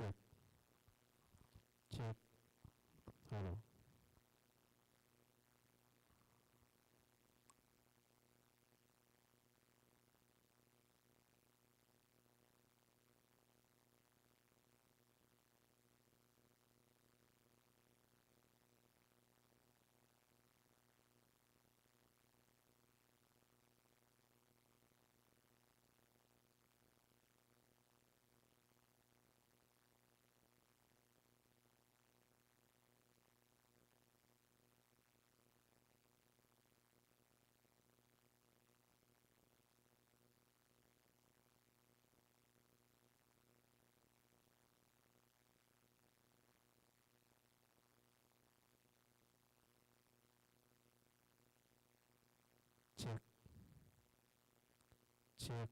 Cek, cek, halo. Cek, cek,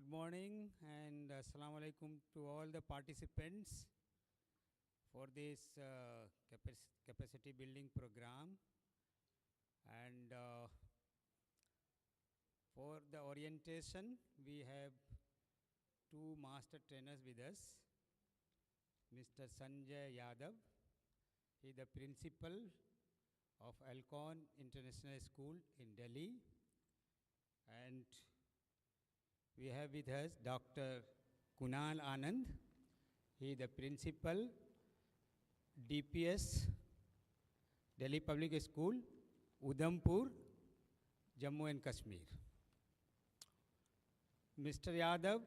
Good morning and assalamu alaikum to all the participants for this capacity building program. And for the orientation, we have two master trainers with us. Mr. Sanjay Yadav, he is the principal of Alcon International School in Delhi. And we have with us Dr. Kunal Anand. He is the principal, DPS, Delhi Public School, Udhampur, Jammu and Kashmir. Mr. Yadav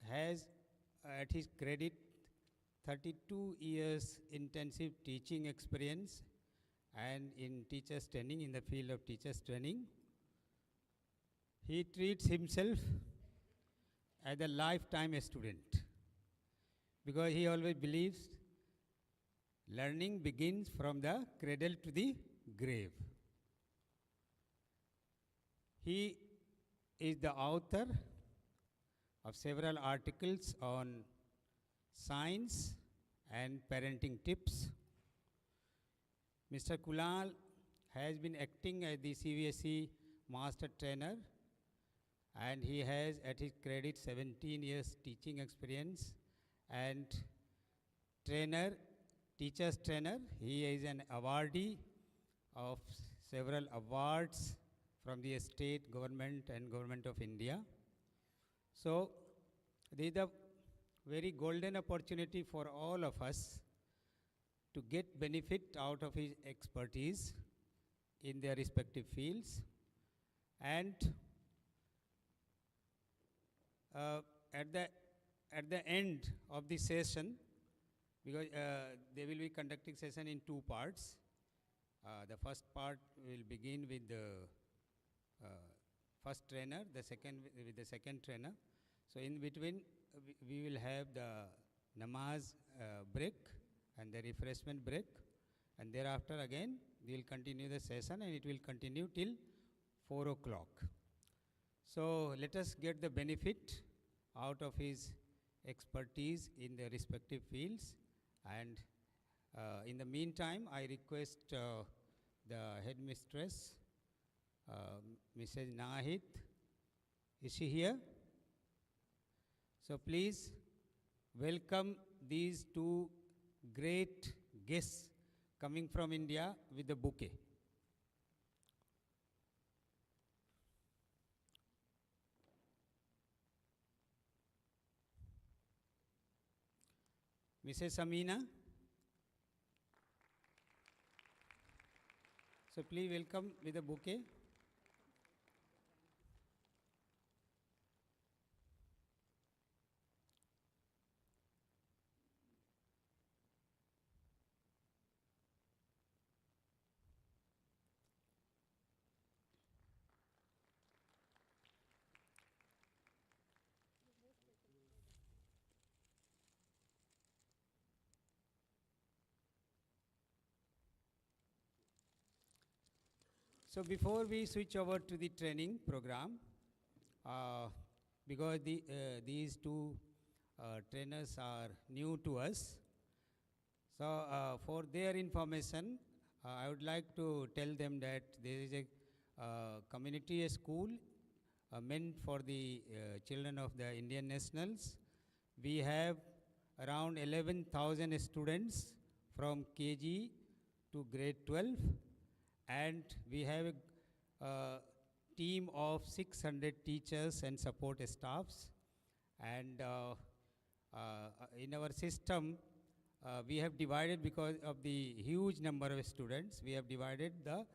has at his credit 32 years intensive teaching experience and in teachers training, in the field of teachers training. He treats himself as a lifetime student because he always believes learning begins from the cradle to the grave. He is the author of several articles on science and parenting tips. Mr. Kunal has been acting as the CBSE master trainer, and he has at his credit 17 years teaching experience and trainer, teachers trainer. He is an awardee of several awards from the state government and government of India. So this is a very golden opportunity for all of us to get benefit out of his expertise in their respective fields. And at the end of the session, because they will be conducting session in two parts. The first part will begin with the first trainer, the second with the second trainer. So in between, we will have the namaz break and the refreshment break, and thereafter again we will continue the session, and it will continue till 4 o'clock. So let us get the benefit out of his expertise in the respective fields. And in the meantime, I request the headmistress, Mrs. Nahid. Is she here? So please welcome these two great guests coming from India with the bouquet. Mrs. Amina. So please welcome with a bouquet. So before we switch over to the training program, because these two trainers are new to us, so for their information, I would like to tell them that there is a community school meant for the children of the Indian nationals. We have around 11,000 students from KG to grade 12. And we have a team of 600 teachers and support staffs. And in our system, we have divided, because of the huge number of students, we have divided the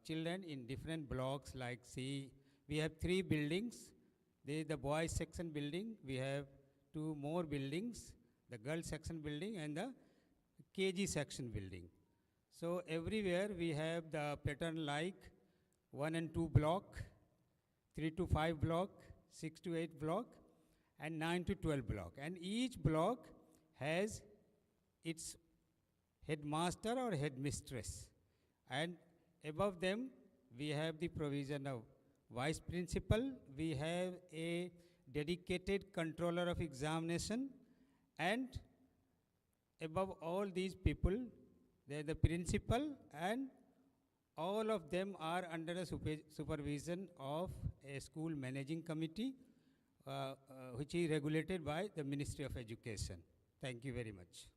children in different blocks. Like, see, we have 3 buildings. There is the boys section building. We have 2 more buildings, the girls section building and the KG section building. So everywhere we have the pattern like 1 and 2 block, 3 to 5 block, 6 to 8 block, and 9 to 12 block. And each block has its headmaster or headmistress. And above them, we have the provision of vice principal, we have a dedicated controller of examination, and above all these people, they are the principal, and all of them are under the supervision of a school managing committee, which is regulated by the Ministry of Education. Thank you very much.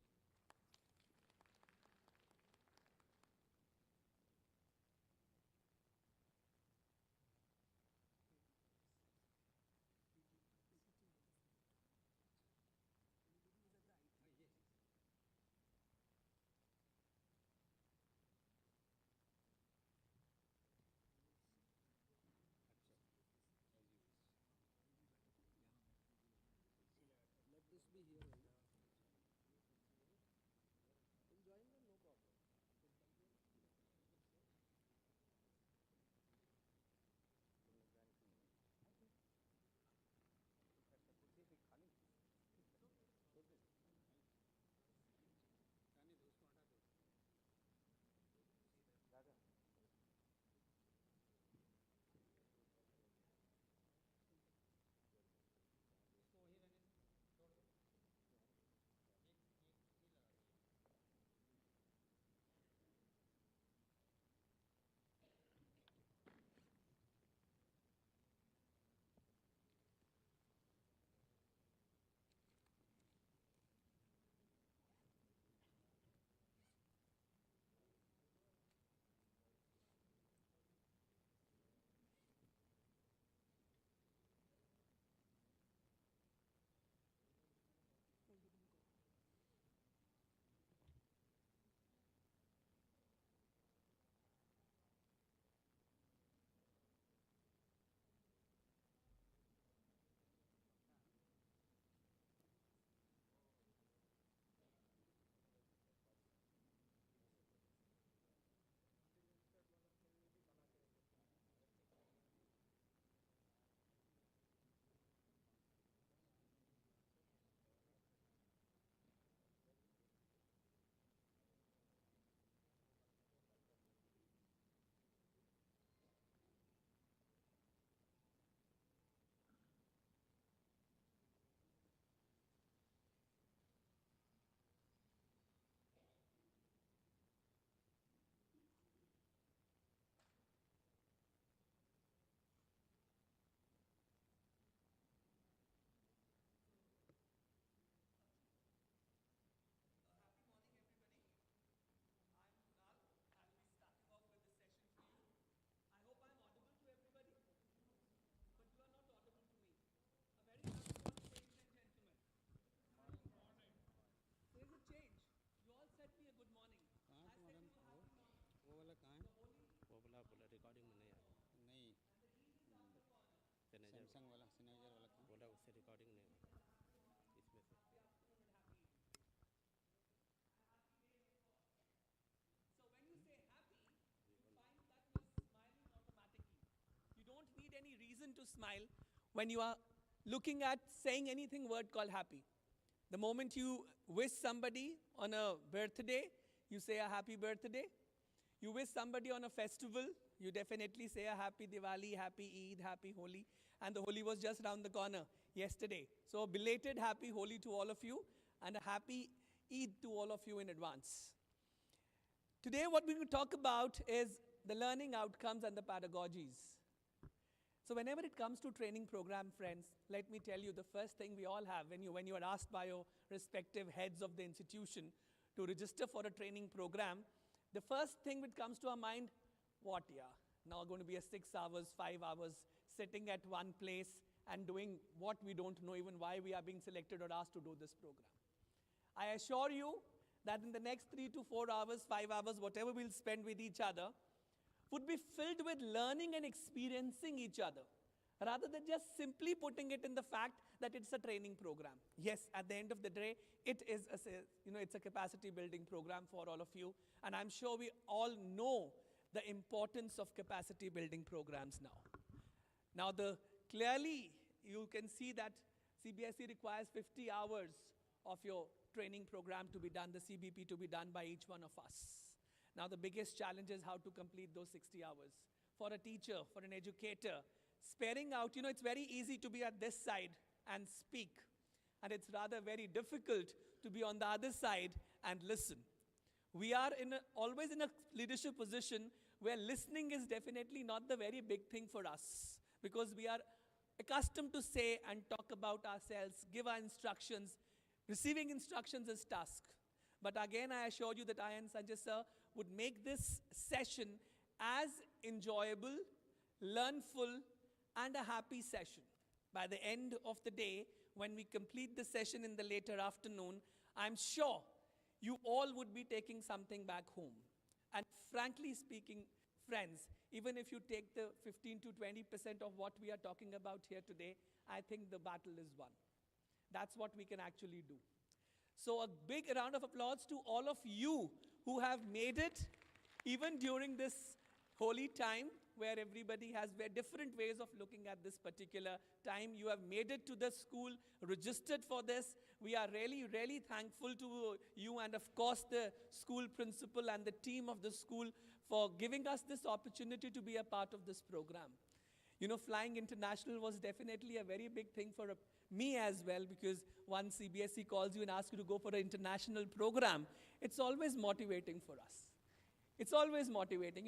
Any reason to smile when you are looking at saying anything word called happy. The moment you wish somebody on a birthday, you say a happy birthday. You wish somebody on a festival, you definitely say a happy Diwali, happy Eid, happy Holi. And the Holi was just around the corner yesterday. So a belated happy Holi to all of you and a happy Eid to all of you in advance. Today what we will talk about is the learning outcomes and the pedagogies. So whenever it comes to training program, friends, let me tell you the first thing we all have when you are asked by your respective heads of the institution to register for a training program, the first thing that comes to our mind, what, now going to be a 6 hours, 5 hours sitting at one place and doing what we don't know even why we are being selected or asked to do this program. I assure you that in the next 3 to 4 hours, 5 hours, whatever we'll spend with each other, would be filled with learning and experiencing each other, rather than just simply putting it in the fact that it's a training program. Yes, at the end of the day, it is it's a capacity building program for all of you, and I'm sure we all know the importance of capacity building programs now. Now, clearly you can see that CBSE requires 50 hours of your training program to be done, the CBP to be done by each one of us. Now the biggest challenge is how to complete those 60 hours. For a teacher, for an educator, sparing out, it's very easy to be at this side and speak, and it's rather very difficult to be on the other side and listen. We are always in a leadership position where listening is definitely not the very big thing for us, because we are accustomed to say and talk about ourselves, give our instructions. Receiving instructions is task. But again, I assure you that I and Sanjay sir would make this session as enjoyable, learnful, and a happy session. By the end of the day, when we complete the session in the later afternoon, I'm sure you all would be taking something back home. And frankly speaking, friends, even if you take the 15 to 20% of what we are talking about here today, I think the battle is won. That's what we can actually do. So a big round of applause to all of you who have made it, even during this holy time where everybody has very different ways of looking at this particular time. You have made it to the school, registered for this. We are really, really thankful to you, and of course the school principal and the team of the school for giving us this opportunity to be a part of this program. Flying international was definitely a very big thing for me as well, because once CBSE calls you and asks you to go for an international program, it's always motivating for us. It's always motivating.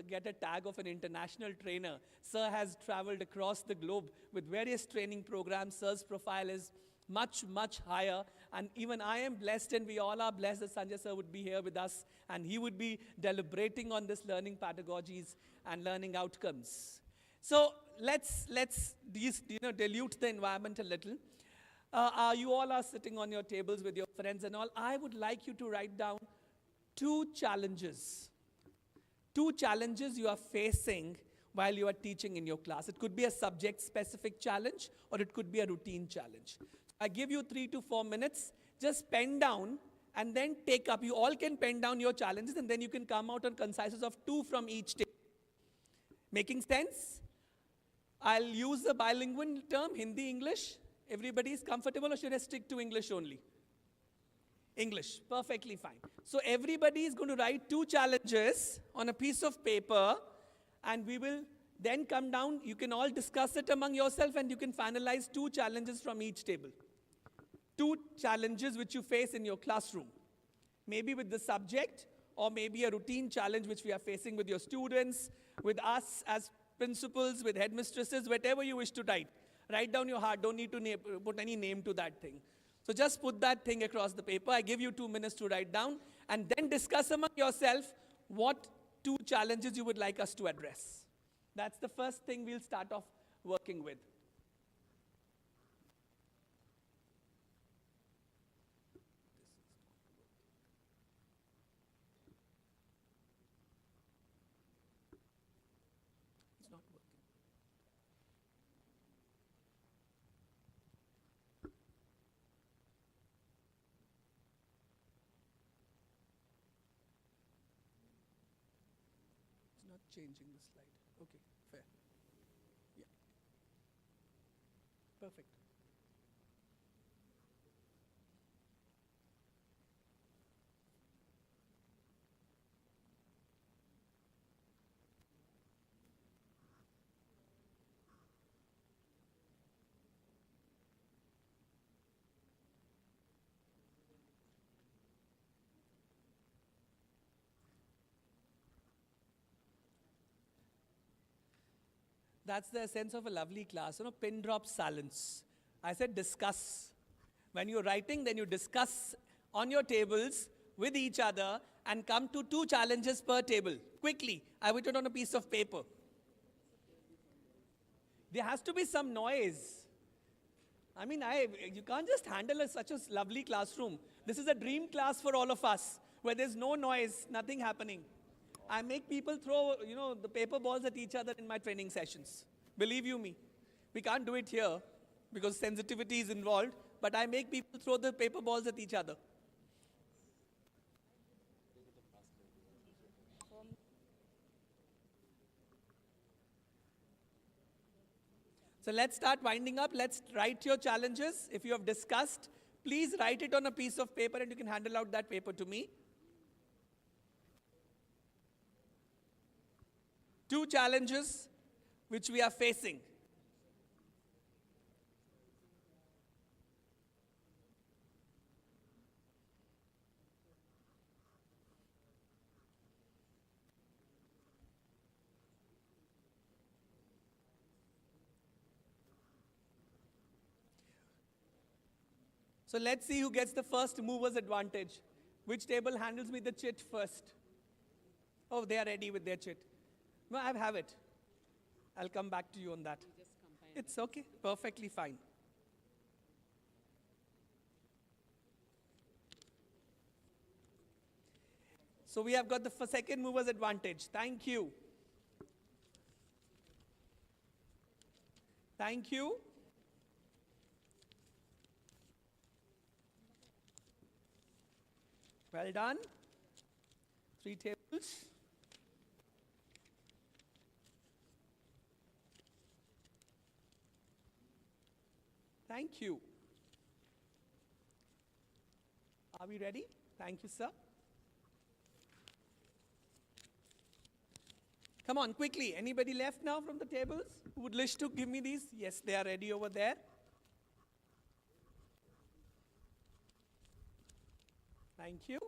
Get a tag of an international trainer. Sir has traveled across the globe with various training programs. Sir's profile is much, much higher. And even I am blessed, and we all are blessed that Sanjay sir would be here with us, and he would be deliberating on this learning pedagogies and learning outcomes. So let's dilute the environment a little. You all are sitting on your tables with your friends and all. I would like you to write down two challenges you are facing while you are teaching in your class. It could be a subject-specific challenge, or it could be a routine challenge. I give you 3 to 4 minutes. Just pen down and then take up. You all can pen down your challenges, and then you can come out on concises of 2 from each table. Making sense? I'll use the bilingual term, Hindi, English. Everybody is comfortable, or should I stick to English only? English, perfectly fine. So everybody is going to write 2 challenges on a piece of paper, and we will then come down. You can all discuss it among yourself, and you can finalize 2 challenges from each table. 2 challenges which you face in your classroom. Maybe with the subject, or maybe a routine challenge which we are facing with your students, with us as principals, with headmistresses, whatever you wish to write. Write down your heart. Don't need to put any name to that thing. So just put that thing across the paper. I give you 2 minutes to write down, and then discuss among yourself what 2 challenges you would like us to address. That's the first thing we'll start off working with. It's not working. It's not changing the slide. Okay, fair. Yeah. Perfect. That's the essence of a lovely class, pin drop silence. I said discuss. When you're writing, then you discuss on your tables with each other and come to 2 challenges per table. Quickly, I put it on a piece of paper. There has to be some noise. I mean, you can't just handle such a lovely classroom. This is a dream class for all of us, where there's no noise, nothing happening. I make people throw, the paper balls at each other in my training sessions. Believe you me. We can't do it here because sensitivity is involved, but I make people throw the paper balls at each other. So let's start winding up. Let's write your challenges. If you have discussed, please write it on a piece of paper, and you can handle out that paper to me. 2 challenges. which we are facing? So let's see who gets the first mover's advantage. Which table handles me the chit first? Oh, they are ready with their chit. No, I have it. I'll come back to you on that. It's okay, perfectly fine. So we have got the second mover's advantage. Thank you. Thank you. Well done. 3 tables. Thank you. Are we ready? Thank you, sir. Come on, quickly. Anybody left now from the tables who would wish to give me these? Yes, they are ready over there. Thank you.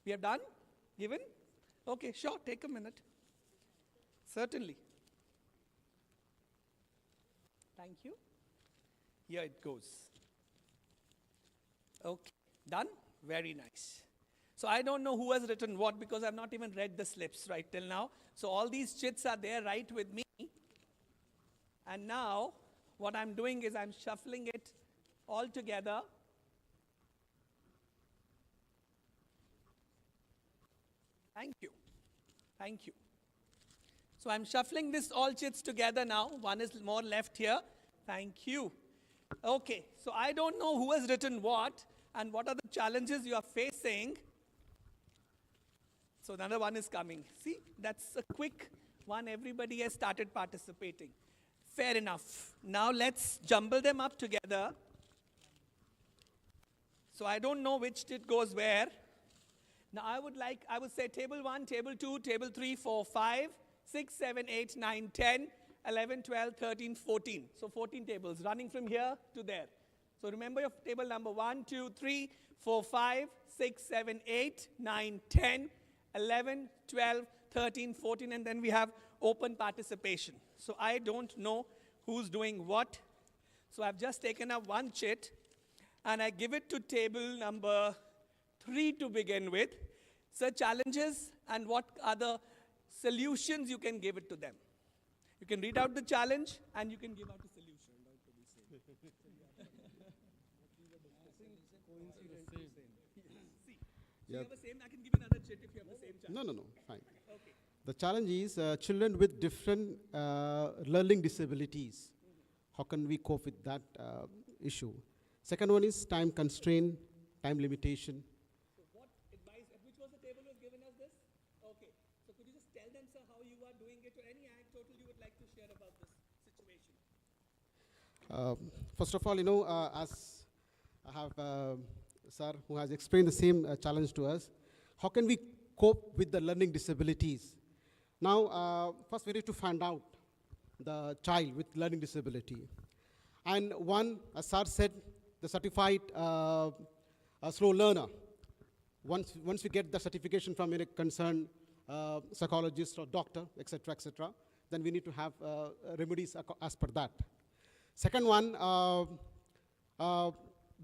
We have done? Given? Okay, sure, take a minute. Certainly. Thank you. Here it goes. Okay, done? Very nice. So I don't know who has written what because I've not even read the slips right till now. So all these chits are there right with me. And now what I'm doing is I'm shuffling it all together. Thank you. Thank you. So I'm shuffling this all chits together now. One is more left here. Thank you. Okay, so I don't know who has written what and what are the challenges you are facing. So another one is coming. See, that's a quick one. Everybody has started participating. Fair enough. Now let's jumble them up together. So I don't know which chit goes where. Now I would say table 1, table 2, table 3, 4, 5, 6, 7, 8, 9, 10, 11, 12, 13, 14. So 14 tables running from here to there. So remember your table number 1, 2, 3, 4, 5, 6, 7, 8, 9, 10, 11, 12, 13, 14, and then we have open participation. So I don't know who's doing what. So I've just taken up one chit and I give it to table number 3 to begin with. So challenges and what other solutions you can give it to them. You can read out the challenge and you can give out a solution. You have the same, I can give you another chit if you have the same challenge. No, fine. Okay. The challenge is children with different learning disabilities. How can we cope with that issue? Second one is time constraint, time limitation. So what advice, which was the table was given us this? Okay. So could you just tell them, sir, how you are doing it or any anecdote you would like to share about this situation? First of all, as I have sir who has explained the same challenge to us, how can we cope with the learning disabilities? Now, first we need to find out the child with learning disability. And one, as sir said, the certified slow learner. Once we get the certification from a concerned psychologist or doctor, etc., then we need to have remedies as per that. Second one, the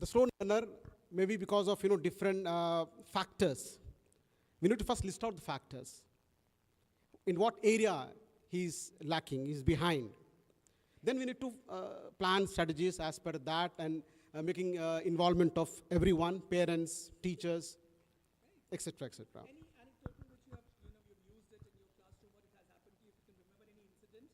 slow learner, maybe because of different factors. We need to first list out the factors. In what area he's lacking, he's behind. Then we need to plan strategies as per that and making involvement of everyone, parents, teachers, etc., etc. Any anecdote which you have, you've used it in your classroom or it has happened to you, if you can remember any incident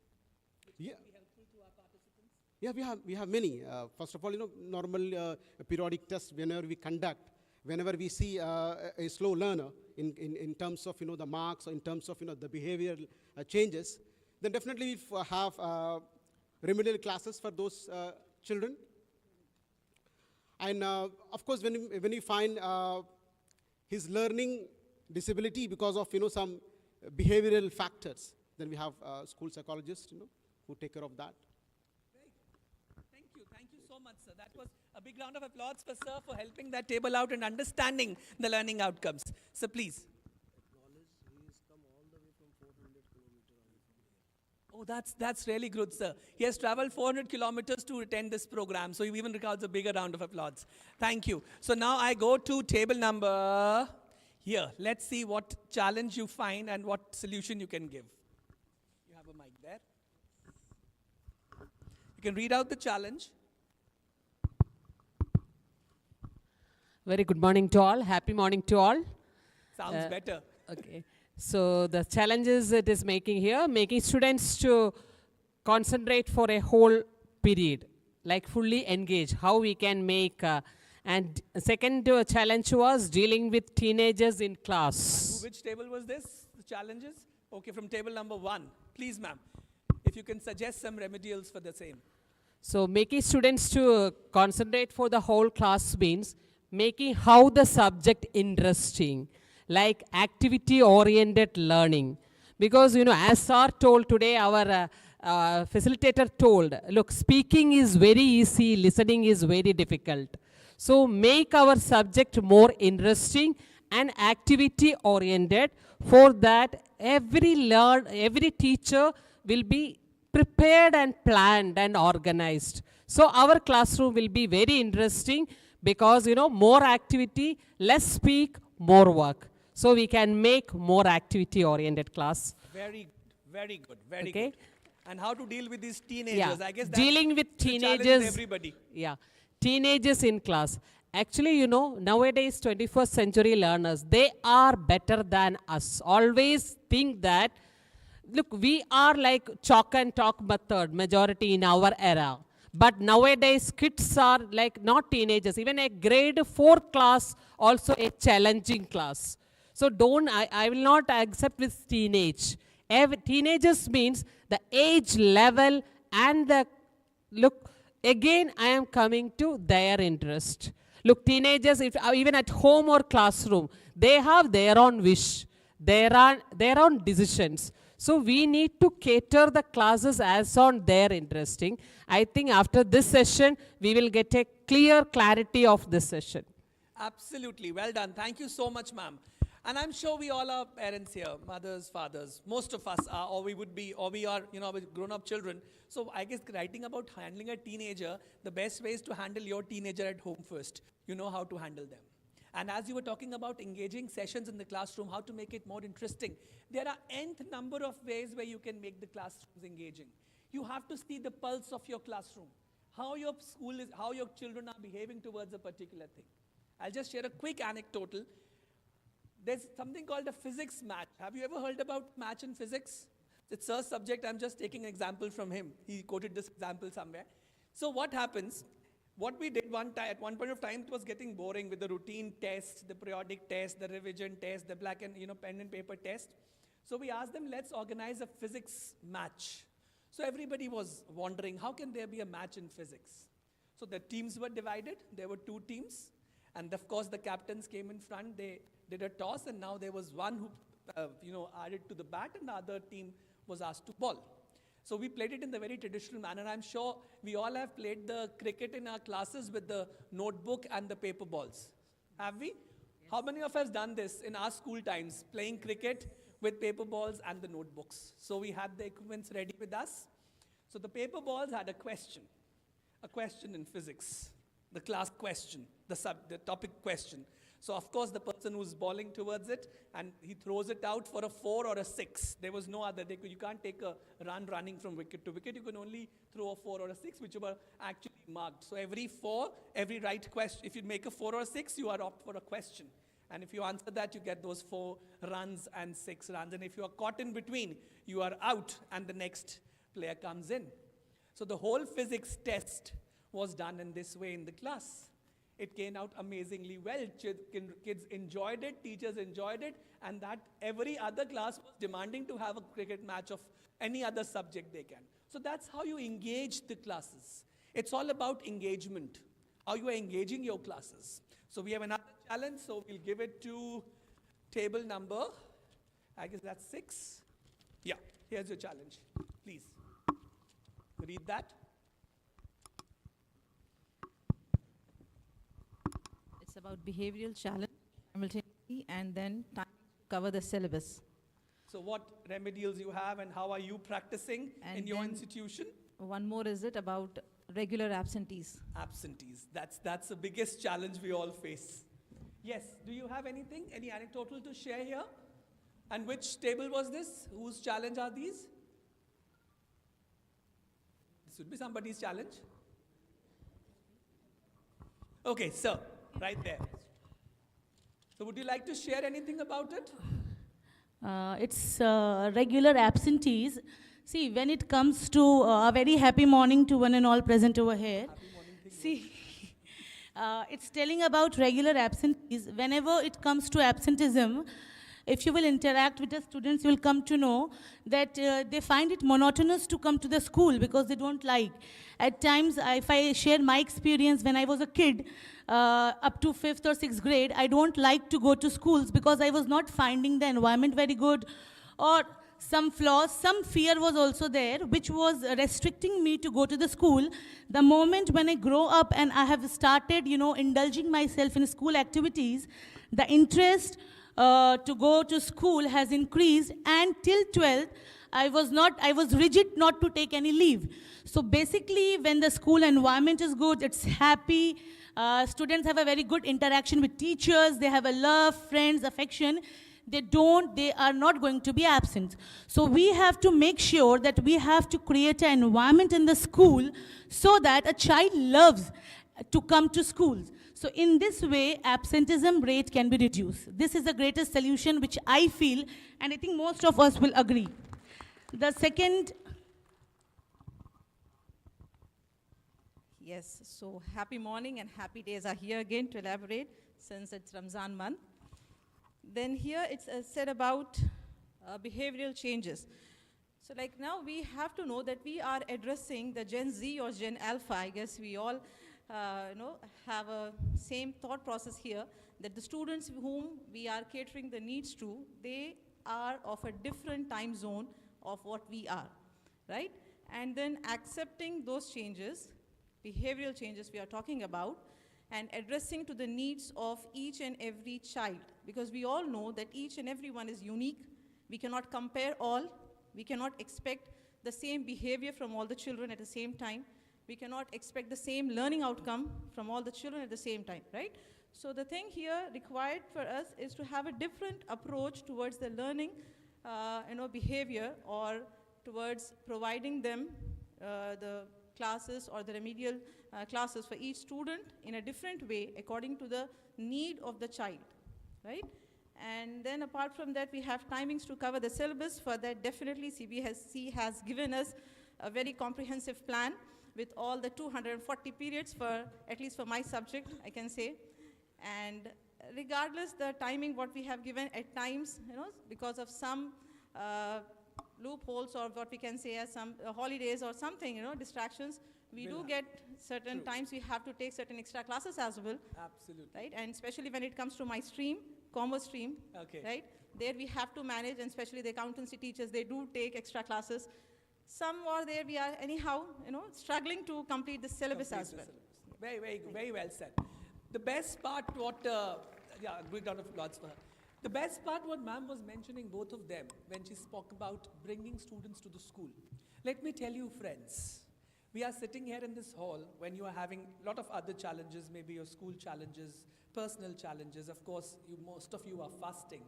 which Yeah. can be helpful to our participants? Yeah, we have many. First of all, normal periodic tests whenever we conduct, whenever we see a slow learner in terms of the marks or in terms of the behavioral changes, then definitely we have remedial classes for those children. And of course, when we find his learning disability because of some behavioral factors, Then we have school psychologists, who take care of that. Thank you so much, sir. That was a big round of applause for sir for helping that table out and understanding the learning outcomes. So please. Oh, that's really good, sir. He has traveled 400 kilometers to attend this program, so he even records a bigger round of applause. Thank you. So now I go to table number here. Let's see what challenge you find and what solution you can give. You have a mic there. You can read out the challenge. Very good morning to all. Happy morning to all. Sounds better. Okay. So the challenges it is making here, making students to concentrate for a whole period, like fully engage, how we can make, and second challenge was dealing with teenagers in class. Which table was this, the challenges? Okay, from table number 1. Please, ma'am, if you can suggest some remedials for the same. So making students to concentrate for the whole class means making how the subject interesting, like activity-oriented learning. Because, as sir told today, our facilitator told, look, speaking is very easy, listening is very difficult. So make our subject more interesting and activity-oriented. For that, every teacher will be prepared and planned and organized. So our classroom will be very interesting because, more activity, less speak, more work. So we can make more activity-oriented class. Very good, very Okay. good. And how to deal with these teenagers? Yeah. I guess that's Dealing with the challenge with teenagers. everybody. Yeah. Teenagers in class. Actually, nowadays 21st century learners, they are better than us. Always think that, look, we are like chalk and talk method, majority in our era. But nowadays, kids are like not teenagers. Even a grade 4 class, also a challenging class. So I will not accept with teenage. Teenagers means the age level and look, again, I am coming to their interest. Look, teenagers, even at home or classroom, they have their own wish, their own decisions. So we need to cater the classes as on their interesting. I think after this session, we will get a clear clarity of this session. Absolutely. Well done. Thank you so much, ma'am. And I'm sure we all are parents here, mothers, fathers. Most of us are, or we would be, or we are, with grown-up children. So I guess writing about handling a teenager, the best way is to handle your teenager at home first. You know how to handle them. And as you were talking about engaging sessions in the classroom, how to make it more interesting, there are nth number of ways where you can make the classrooms engaging. You have to see the pulse of your classroom, how your school is, how your children are behaving towards a particular thing. I'll just share a quick anecdotal. There's something called a physics match. Have you ever heard about match in physics? It's Sir's subject. I'm just taking an example from him. He quoted this example somewhere. So what happens? What we did at one point of time, it was getting boring with the routine test, the periodic test, the revision test, the black and pen and paper test. So we asked them, let's organize a physics match. So everybody was wondering, how can there be a match in physics? So the teams were divided. There were 2 teams. And of course, the captains came in front. They did a toss, and now there was one who, added to the bat, and the other team was asked to bowl. So we played it in the very traditional manner. I'm sure we all have played the cricket in our classes with the notebook and the paper balls. Have we? Yes. How many of us done this in our school times, playing cricket with paper balls and the notebooks? So we had the equipments ready with us. So the paper balls had a question in physics, the class question, the topic question. So of course the person who's bowling towards it, and he throws it out for a 4 or a 6. There was no other. You can't take a run running from wicket to wicket. You can only throw a 4 or a 6, which were actually marked. So every right question, if you make a 4 or a 6, you are opt for a question. And if you answer that, you get those 4 runs and 6 runs. And if you are caught in between, you are out and the next player comes in. So the whole physics test was done in this way in the class. It came out amazingly well. Kids enjoyed it, teachers enjoyed it, and that every other class was demanding to have a cricket match of any other subject they can. So that's how you engage the classes. It's all about engagement, how you are engaging your classes. So we have another challenge, so we'll give it to table number, I guess that's 6. Yeah. Here's your challenge. Please. Read that. It's about behavioral challenge simultaneously and then time to cover the syllabus. So what remedials you have and how are you practicing And in your then- institution? One more is it about regular absentees. Absentees. That's the biggest challenge we all face. Yes, do you have anything, any anecdotal to share here? And which table was this? Whose challenge are these? This would be somebody's challenge. Okay, sir, right there. So would you like to share anything about it? It's regular absentees. See, when it comes to a very happy morning to one and all present over here. See, it's telling about regular absentees. Whenever it comes to absenteeism, if you will interact with the students, you will come to know that they find it monotonous to come to the school because they don't like. At times, if I share my experience when I was a kid, up to 5th or 6th grade, I don't like to go to schools because I was not finding the environment very good, or some flaws, some fear was also there, which was restricting me to go to the school. The moment when I grow up and I have started, indulging myself in school activities, the interest to go to school has increased, and till 12th, I was rigid not to take any leave. So basically, when the school environment is good, it's happy, students have a very good interaction with teachers, they have a love, friends, affection, they are not going to be absent. So we have to make sure that we have to create an environment in the school so that a child loves to come to schools. So in this way, absenteeism rate can be reduced. This is the greatest solution which I feel, and I think most of us will agree. The second, Yes, so happy morning and happy days are here again to elaborate since it's Ramzan month. Then here it's said about behavioral changes. So like now we have to know that we are addressing the Gen Z or Gen Alpha. I guess we all have a same thought process here, that the students whom we are catering the needs to, they are of a different time zone of what we are, right? And then accepting those changes, behavioral changes we are talking about, and addressing to the needs of each and every child, because we all know that each and every one is unique. We cannot compare all. We cannot expect the same behavior from all the children at the same time. We cannot expect the same learning outcome from all the children at the same time, right? So the thing here required for us is to have a different approach towards the learning behavior, or towards providing them the classes or the remedial classes for each student in a different way according to the need of the child, right? And then apart from that, we have timings to cover the syllabus. For that, definitely CBSE has given us a very comprehensive plan with all the 240 periods for, at least for my subject, I can say. And regardless the timing what we have given, at times, because of some loopholes, or what we can say as some holidays or something, distractions, we do get certain times we have to take certain extra classes as well. Absolutely. Right? And especially when it comes to my stream, commerce stream, Okay. right? There we have to manage, and especially the accountancy teachers, they do take extra classes. Some are there, we are anyhow, struggling to complete the syllabus Complete as the well. syllabus. Very, very, very well said. The best part, big round of applause for her. The best part, what ma'am was mentioning, both of them, when she spoke about bringing students to the school. Let me tell you, friends, we are sitting here in this hall when you are having a lot of other challenges, maybe your school challenges, personal challenges. Of course, most of you are fasting.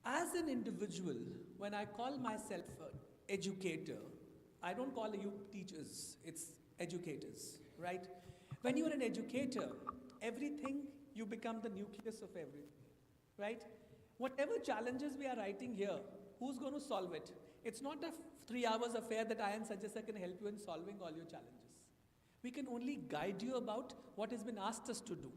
As an individual, when I call myself an educator, I don't call you teachers, it's educators, right? When you're an educator, everything, you become the nucleus of everything, right? Whatever challenges we are writing here, who's going to solve it? It's not a 3 hours affair that I and Sajjasa can help you in solving all your challenges. We can only guide you about what has been asked us to do.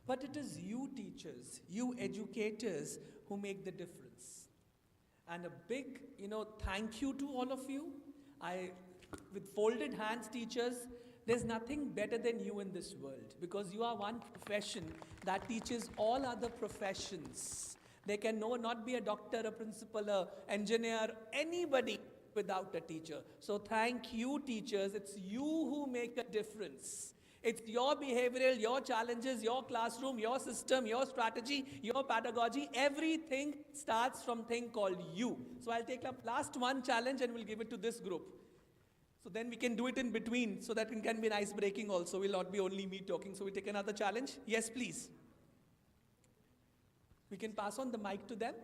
But it is you teachers, you educators, who make the difference. And a big, thank you to all of you. With folded hands, teachers, there's nothing better than you in this world, because you are one profession that teaches all other professions. There can not be a doctor, a principal, a engineer, anybody without a teacher. So thank you, teachers. It's you who make a difference. It's your behavioral, your challenges, your classroom, your system, your strategy, your pedagogy. Everything starts from thing called you. So I'll take up last one challenge and we'll give it to this group. So then we can do it in between so that it can be nice breaking also. Will not be only me talking. So we take another challenge. Yes, please. We can pass on the mic to them.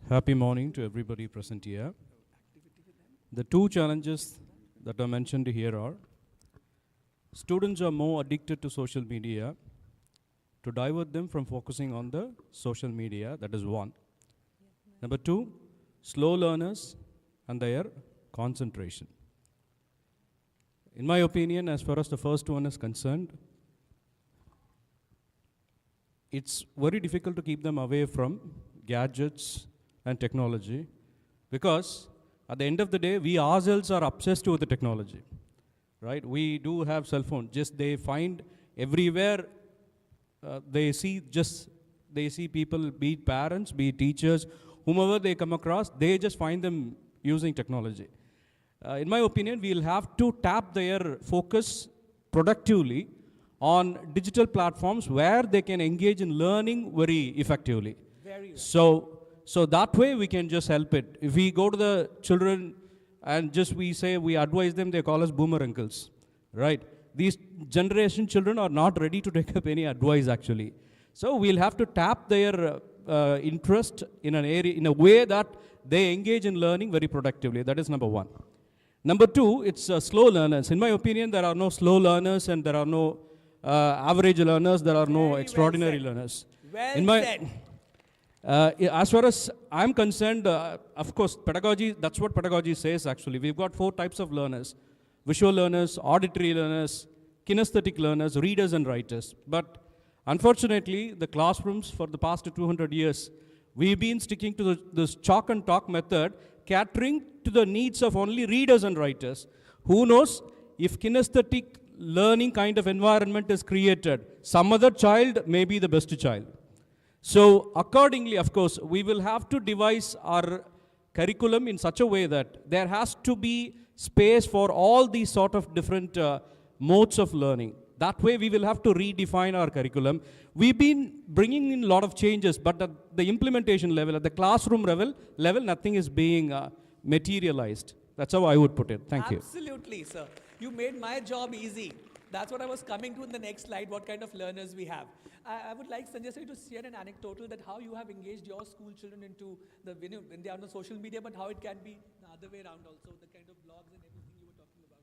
Happy morning to everybody present here. The two challenges that are mentioned here are, students are more addicted to social media. To divert them from focusing on the social media, that is one. Number two, slow learners and their concentration. In my opinion, as far as the first one is concerned, it's very difficult to keep them away from gadgets and technology, because at the end of the day, we ourselves are obsessed with the technology, right? We do have cell phones, just they find everywhere, they see people, be it parents, be it teachers, whomever they come across, they just find them using technology. In my opinion, we'll have to tap their focus productively on digital platforms where they can engage in learning very effectively. Very well. So that way we can just help it. If we go to the children and just we advise them, they call us boomer uncles, right? These generation children are not ready to take up any advice actually. So we'll have to tap their interest in an area, in a way that they engage in learning very productively. That is number one. Number two, it's slow learners. In my opinion, there are no slow learners and there are no average learners, there are no extraordinary learners. Well said. As far as I'm concerned, of course, pedagogy, that's what pedagogy says actually. We've got 4 types of learners: visual learners, auditory learners, kinesthetic learners, readers and writers. But unfortunately, the classrooms for the past 200 years, we've been sticking to this chalk and talk method, catering to the needs of only readers and writers. Who knows, if kinesthetic learning kind of environment is created, some other child may be the best child. So accordingly, of course, we will have to devise our curriculum in such a way that there has to be space for all these sort of different modes of learning. That way we will have to redefine our curriculum. We've been bringing in a lot of changes, but at the implementation level, at the classroom level, nothing is being materialized. That's how I would put it. Thank you. Absolutely, sir. You made my job easy. That's what I was coming to in the next slide, what kind of learners we have. I would like Sanjay sir to share an anecdotal that how you have engaged your school children into the, when they are on social media, but how it can be the other way around also, the kind of blogs and everything you were talking about.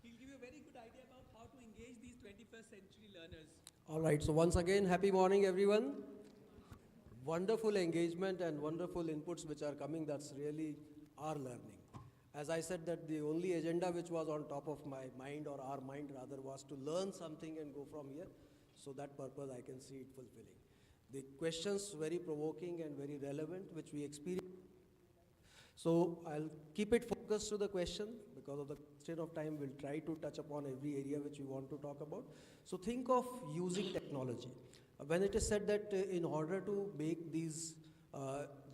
He'll give you a very good idea about how to engage these 21st century learners. All right, so once again, happy morning, everyone. Wonderful engagement and wonderful inputs which are coming, that's really our learning. As I said, that the only agenda which was on top of my mind, or our mind rather, was to learn something and go from here. So that purpose I can see it fulfilling. The questions very provoking and very relevant, which we experience. So I'll keep it focused to the question. Because of the constraint of time, we'll try to touch upon every area which we want to talk about. So think of using technology. When it is said that in order to make these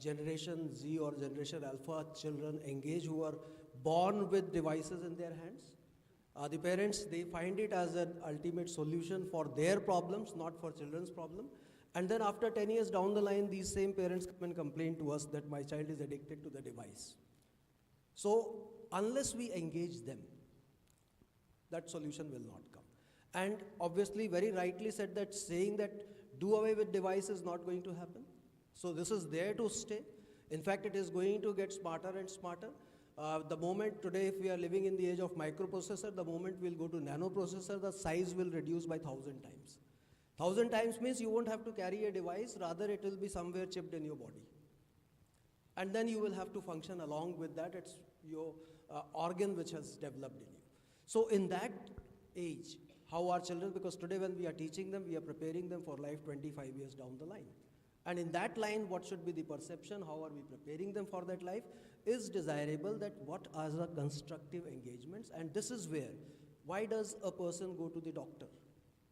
Generation Z or Generation Alpha children engage, who are born with devices in their hands, the parents, they find it as an ultimate solution for their problems, not for children's problem. And then after 10 years down the line, these same parents come and complain to us that my child is addicted to the device. So unless we engage them, that solution will not come. And obviously, very rightly said that saying that do away with device is not going to happen. So this is there to stay. In fact, it is going to get smarter and smarter. The moment today, if we are living in the age of microprocessor, the moment we'll go to nanoprocessor, the size will reduce by 1,000 times. 1,000 times means you won't have to carry a device, rather it will be somewhere chipped in your body. And then you will have to function along with that. It's your organ which has developed in you. So in that age, how are children, because today when we are teaching them, we are preparing them for life 25 years down the line. And in that line, what should be the perception? How are we preparing them for that life? is desirable, that what are the constructive engagements, and this is where, why does a person go to the doctor?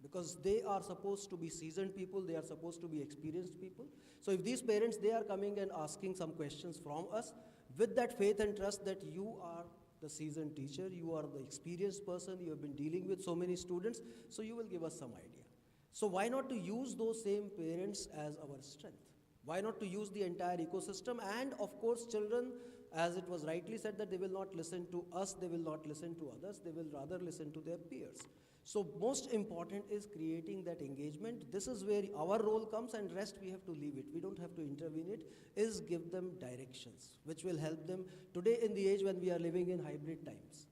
Because they are supposed to be seasoned people, they are supposed to be experienced people. So if these parents, they are coming and asking some questions from us, with that faith and trust that you are the seasoned teacher, you are the experienced person, you have been dealing with so many students, so you will give us some idea. So why not to use those same parents as our strength? Why not to use the entire ecosystem? And of course, children, as it was rightly said, that they will not listen to us, they will not listen to others, they will rather listen to their peers. So most important is creating that engagement. This is where our role comes, and rest we have to leave it. We don't have to intervene it, is give them directions, which will help them today in the age when we are living in hybrid times.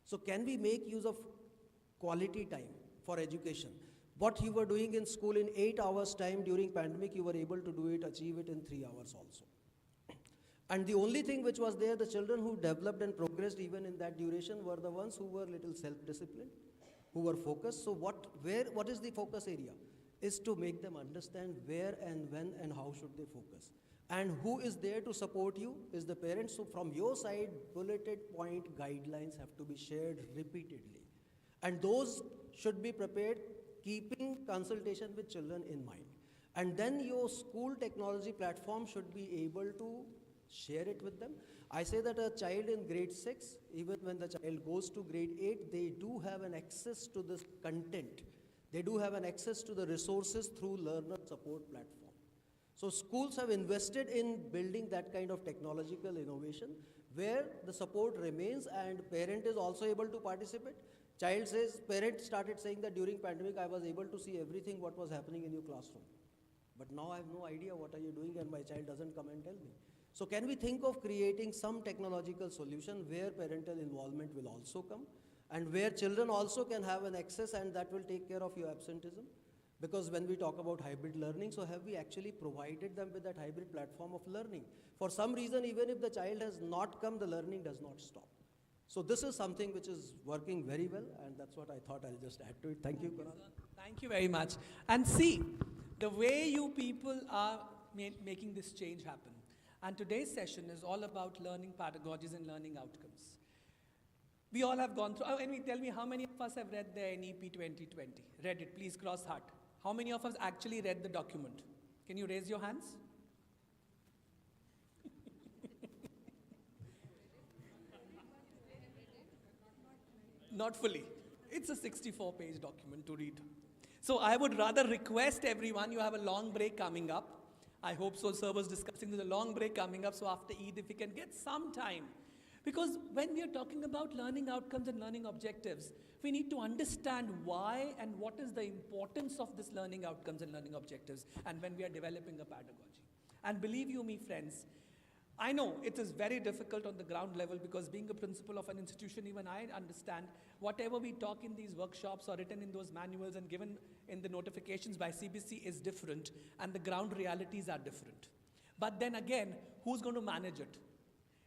So can we make use of quality time for education? What you were doing in school in 8 hours time during pandemic, you were able to do it, achieve it in 3 hours also. And the only thing which was there, the children who developed and progressed even in that duration were the ones who were little self-disciplined, who were focused. So what is the focus area? Is to make them understand where and when and how should they focus. And who is there to support you is the parents. So from your side, bulleted point guidelines have to be shared repeatedly. And those should be prepared keeping consultation with children in mind. And then your school technology platform should be able to share it with them. I say that a child in grade 6, even when the child goes to grade 8, they do have an access to this content. They do have an access to the resources through learner support platform. So schools have invested in building that kind of technological innovation where the support remains and parent is also able to participate. Child says, parent started saying that during pandemic I was able to see everything what was happening in your classroom. But now I have no idea what are you doing and my child doesn't come and tell me. So can we think of creating some technological solution where parental involvement will also come and where children also can have an access, and that will take care of your absenteeism? Because when we talk about hybrid learning, so have we actually provided them with that hybrid platform of learning? For some reason, even if the child has not come, the learning does not stop. So this is something which is working very well, and that's what I thought I'll just add to it. Thank you, Kunal. Thank you very much. And see, the way you people are making this change happen. And today's session is all about learning pedagogies and learning outcomes. We all have gone through, tell me how many of us have read the NEP 2020? Read it, please cross heart. How many of us actually read the document? Can you raise your hands? Not fully. It's a 64-page document to read. So I would rather request everyone, you have a long break coming up. I hope so, sir was discussing there's a long break coming up, so after Eid, if we can get some time. Because when we are talking about learning outcomes and learning objectives, we need to understand why and what is the importance of this learning outcomes and learning objectives, and when we are developing a pedagogy. And believe you me, friends, I know it is very difficult on the ground level because being a principal of an institution, even I understand whatever we talk in these workshops or written in those manuals and given in the notifications by CBSE is different, and the ground realities are different. But then again, who's going to manage it?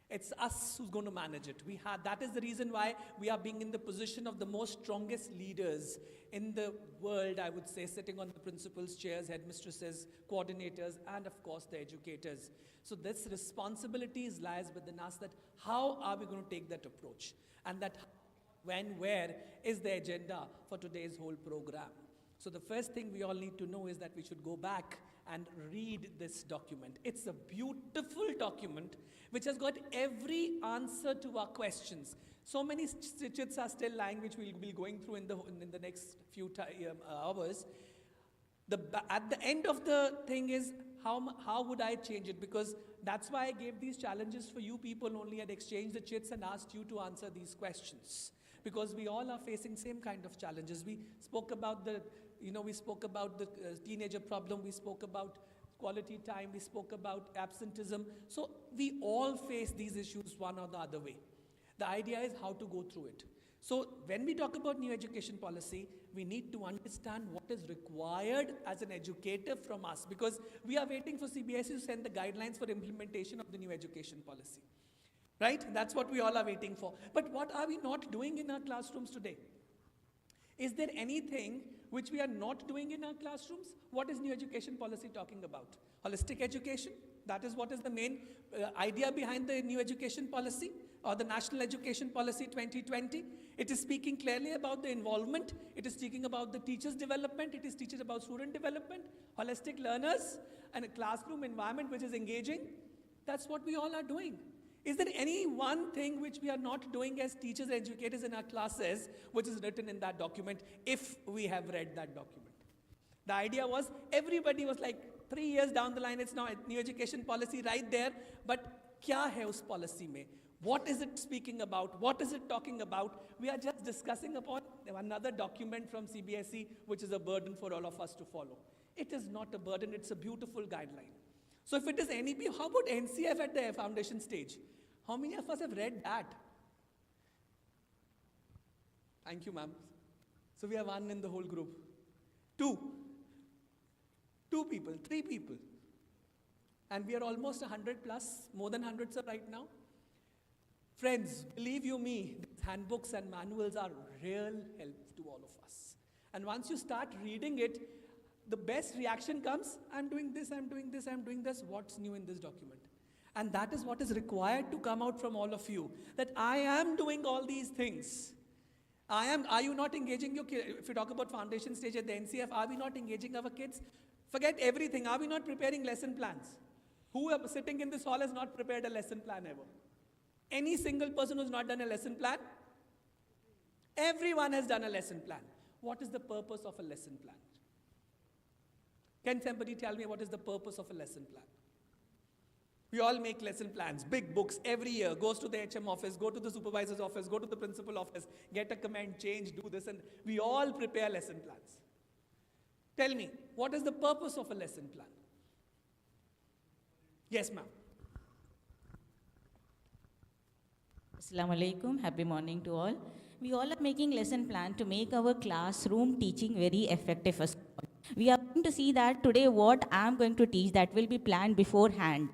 It's us who's going to manage it. That is the reason why we are being in the position of the most strongest leaders in the world, I would say, sitting on the principals' chairs, headmistresses, coordinators, and of course the educators. So this responsibility lies within us, that how are we going to take that approach? And that when, where is the agenda for today's whole program? So the first thing we all need to know is that we should go back and read this document. It's a beautiful document which has got every answer to our questions. So many stitches are still lying, which we'll be going through in the next few hours. At the end of the thing is, how would I change it? Because that's why I gave these challenges for you people only and exchanged the chits and asked you to answer these questions. Because we all are facing same kind of challenges. We spoke about the teenager problem, we spoke about quality time, we spoke about absenteeism. So we all face these issues one or the other way. The idea is how to go through it. So when we talk about new education policy, we need to understand what is required as an educator from us, because we are waiting for CBSE to send the guidelines for implementation of the new education policy. Right? That's what we all are waiting for. But what are we not doing in our classrooms today? Is there anything which we are not doing in our classrooms? What is new education policy talking about? Holistic education? That is what is the main idea behind the new education policy or the National Education Policy 2020. It is speaking clearly about the involvement. It is speaking about the teachers' development. It is teaching about student development, holistic learners, and a classroom environment which is engaging. That's what we all are doing. Is there any one thing which we are not doing as teachers and educators in our classes, which is written in that document, if we have read that document? The idea was, everybody was like, 3 years down the line, it's now a new education policy right there, but kya hai us policy mein? What is it speaking about? What is it talking about? We are just discussing upon another document from CBSE, which is a burden for all of us to follow. It is not a burden, it's a beautiful guideline. So if it is NEP, how about NCF at the foundation stage? How many of us have read that? Thank you, ma'am. So we have one in the whole group. Two people, 3 people. And we are almost 100 plus, more than 100 sir, right now. Friends, believe you me, these handbooks and manuals are real help to all of us. And once you start reading it, the best reaction comes, I'm doing this, I'm doing this, I'm doing this, what's new in this document? And that is what is required to come out from all of you, that I am doing all these things. Are you not engaging your kids? If you talk about foundation stage at the NCF, are we not engaging our kids? Forget everything. Are we not preparing lesson plans? Who are sitting in this hall has not prepared a lesson plan ever? Any single person who's not done a lesson plan? Everyone has done a lesson plan. What is the purpose of a lesson plan? Can somebody tell me what is the purpose of a lesson plan? We all make lesson plans, big books every year, goes to the HM office, go to the supervisor's office, go to the principal office, get a comment, change, do this, and we all prepare lesson plans. Tell me, what is the purpose of a lesson plan? Yes, ma'am. Assalamu alaikum, happy morning to all. We all are making lesson plan to make our classroom teaching very effective. We are going to see that today what I am going to teach, that will be planned beforehand.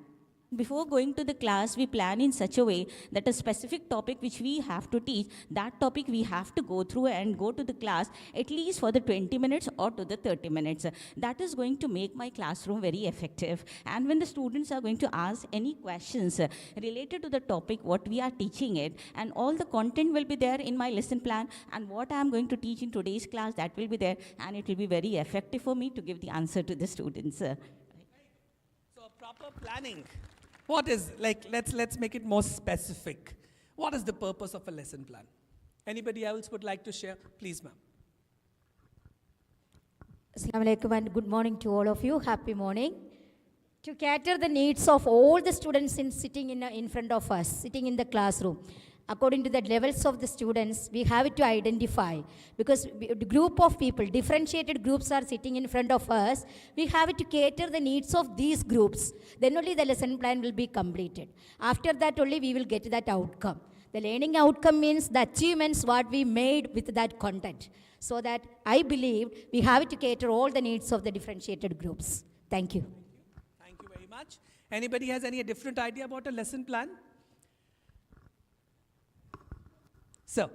Before going to the class, we plan in such a way that a specific topic which we have to teach, that topic we have to go through and go to the class at least for the 20 minutes or to the 30 minutes. That is going to make my classroom very effective. And when the students are going to ask any questions related to the topic, what we are teaching it, and all the content will be there in my lesson plan, and what I am going to teach in today's class, that will be there, and it will be very effective for me to give the answer to the students. So proper planning. What is, like, let's make it more specific. What is the purpose of a lesson plan? Anybody else would like to share? Please, ma'am. Assalamu alaikum and good morning to all of you. Happy morning. To cater the needs of all the students sitting in front of us, sitting in the classroom, according to the levels of the students, we have to identify, because the group of people, differentiated groups are sitting in front of us, we have to cater the needs of these groups. Then only the lesson plan will be completed. After that only we will get that outcome. The learning outcome means the achievements what we made with that content. So that I believe we have to cater all the needs of the differentiated groups. Thank you. Thank you very much. Anybody has any different idea about a lesson plan? Sir.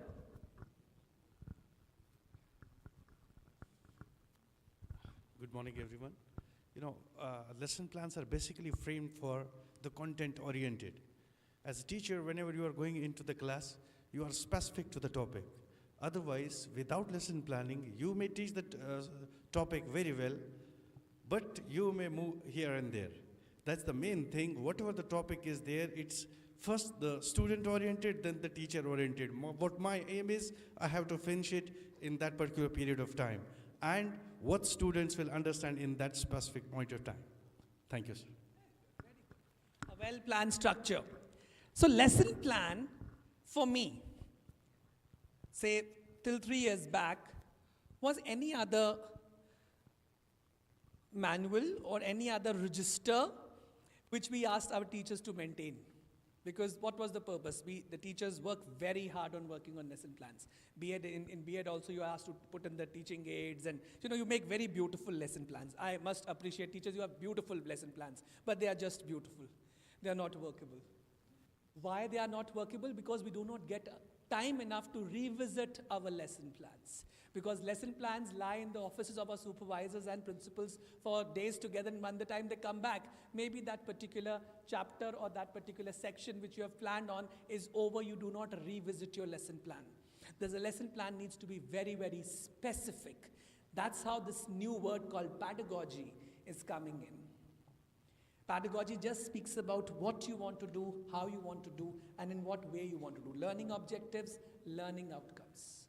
Good morning, everyone. You know, lesson plans are basically framed for the content oriented. As a teacher, whenever you are going into the class, you are specific to the topic. Otherwise, without lesson planning, you may teach the topic very well, but you may move here and there. That's the main thing. Whatever the topic is there, it's first the student oriented, then the teacher oriented. What my aim is, I have to finish it in that particular period of time. And what students will understand in that specific point of time. Thank you, sir. A well-planned structure. So lesson plan, for me, say till 3 years back, was any other manual or any other register which we asked our teachers to maintain. Because what was the purpose? The teachers work very hard on working on lesson plans. In B.Ed also you are asked to put in the teaching aids, and you make very beautiful lesson plans. I must appreciate teachers, you have beautiful lesson plans, but they are just beautiful. They are not workable. Why they are not workable? Because we do not get time enough to revisit our lesson plans. Because lesson plans lie in the offices of our supervisors and principals for days together, and by the time they come back, maybe that particular chapter or that particular section which you have planned on is over. You do not revisit your lesson plan. The lesson plan needs to be very, very specific. That's how this new word called pedagogy is coming in. Pedagogy just speaks about what you want to do, how you want to do, and in what way you want to do. Learning objectives, learning outcomes.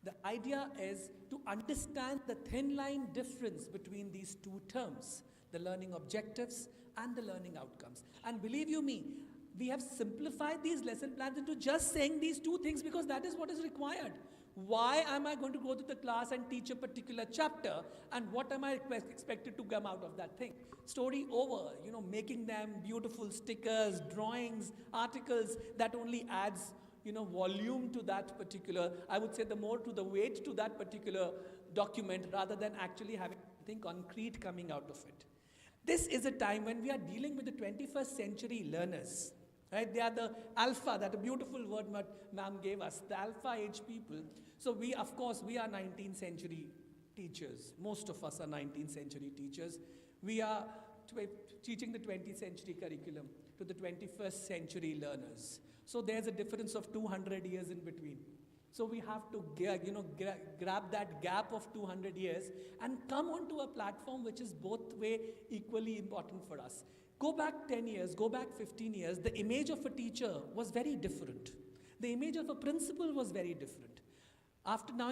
The idea is to understand the thin line difference between these two terms, the learning objectives and the learning outcomes. And believe you me, we have simplified these lesson plans into just saying these two things because that is what is required. Why am I going to go to the class and teach a particular chapter, and what am I expected to come out of that thing? Story over, making them beautiful stickers, drawings, articles, that only adds volume to that particular, I would say the more to the weight to that particular document rather than actually having something concrete coming out of it. This is a time when we are dealing with the 21st century learners, right? They are the alpha, that a beautiful word ma'am gave us, the alpha age people. So we, of course, we are 19th century teachers. Most of us are 19th century teachers. We are teaching the 20th century curriculum to the 21st century learners. So there's a difference of 200 years in between. So we have to grab that gap of 200 years and come onto a platform which is both way equally important for us. Go back 10 years, go back 15 years, the image of a teacher was very different. The image of a principal was very different. After now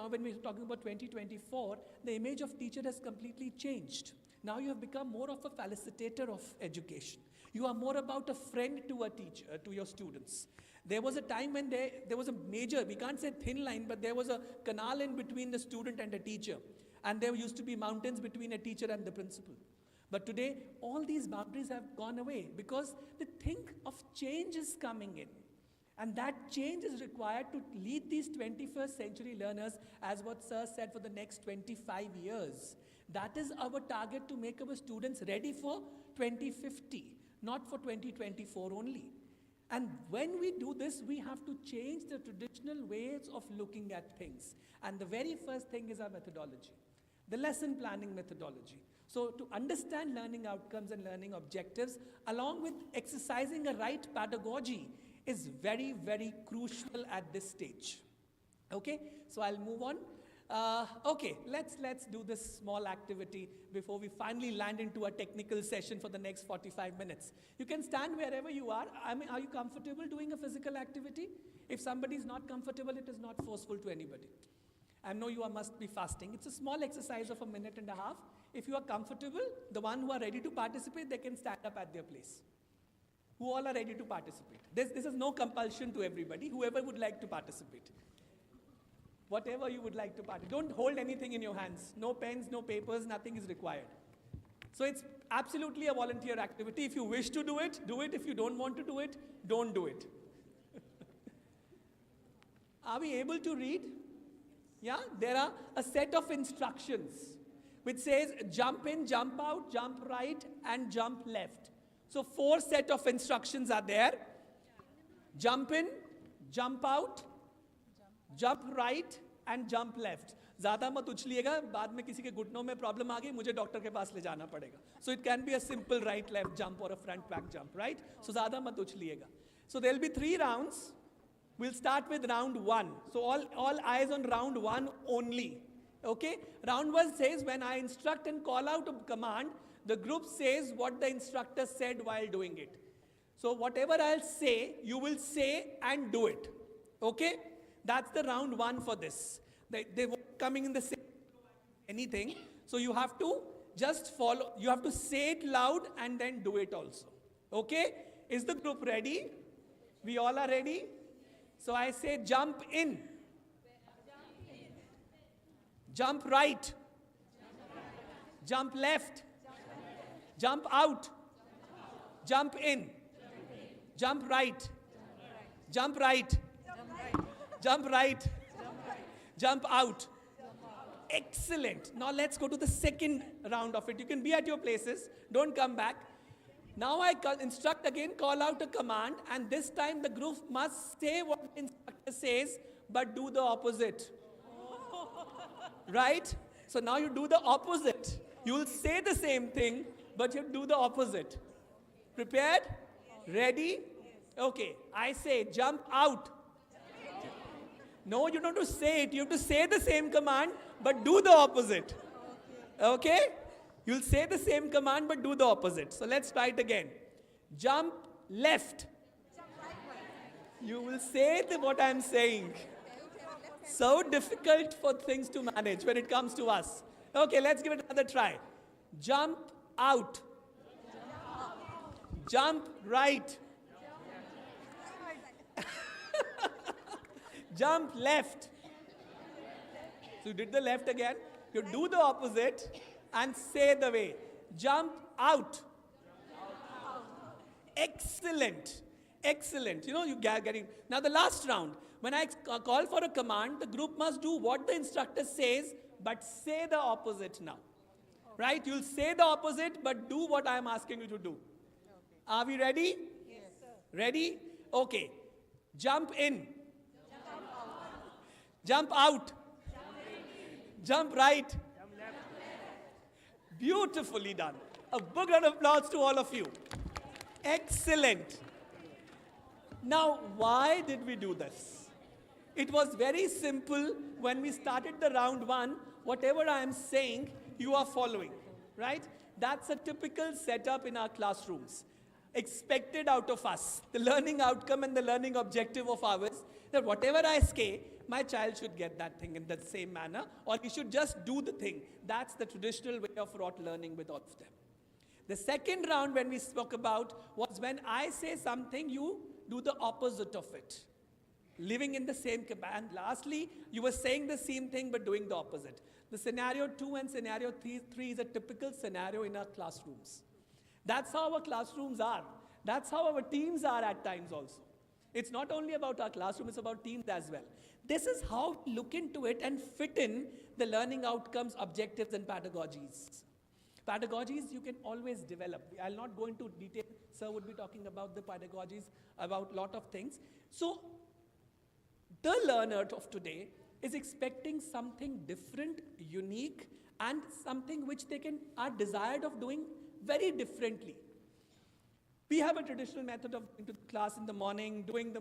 when we're talking about 2024, the image of teacher has completely changed. Now you have become more of a facilitator of education. You are more about a friend to a teacher, to your students. There was a time when there was a major, we can't say thin line, but there was a canal in between the student and a teacher. And there used to be mountains between a teacher and the principal. But today, all these boundaries have gone away because the think of change is coming in. And that change is required to lead these 21st century learners, as what Sir said, for the next 25 years. That is our target, to make our students ready for 2050, not for 2024 only. And when we do this, we have to change the traditional ways of looking at things. And the very first thing is our methodology, the lesson planning methodology. So to understand learning outcomes and learning objectives, along with exercising a right pedagogy, is very, very crucial at this stage. Okay, so I'll move on. Okay, let's do this small activity before we finally land into a technical session for the next 45 minutes. You can stand wherever you are. I mean, are you comfortable doing a physical activity? If somebody is not comfortable, it is not forceful to anybody. I know you must be fasting. It's a small exercise of 1.5 minutes. If you are comfortable, the one who are ready to participate, they can stand up at their place. Who all are ready to participate? This is no compulsion to everybody. Whoever would like to participate. Whatever you would like to participate. Don't hold anything in your hands. No pens, no papers, nothing is required. So it's absolutely a volunteer activity. If you wish to do it, do it. If you don't want to do it, don't do it. Are we able to read? Yeah, there are a set of instructions which says jump in, jump out, jump right, and jump left. So 4 set of instructions are there. Jump in, jump out, jump right, and jump left. ज़्यादा मत उछलिएगा, बाद में किसी के घुटनों में problem आ गई, मुझे डॉक्टर के पास ले जाना पड़ेगा. So it can be a simple right, left jump or a front back jump, right? So ज़्यादा मत उछलिएगा. So there will be 3 rounds. We'll start with round 1. So all eyes on round 1 only. Okay? Round 1 says when I instruct and call out a command, the group says what the instructor said while doing it. So whatever I'll say, you will say and do it. Okay? That's the round 1 for this. They were coming in the same anything. So you have to just follow. You have to say it loud and then do it also. Okay? Is the group ready? We all are ready? So I say jump in. Jump right. Jump left. Jump out. Jump in. Jump right. Jump right. Jump right. Jump out. Excellent. Now let's go to the second round of it. You can be at your places. Don't come back. Now I instruct again, call out a command, and this time the group must say what the instructor says, but do the opposite. Right? So now you do the opposite. You will say the same thing, but you do the opposite. Prepared? Ready? Okay. I say jump out. No, you don't have to say it. You have to say the same command, but do the opposite. Okay? You'll say the same command, but do the opposite. So let's try it again. Jump left. You will say what I'm saying. So difficult for things to manage when it comes to us. Okay, let's give it another try. Jump out. Jump right. Jump left. So you did the left again. You do the opposite and say the way. Jump out. Excellent. Excellent. You know, you getting. Now the last round. When I call for a command, the group must do what the instructor says, but say the opposite now. Right? You'll say the opposite, but do what I'm asking you to do. Are we ready? Yes, sir. Ready? Okay. Jump in. Jump out. Jump right. Jump left. Beautifully done. A big round of applause to all of you. Excellent. Now, why did we do this? It was very simple. When we started the round one, whatever I am saying, you are following, right? That's a typical setup in our classrooms. Expected out of us, the learning outcome and the learning objective of ours, that whatever I say, my child should get that thing in the same manner, or he should just do the thing. That's the traditional way of rote learning with all of them. The second round when we spoke about was when I say something, you do the opposite of it. Living in the same command. Lastly, you were saying the same thing but doing the opposite. The scenario 2 and scenario 3 is a typical scenario in our classrooms. That's how our classrooms are. That's how our teams are at times also. It's not only about our classroom, it's about teams as well. This is how we look into it and fit in the learning outcomes, objectives, and pedagogies. Pedagogies you can always develop. I'll not go into detail. Sir would be talking about the pedagogies, about a lot of things. So, the learner of today is expecting something different, unique, and something which they are desired of doing very differently. We have a traditional method of going to class in the morning, doing the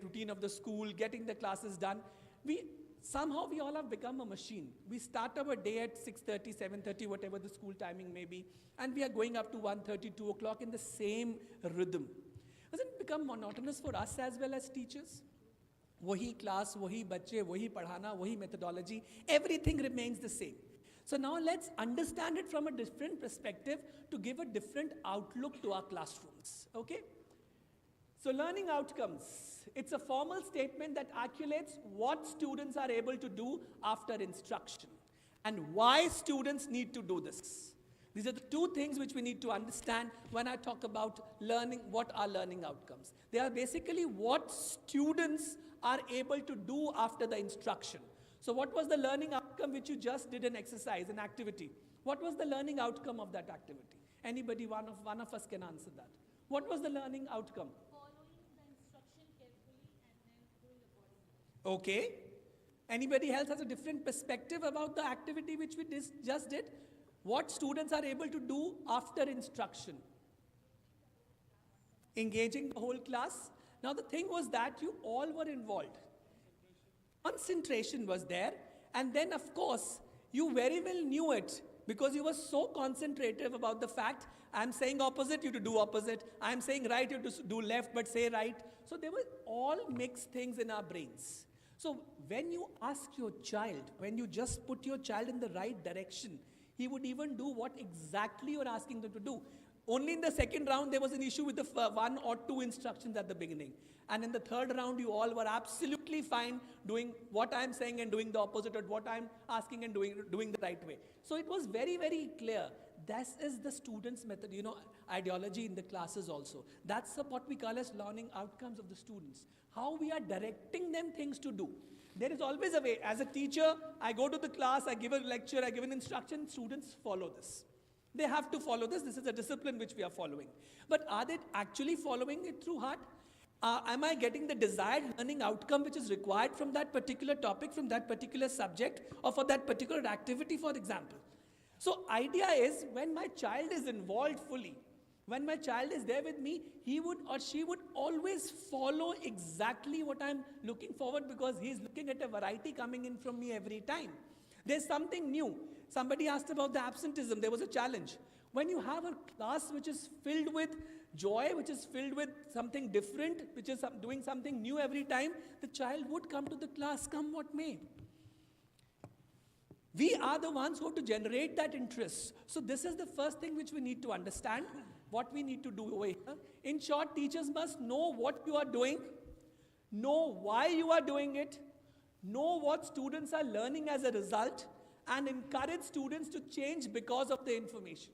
routine of the school, getting the classes done. Somehow we all have become a machine. We start our day at 6:30, 7:30, whatever the school timing may be, and we are going up to 1:30, 2 o'clock in the same rhythm. Doesn't it become monotonous for us as well as teachers? Wahi class, wahi bacche, wahi padhana, wahi methodology, everything remains the same. So now let's understand it from a different perspective to give a different outlook to our classrooms, okay? So learning outcomes, it's a formal statement that articulates what students are able to do after instruction and why students need to do this. These are the two things which we need to understand when I talk about learning, what are learning outcomes. They are basically what students are able to do after the instruction. So what was the learning outcome which you just did an exercise, an activity? What was the learning outcome of that activity? Anybody, one of us can answer that. What was the learning outcome? Following the instruction carefully and then doing accordingly. Okay. Anybody else has a different perspective about the activity which we just did? What students are able to do after instruction? Engaging the whole class. Now the thing was that you all were involved. Concentration was there, and then of course you very well knew it because you were so concentrative about the fact I'm saying opposite, you to do opposite. I'm saying right, you to do left, but say right. So there were all mixed things in our brains. So when you ask your child, when you just put your child in the right direction, he would even do what exactly you're asking them to do. Only in the second round there was an issue with the 1 or 2 instructions at the beginning. And in the third round, you all were absolutely fine doing what I'm saying and doing the opposite of what I'm asking and doing the right way. So it was very, very clear. This is the student's method, ideology in the classes also. That's what we call as learning outcomes of the students. How we are directing them things to do. There is always a way. As a teacher, I go to the class, I give a lecture, I give an instruction, students follow this. They have to follow this. This is a discipline which we are following. But are they actually following it through heart? Am I getting the desired learning outcome which is required from that particular topic, from that particular subject, or for that particular activity, for example? So idea is, when my child is involved fully, when my child is there with me, he would or she would always follow exactly what I'm looking forward, because he's looking at a variety coming in from me every time. There's something new. Somebody asked about the absenteeism. There was a challenge. When you have a class which is filled with joy, which is filled with something different, which is doing something new every time, the child would come to the class, come what may. We are the ones who have to generate that interest. So this is the first thing which we need to understand, what we need to do over here. In short, teachers must know what you are doing, know why you are doing it, know what students are learning as a result, and encourage students to change because of the information.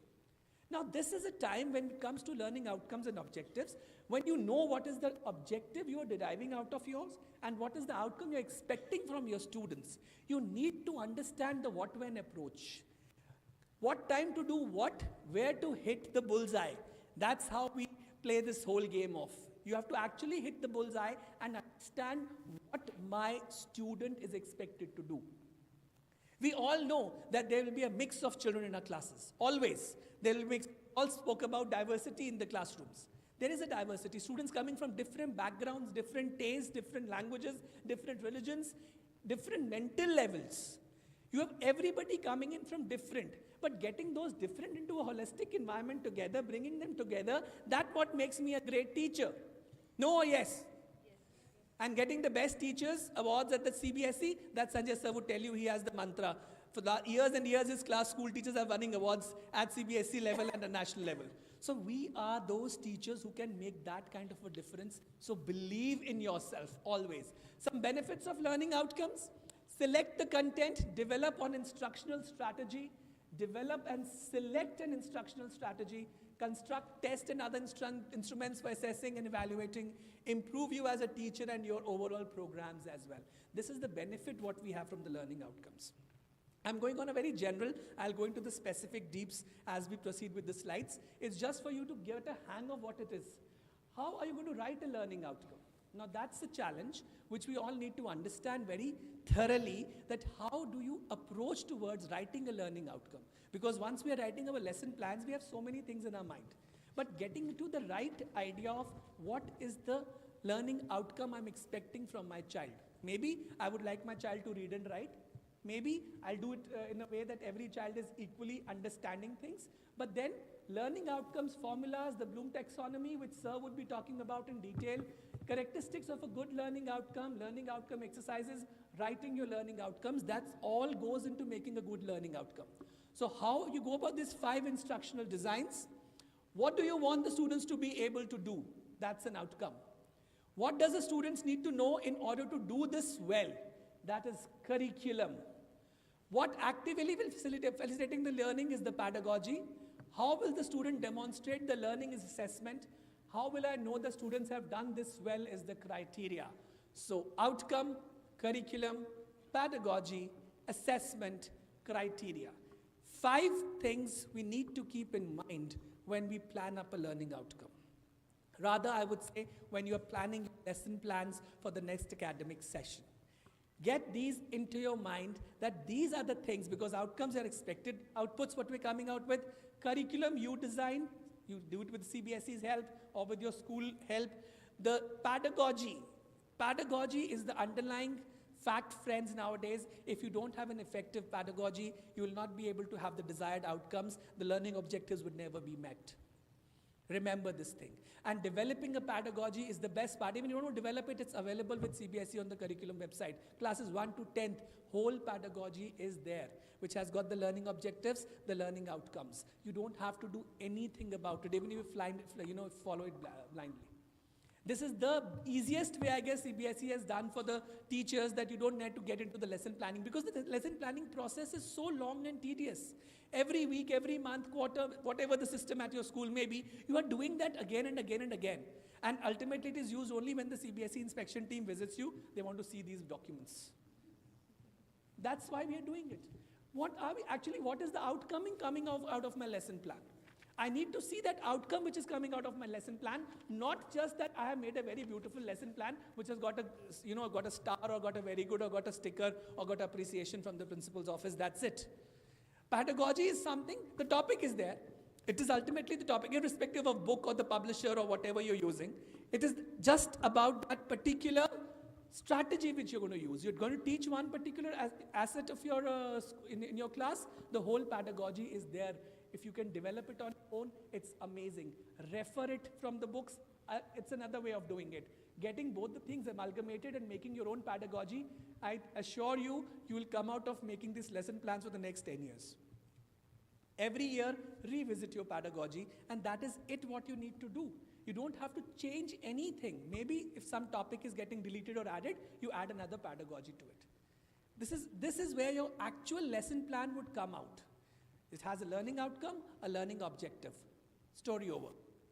Now, this is a time when it comes to learning outcomes and objectives, when you know what is the objective you are deriving out of yours and what is the outcome you're expecting from your students. You need to understand the what-when approach. What time to do what, where to hit the bullseye. That's how we play this whole game off. You have to actually hit the bullseye and understand what my student is expected to do. We all know that there will be a mix of children in our classes, always. There will be, all spoke about diversity in the classrooms. There is a diversity, students coming from different backgrounds, different tastes, different languages, different religions, different mental levels. You have everybody coming in from different, but getting those different into a holistic environment together, bringing them together, that's what makes me a great teacher. No or yes? And getting the best teachers awards at the CBSE, that Sanjay sir would tell you, he has the mantra. For the years and years, his class school teachers are winning awards at CBSE level and the national level. So we are those teachers who can make that kind of a difference. So believe in yourself, always. Some benefits of learning outcomes: select the content, develop an instructional strategy, develop and select an instructional strategy, construct, test and other instruments for assessing and evaluating, improve you as a teacher and your overall programs as well. This is the benefit what we have from the learning outcomes. I'm going on a very general, I'll go into the specific deeps as we proceed with the slides. It's just for you to get a hang of what it is. How are you going to write a learning outcome? Now that's the challenge which we all need to understand very thoroughly, that how do you approach towards writing a learning outcome? Because once we are writing our lesson plans, we have so many things in our mind. But getting to the right idea of what is the learning outcome I'm expecting from my child. Maybe I would like my child to read and write. Maybe I'll do it in a way that every child is equally understanding things. But then learning outcomes formulas, the Bloom taxonomy, which sir would be talking about in detail, characteristics of a good learning outcome exercises, writing your learning outcomes, that all goes into making a good learning outcome. So how you go about these 5 instructional designs? What do you want the students to be able to do? That's an outcome. What does the students need to know in order to do this well? That is curriculum. What actively will facilitating the learning is the pedagogy. How will the student demonstrate the learning is assessment. How will I know the students have done this well is the criteria. So outcome, curriculum, pedagogy, assessment, criteria. 5 things we need to keep in mind when we plan up a learning outcome. Rather, I would say, when you are planning lesson plans for the next academic session. Get these into your mind, that these are the things, because outcomes are expected, outputs what we're coming out with. Curriculum you design, you do it with CBSE's help or with your school help. The pedagogy is the underlying fact, friends, nowadays. If you don't have an effective pedagogy, you will not be able to have the desired outcomes. The learning objectives would never be met. Remember this thing. And developing a pedagogy is the best part. Even if you don't want to develop it, it's available with CBSE on the curriculum website. Classes 1 to 10th, whole pedagogy is there, which has got the learning objectives, the learning outcomes. You don't have to do anything about it, even if you follow it blindly. This is the easiest way, I guess, CBSE has done for the teachers, that you don't need to get into the lesson planning, because the lesson planning process is so long and tedious. Every week, every month, quarter, whatever the system at your school may be, you are doing that again and again and again. And ultimately, it is used only when the CBSE inspection team visits you. They want to see these documents. That's why we are doing it. what is the outcome coming out of my lesson plan? I need to see that outcome which is coming out of my lesson plan, not just that I have made a very beautiful lesson plan which has got a star or got a very good or got a sticker or got appreciation from the principal's office. That's it. Pedagogy is something, the topic is there. It is ultimately the topic, irrespective of book or the publisher or whatever you're using. It is just about that particular strategy which you're going to use. You're going to teach one particular asset of your in your class. The whole pedagogy is there. If you can develop it on your own, it's amazing. Refer it from the books. It's another way of doing it. Getting both the things amalgamated and making your own pedagogy, I assure you, you will come out of making these lesson plans for the next 10 years. Every year, revisit your pedagogy, and that is what you need to do. You don't have to change anything. Maybe if some topic is getting deleted or added, you add another pedagogy to it. This is where your actual lesson plan would come out. It has a learning outcome, a learning objective. Story over.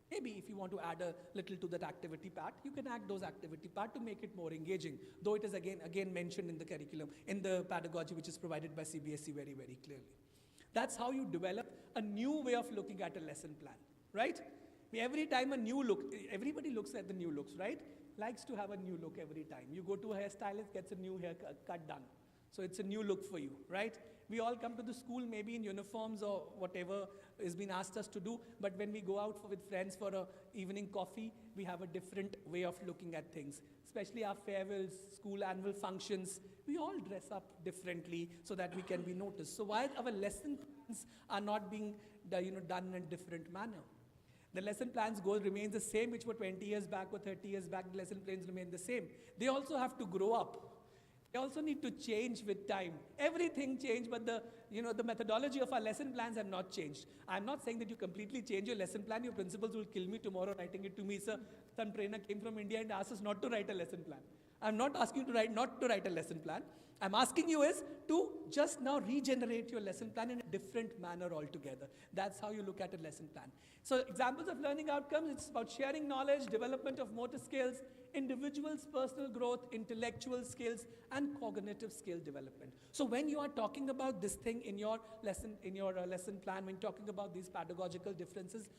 Maybe if you want to add a little to that activity part, you can add those activity part to make it more engaging, though it is again mentioned in the curriculum, in the pedagogy which is provided by CBSE very, very clearly. That's how you develop a new way of looking at a lesson plan, right? Every time a new look, everybody looks at the new looks, right? Likes to have a new look every time. You go to a hairstylist, gets a new haircut done. So it's a new look for you, right? We all come to the school maybe in uniforms or whatever has been asked us to do, but when we go out with friends for an evening coffee, we have a different way of looking at things. Especially our farewells, school annual functions, we all dress up differently so that we can be noticed. So why our lesson plans are not being done in a different manner? The lesson plans goal remains the same, which were 20 years back or 30 years back, the lesson plans remain the same. They also have to grow up. They also need to change with time. Everything changed, but the methodology of our lesson plans have not changed. I'm not saying that you completely change your lesson plan. Your principals will kill me tomorrow writing it to me, sir. Some trainer came from India and asked us not to write a lesson plan. I'm not asking you to not to write a lesson plan. I'm asking you is to just now regenerate your lesson plan in a different manner altogether. That's how you look at a lesson plan. So examples of learning outcomes, it's about sharing knowledge, development of motor skills, individuals' personal growth, intellectual skills, and cognitive skill development. So when you are talking about this thing in your lesson plan, when talking about these pedagogical differences,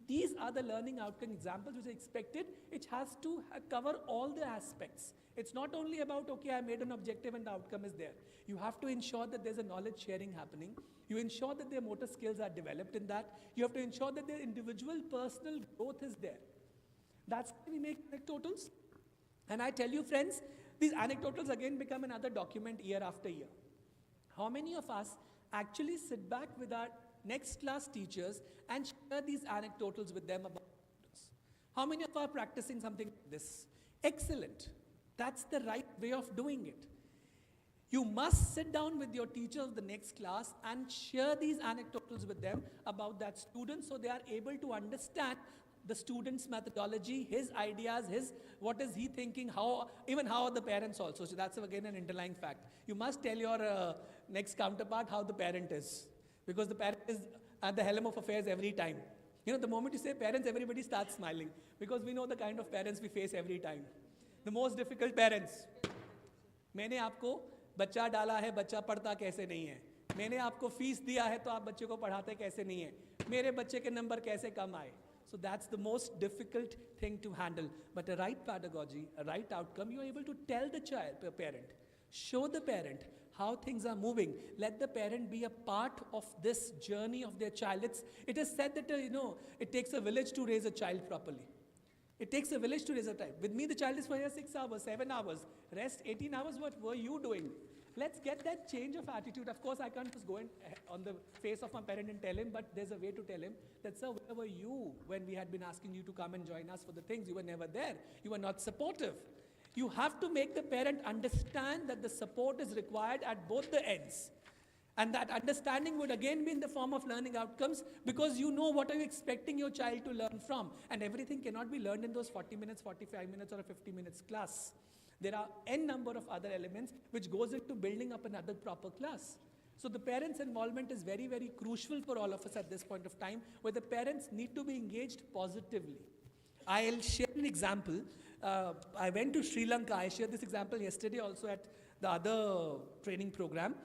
these are the learning outcome examples which are expected. It has to cover all the aspects. It's not only about, okay, I made an objective and the outcome is there. You have to ensure that there's a knowledge sharing happening. You ensure that their motor skills are developed in that. You have to ensure that their individual personal growth is there. That's why we make anecdotals. And I tell you, friends, these anecdotals again become another document year after year. How many of us actually sit back with our next class teachers and share these anecdotals with them about students? How many of us are practicing something like this? Excellent. That's the right way of doing it. You must sit down with your teacher of the next class and share these anecdotals with them about that student so they are able to understand the student's methodology, his ideas, what is he thinking, even how are the parents also. So that's again an underlying fact. You must tell your next counterpart how the parent is, because the parent is at the helm of affairs every time. The moment you say parents, everybody starts smiling, because we know the kind of parents we face every time. The most difficult parents. मैंने आपको बच्चा डाला है, बच्चा पढ़ता कैसे नहीं है. मैंने आपको फीस दिया है तो आप बच्चे को पढ़ाते कैसे नहीं है. मेरे बच्चे के नंबर कैसे कम आए. So that's the most difficult thing to handle. But a right pedagogy, a right outcome, you're able to tell the parent, show the parent how things are moving. Let the parent be a part of this journey of their child. It is said that, it takes a village to raise a child properly. It takes a village to raise a child. With me, the child is for here 6 hours, 7 hours. Rest 18 hours, what were you doing? Let's get that change of attitude. Of course, I can't just go on the face of my parent and tell him, but there's a way to tell him that, sir, where were you when we had been asking you to come and join us for the things? You were never there. You were not supportive. You have to make the parent understand that the support is required at both the ends. And that understanding would again be in the form of learning outcomes, because you know what are you expecting your child to learn from. And everything cannot be learned in those 40 minutes, 45 minutes, or a 50 minutes class. There are n number of other elements which goes into building up another proper class. So the parents' involvement is very, very crucial for all of us at this point of time, where the parents need to be engaged positively. I'll share an example. I went to Sri Lanka. I shared this example yesterday also at the other training program.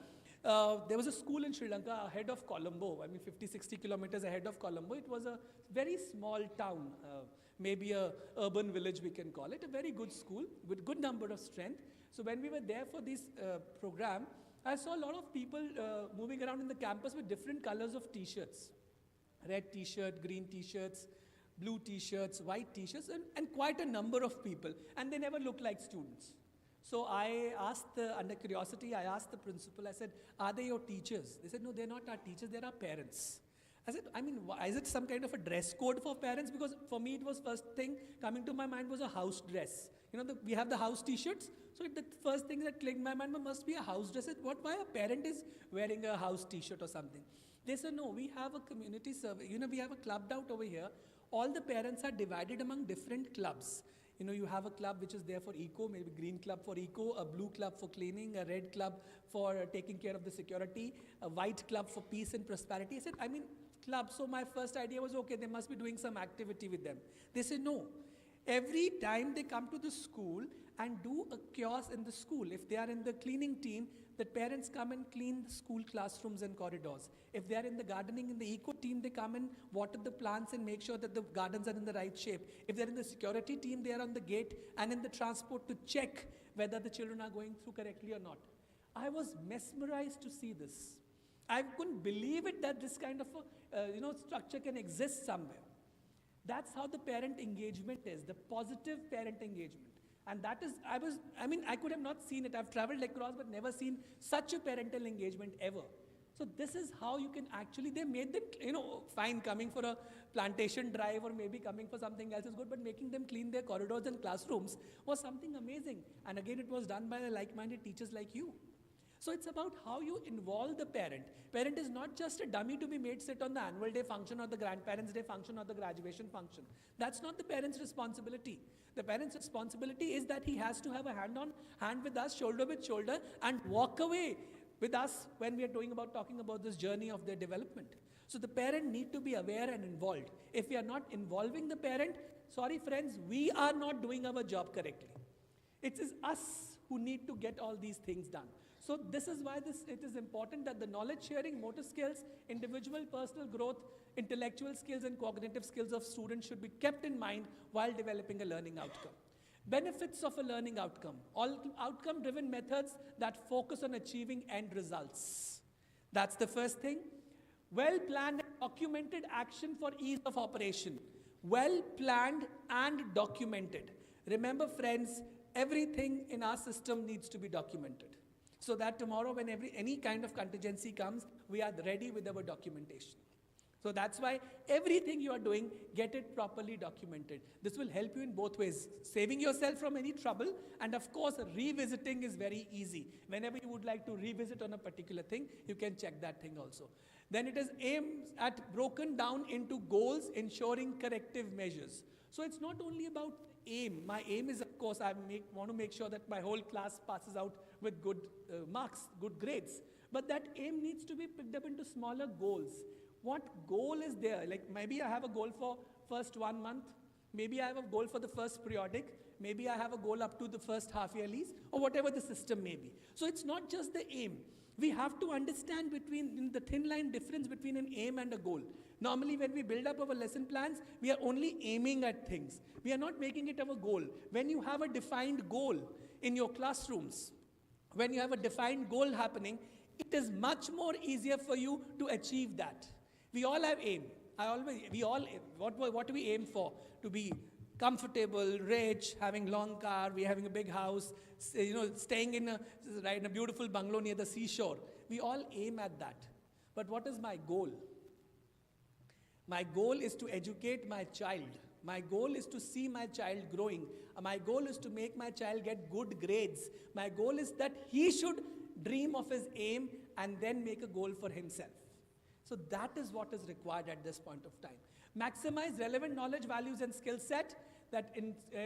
There was a school in Sri Lanka ahead of Colombo, I mean 50, 60 kilometers ahead of Colombo. It was a very small town, maybe a urban village we can call it, a very good school with good number of strength. So when we were there for this program, I saw a lot of people moving around in the campus with different colors of t-shirts. Red t-shirt, green t-shirts, blue t-shirts, white t-shirts, and quite a number of people. And they never looked like students. So I asked, under curiosity, I asked the principal, I said, are they your teachers? They said, no, they're not our teachers, they're our parents. I said, I mean, is it some kind of a dress code for parents? Because for me, it was first thing coming to my mind was a house dress. You know, we have the house t-shirts. So the first thing that clicked in my mind must be a house dress. Why a parent is wearing a house t-shirt or something? They said, no, we have a community survey. You know, we have a clubbed out over here. All the parents are divided among different clubs. You know, you have a club which is there for eco, maybe green club for eco, a blue club for cleaning, a red club for taking care of the security, a white club for peace and prosperity. I said, I mean, club. So my first idea was, okay, they must be doing some activity with them. They said, no. Every time they come to the school and do a kiosk in the school, if they are in the cleaning team, the parents come and clean the school classrooms and corridors. If they are in the gardening, in the eco team, they come and water the plants and make sure that the gardens are in the right shape. If they're in the security team, they are on the gate and in the transport to check whether the children are going through correctly or not. I was mesmerized to see this. I couldn't believe it that this kind of a, structure can exist somewhere. That's how the parent engagement is, the positive parent engagement. And that is, I could have not seen it. I've traveled across but never seen such a parental engagement ever. So this is how you can actually, they made them, fine, coming for a plantation drive or maybe coming for something else is good, but making them clean their corridors and classrooms was something amazing. And again, it was done by like-minded teachers like you. So it's about how you involve the parent. Parent is not just a dummy to be made sit on the annual day function or the grandparents' day function or the graduation function. That's not the parent's responsibility. The parent's responsibility is that he has to have a hand with us, shoulder with shoulder, and walk away with us when we are talking about this journey of their development. So the parent need to be aware and involved. If we are not involving the parent, sorry friends, we are not doing our job correctly. It is us who need to get all these things done. So this is why it is important that the knowledge sharing, motor skills, individual personal growth, intellectual skills and cognitive skills of students should be kept in mind while developing a learning outcome. Benefits of a learning outcome. All outcome-driven methods that focus on achieving end results. That's the first thing. Well-planned and documented action for ease of operation. Well-planned and documented. Remember friends, everything in our system needs to be documented. So that tomorrow when any kind of contingency comes, we are ready with our documentation. So that's why everything you are doing, get it properly documented. This will help you in both ways, saving yourself from any trouble, and of course, revisiting is very easy. Whenever you would like to revisit on a particular thing, you can check that thing also. Then it is aimed at broken down into goals, ensuring corrective measures. So it's not only about aim. My aim is, of course, I want to make sure that my whole class passes out with good marks, good grades. But that aim needs to be picked up into smaller goals. What goal is there? Like maybe I have a goal for first 1 month. Maybe I have a goal for the first periodic. Maybe I have a goal up to the first half yearlies, or whatever the system may be. So it's not just the aim. We have to understand the thin line difference between an aim and a goal. Normally when we build up our lesson plans, we are only aiming at things. We are not making it our goal. When you have a defined goal in your classrooms, when you have a defined goal happening, it is much more easier for you to achieve that. We all have aim. What do we aim for? To be comfortable, rich, having long car, we're having a big house, staying in a beautiful bungalow near the seashore. We all aim at that. But what is my goal? My goal is to educate my child. My goal is to see my child growing. My goal is to make my child get good grades. My goal is that he should dream of his aim and then make a goal for himself. So that is what is required at this point of time. Maximize relevant knowledge, values, and skill set that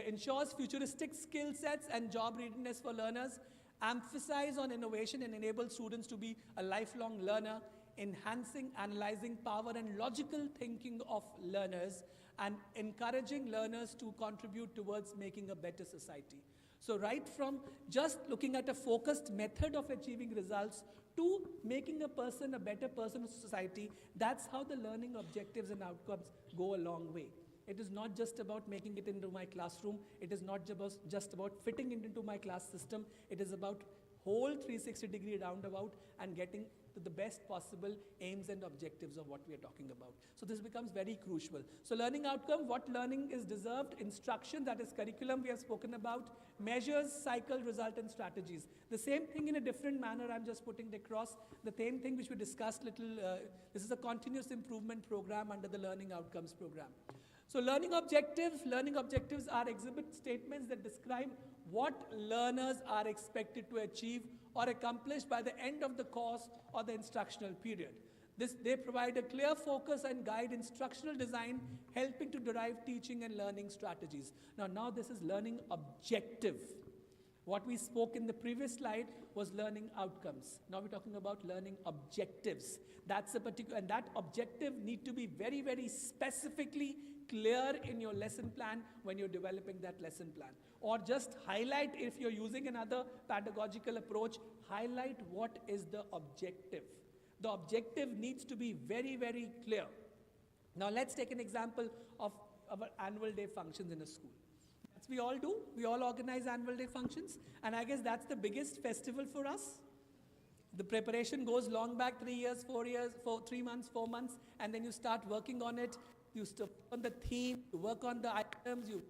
ensures futuristic skill sets and job readiness for learners. Emphasize on innovation and enable students to be a lifelong learner, enhancing analyzing power and logical thinking of learners, and encouraging learners to contribute towards making a better society. So right from just looking at a focused method of achieving results to making a person a better person of society. That's how the learning objectives and outcomes go a long way. It is not just about making it into my classroom. It is not just about fitting it into my class system. It is about whole 360-degree roundabout and getting to the best possible aims and objectives of what we are talking about. So this becomes very crucial. So learning outcome, what learning is deserved, instruction, that is curriculum we have spoken about, measures, cycle, result, and strategies. The same thing in a different manner, I'm just putting it across. The same thing which we discussed little, this is a continuous improvement program under the learning outcomes program. So learning objectives are exhibit statements that describe what learners are expected to achieve or accomplish by the end of the course or the instructional period. They provide a clear focus and guide instructional design, helping to derive teaching and learning strategies. Now this is learning objective. What we spoke in the previous slide was learning outcomes. Now we're talking about learning objectives. That's a particular, and that objective need to be very, very specifically clear in your lesson plan when you're developing that lesson plan. Or just highlight, if you're using another pedagogical approach, highlight what is the objective. The objective needs to be very, very clear. Now let's take an example of our annual day functions in a school. That's we all do. We all organize annual day functions. And I guess that's the biggest festival for us. The preparation goes long back, 3 years, 4 years, 3 months, 4 months, and then you start working on it. You start on the theme, you work on the items, you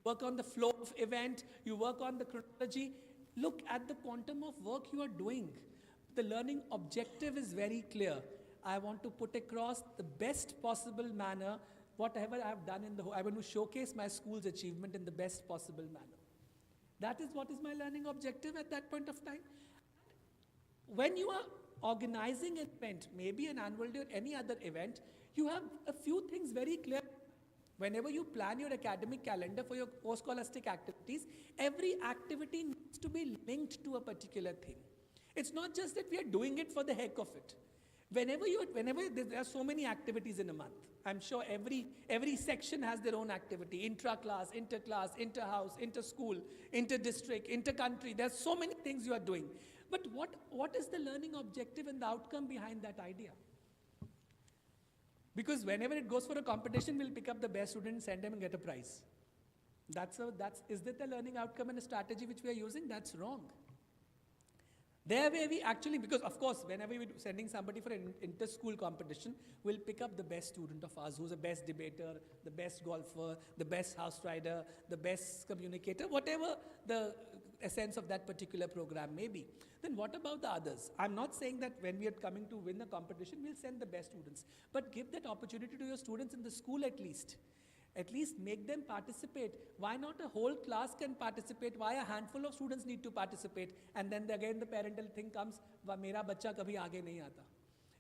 work on the flow of event, you work on the chronology. Look at the quantum of work you are doing. The learning objective is very clear. I want to put across the best possible manner whatever I have done in the whole. I want to showcase my school's achievement in the best possible manner. That is what is my learning objective at that point of time. When you are organizing an event, maybe an annual day or any other event, you have a few things very clear. Whenever you plan your academic calendar for your post-scholastic activities, every activity needs to be linked to a particular thing. It's not just that we are doing it for the heck of it. Whenever there are so many activities in a month, I'm sure every section has their own activity, intra-class, inter-class, inter-house, inter-school, inter-district, inter-country. There's so many things you are doing. But what is the learning objective and the outcome behind that idea? Because whenever it goes for a competition, we'll pick up the best student and send them and get a prize. Is that the learning outcome and a strategy which we are using? That's wrong. There where we actually, because of course, whenever we're sending somebody for an inter-school competition, we'll pick up the best student of ours, who's the best debater, the best golfer, the best house rider, the best communicator, whatever the essence of that particular program may be. Then what about the others? I'm not saying that when we are coming to win a competition, we'll send the best students. But give that opportunity to your students in the school at least. At least make them participate. Why not a whole class can participate? Why a handful of students need to participate? And then again the parental thing comes, मेरा बच्चा कभी आगे नहीं आता.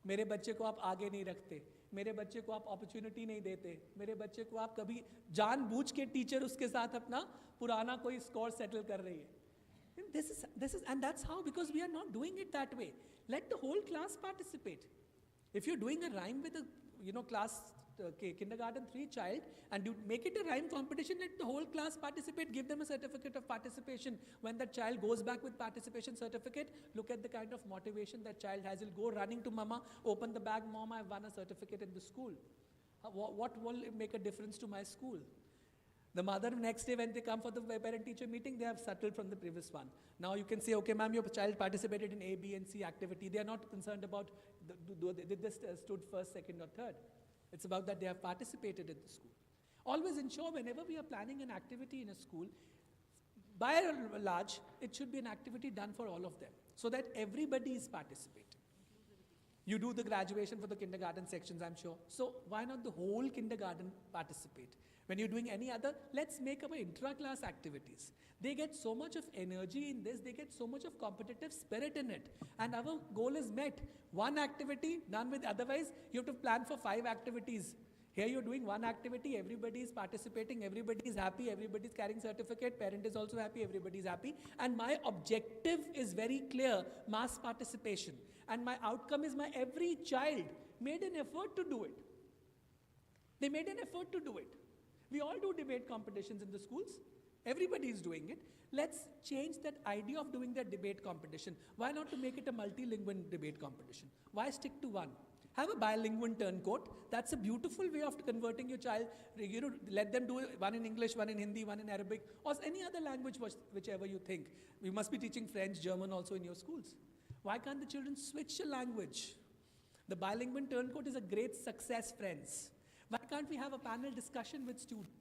मेरे बच्चे को आप आगे नहीं रखते. मेरे बच्चे को आप opportunity नहीं देते. मेरे बच्चे को आप कभी जानबूझ के teacher उसके साथ अपना पुराना कोई score settle कर रही है. And that's how, because we are not doing it that way. Let the whole class participate. If you're doing a rhyme with a class kindergarten 3 child and you make it a rhyme competition, let the whole class participate, give them a certificate of participation. When that child goes back with participation certificate, look at the kind of motivation that child has. He'll go running to mama, open the bag, mom, I've won a certificate in the school. What will make a difference to my school? The mother next day when they come for the parent-teacher meeting, they have settled from the previous one. Now you can say, okay ma'am, your child participated in A, B and C activity. They are not concerned about did they stood first, second or third. It's about that they have participated in the school. Always ensure whenever we are planning an activity in a school, by and large, it should be an activity done for all of them, so that everybody is participating. You do the graduation for the kindergarten sections, I'm sure. So why not the whole kindergarten participate? When you're doing any other, let's make our intra-class activities. They get so much of energy in this, they get so much of competitive spirit in it. And our goal is met. One activity done with, otherwise you have to plan for 5 activities. Here you're doing one activity, everybody is participating, everybody is happy, everybody is carrying certificate, parent is also happy, everybody is happy. And my objective is very clear, mass participation. And my outcome is my every child made an effort to do it. They made an effort to do it. We all do debate competitions in the schools. Everybody is doing it. Let's change that idea of doing that debate competition. Why not to make it a multilingual debate competition? Why stick to one? Have a bilingual turncoat. That's a beautiful way of converting your child. Let them do one in English, one in Hindi, one in Arabic, or any other language, whichever you think. We must be teaching French, German also in your schools. Why can't the children switch a language? The bilingual turncoat is a great success, friends. Why can't we have a panel discussion with students?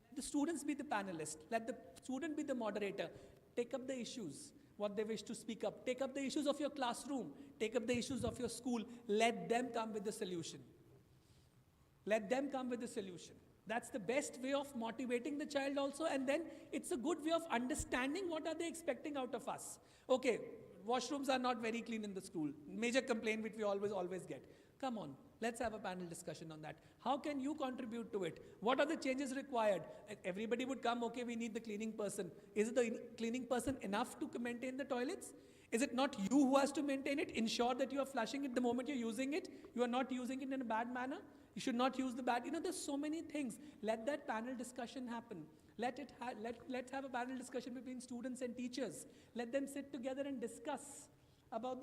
Let the students be the panelists. Let the student be the moderator. Take up the issues, what they wish to speak up. Take up the issues of your classroom. Take up the issues of your school. Let them come with the solution. Let them come with the solution. That's the best way of motivating the child also, and then it's a good way of understanding what are they expecting out of us. Okay, washrooms are not very clean in the school. Major complaint which we always get. Come on, let's have a panel discussion on that. How can you contribute to it? What are the changes required? Everybody would come, okay, we need the cleaning person. Is the cleaning person enough to maintain the toilets? Is it not you who has to maintain it? Ensure that you are flushing it the moment you're using it. You are not using it in a bad manner. You should not use the bad. There's so many things. Let that panel discussion happen. Let's have a panel discussion between students and teachers. Let them sit together and discuss about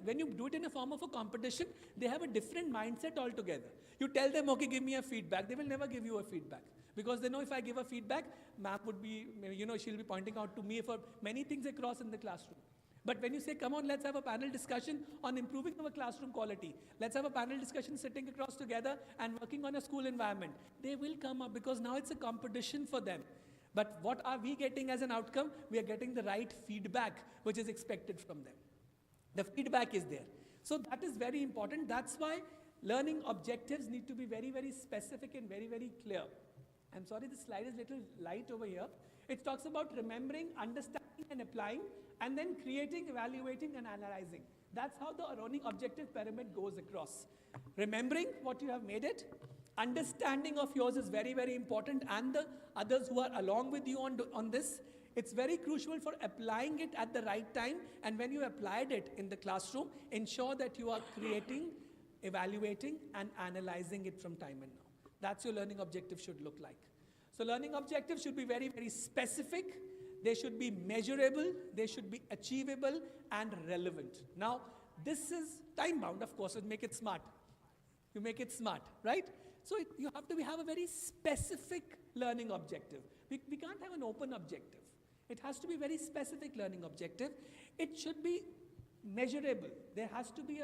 when you do it in a form of a competition, they have a different mindset altogether. You tell them, okay, give me a feedback. They will never give you a feedback. Because they know if I give a feedback, ma'am would be, she'll be pointing out to me for many things across in the classroom. But when you say, come on, let's have a panel discussion on improving our classroom quality. Let's have a panel discussion sitting across together and working on a school environment. They will come up because now it's a competition for them. But what are we getting as an outcome? We are getting the right feedback which is expected from them. The feedback is there. So that is very important. That's why learning objectives need to be very, very specific and very, very clear. I'm sorry, the slide is a little light over here. It talks about remembering, understanding and applying, and then creating, evaluating and analyzing. That's how the learning objective pyramid goes across. Remembering what you have made it, understanding of yours is very, very important, and the others who are along with you on this. It's very crucial for applying it at the right time, and when you applied it in the classroom, ensure that you are creating, evaluating and analyzing it from time and now. That's your learning objective should look like. So learning objectives should be very, very specific. They should be measurable, they should be achievable and relevant. Now, this is time-bound, of course, and make it smart. You make it smart, right? So you have to have a very specific learning objective. We can't have an open objective. It has to be very specific learning objective. It should be measurable. There has to be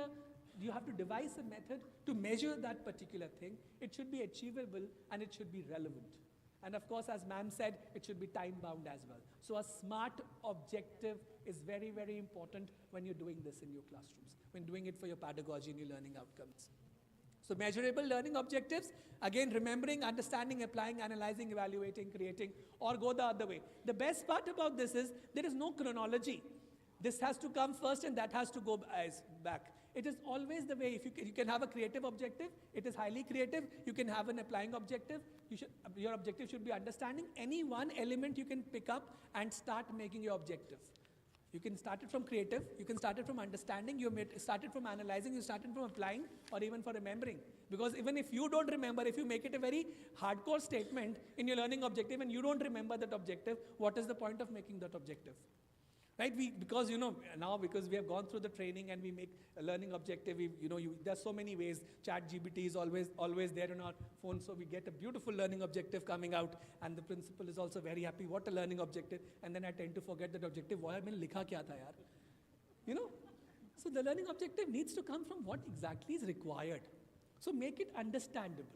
you have to devise a method to measure that particular thing. It should be achievable and it should be relevant. And of course, as ma'am said, it should be time-bound as well. So a smart objective is very, very important when you're doing this in your classrooms, when doing it for your pedagogy and your learning outcomes. So measurable learning objectives, again, remembering, understanding, applying, analyzing, evaluating, creating, or go the other way. The best part about this is there is no chronology. This has to come first and that has to go back. It is always the way. If you can have a creative objective, it is highly creative. You can have an applying objective. Your objective should be understanding. Any one element you can pick up and start making your objective. You can start it from creative, you can start it from understanding, you start it from analyzing, you start it from applying, or even for remembering. Because even if you don't remember, if you make it a very hardcore statement in your learning objective and you don't remember that objective, what is the point of making that objective? Right? Because now because we have gone through the training and we make a learning objective, there's so many ways. ChatGPT is always there on our phone, so we get a beautiful learning objective coming out, and the principal is also very happy. What a learning objective! And then I tend to forget that objective. Why maine likha kya tha yaar? So the learning objective needs to come from what exactly is required. So make it understandable,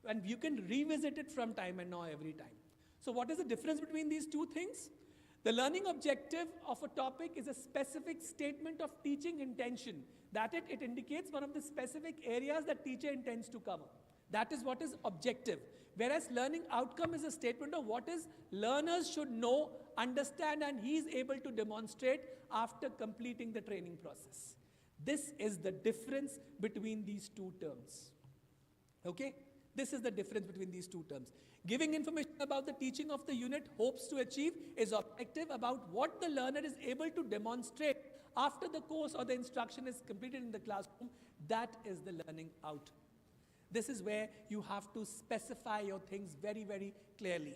and you can revisit it from time and now every time. So what is the difference between these two things? The learning objective of a topic is a specific statement of teaching intention. That it indicates one of the specific areas that teacher intends to cover. That is what is objective. Whereas learning outcome is a statement of what is learners should know, understand, and he is able to demonstrate after completing the training process. This is the difference between these two terms. Okay? This is the difference between these two terms. Giving information about the teaching of the unit hopes to achieve is objective about what the learner is able to demonstrate after the course or the instruction is completed in the classroom. That is the learning out. This is where you have to specify your things very, very clearly.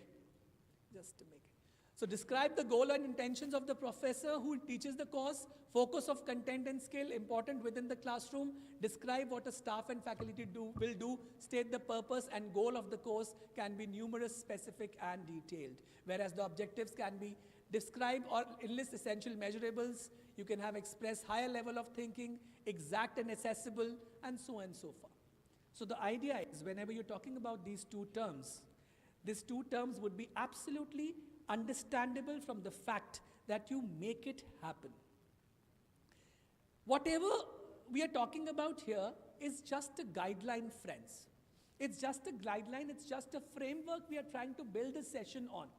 Just to make it. So describe the goal and intentions of the professor who teaches the course, focus of content and skill, important within the classroom, describe what a staff and faculty will do, state the purpose and goal of the course can be numerous, specific and detailed. Whereas the objectives can be describe or enlist essential measurables, you can have express higher level of thinking, exact and accessible, and so on and so forth. So the idea is whenever you're talking about these two terms would be absolutely understandable from the fact that you make it happen. Whatever we are talking about here is just a guideline, friends. It's just a guideline, it's just a framework we are trying to build a session on.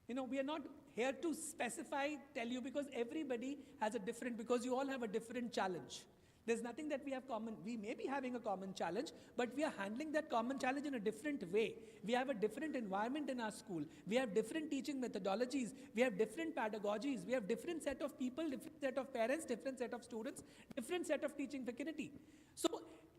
We are not here to specify, tell you, because everybody has a different, because you all have a different challenge. There's nothing that we have common. We may be having a common challenge, but we are handling that common challenge in a different way. We have a different environment in our school. We have different teaching methodologies. We have different pedagogies. We have different set of people, different set of parents, different set of students, different set of teaching faculty. So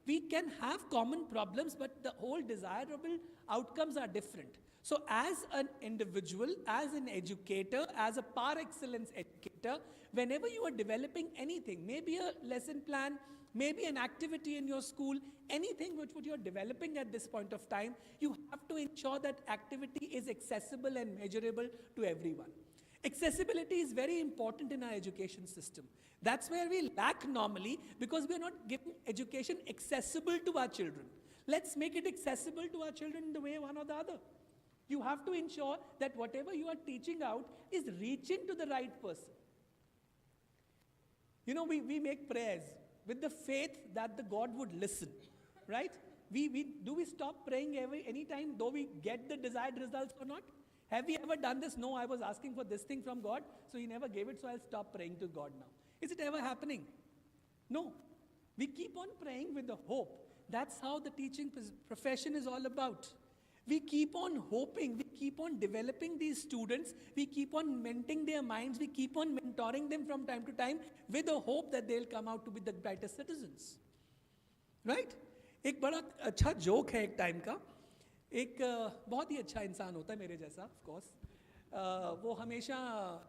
we can have common problems, but the whole desirable outcomes are different. So as an individual, as an educator, as a par excellence educator, whenever you are developing anything, maybe a lesson plan, maybe an activity in your school, anything which you are developing at this point of time, you have to ensure that activity is accessible and measurable to everyone. Accessibility is very important in our education system. That's where we lack normally, because we are not giving education accessible to our children. Let's make it accessible to our children in the way one or the other. You have to ensure that whatever you are teaching out is reaching to the right person. We make prayers with the faith that the God would listen, right? Do we stop praying any time, though we get the desired results or not? Have we ever done this? No, I was asking for this thing from God, so He never gave it, so I'll stop praying to God now. Is it ever happening? No. We keep on praying with the hope. That's how the teaching profession is all about. We keep on hoping, we keep on developing these students, we keep on mentoring their minds, we keep on mentoring them from time to time with the hope that they'll come out to be the brightest citizens. Right? एक बड़ा अच्छा joke है एक time का, एक बहुत ही अच्छा इंसान होता है मेरे जैसा, of course. वो हमेशा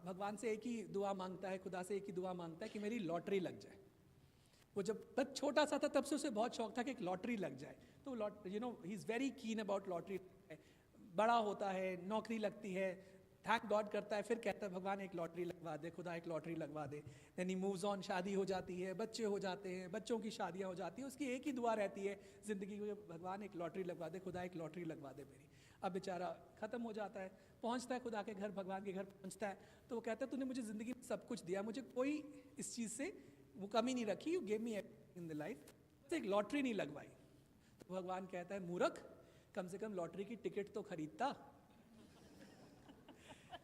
भगवान से एक ही दुआ मांगता है, खुदा से एक ही दुआ मांगता है कि मेरी लॉटरी लग जाए. वो जब छोटा सा था तब से उसे बहुत शौक था कि एक लॉटरी लग जाए. तो he is very keen about lottery. बड़ा होता है, नौकरी लगती है, थैंक गॉड करता है, फिर कहता है भगवान एक लॉटरी लगवा दे, खुदा एक लॉटरी लगवा दे. देन ही मूव्स ऑन, शादी हो जाती है, बच्चे हो जाते हैं, बच्चों की शादियां हो जाती हैं, उसकी एक ही दुआ रहती है ज़िंदगी में, भगवान एक लॉटरी लगवा दे, खुदा एक लॉटरी लगवा दे मेरी. अब बेचारा ख़त्म हो जाता है, पहुंचता है खुदा के घर, भगवान के घर पहुंचता है, तो वो कहता है तूने मुझे ज़िंदगी में सब कुछ दिया, मुझे कोई इस चीज़ से वो कमी नहीं रखी, you gave me in the life, तो एक लॉटरी नहीं लगवाई. तो भगवान कहता है मूर्ख, कम से कम लॉटरी की टिकट तो खरीदता.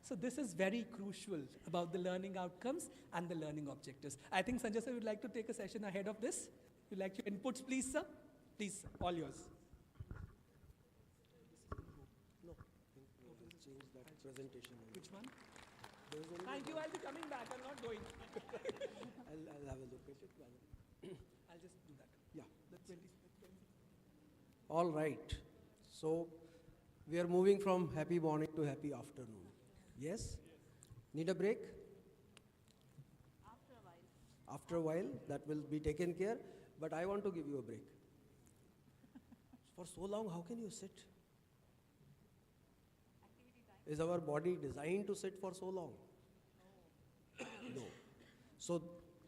So this is very crucial about the learning outcomes and the learning objectives. I think Sanjay sir would like to take a session ahead of this. You'd like your inputs, please, sir? Please, sir, all yours. No, we'll change that presentation. Which one? Thank you, I'll be coming back, I'm not going. I'll have a look at it. I'll just do that. Yeah. The 20. All right. So we are moving from happy morning to happy afternoon. Yes? Need a break? After a while. After a while, that will be taken care. But I want to give you a break. For so long, how can you sit? Is our body designed to sit for so long? No. So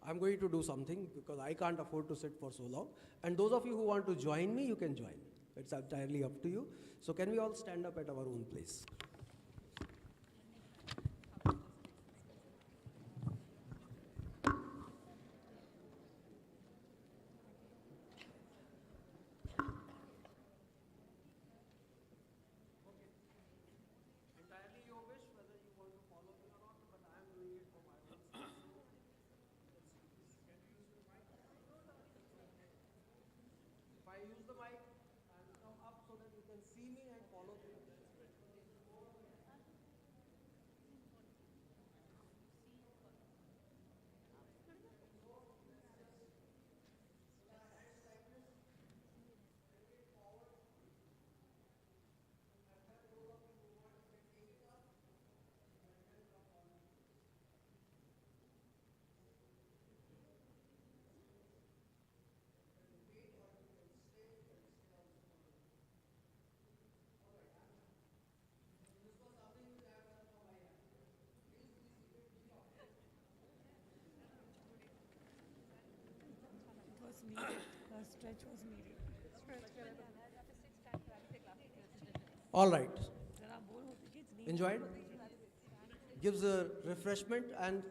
I'm going to do something because I can't afford to sit for so long. And those of you who want to join me, you can join. It's entirely up to you. So can we all stand up at our own place? If I use the mic, I'll come up so that you can see me and follow through. All right. Enjoyed? Gives a refreshment, and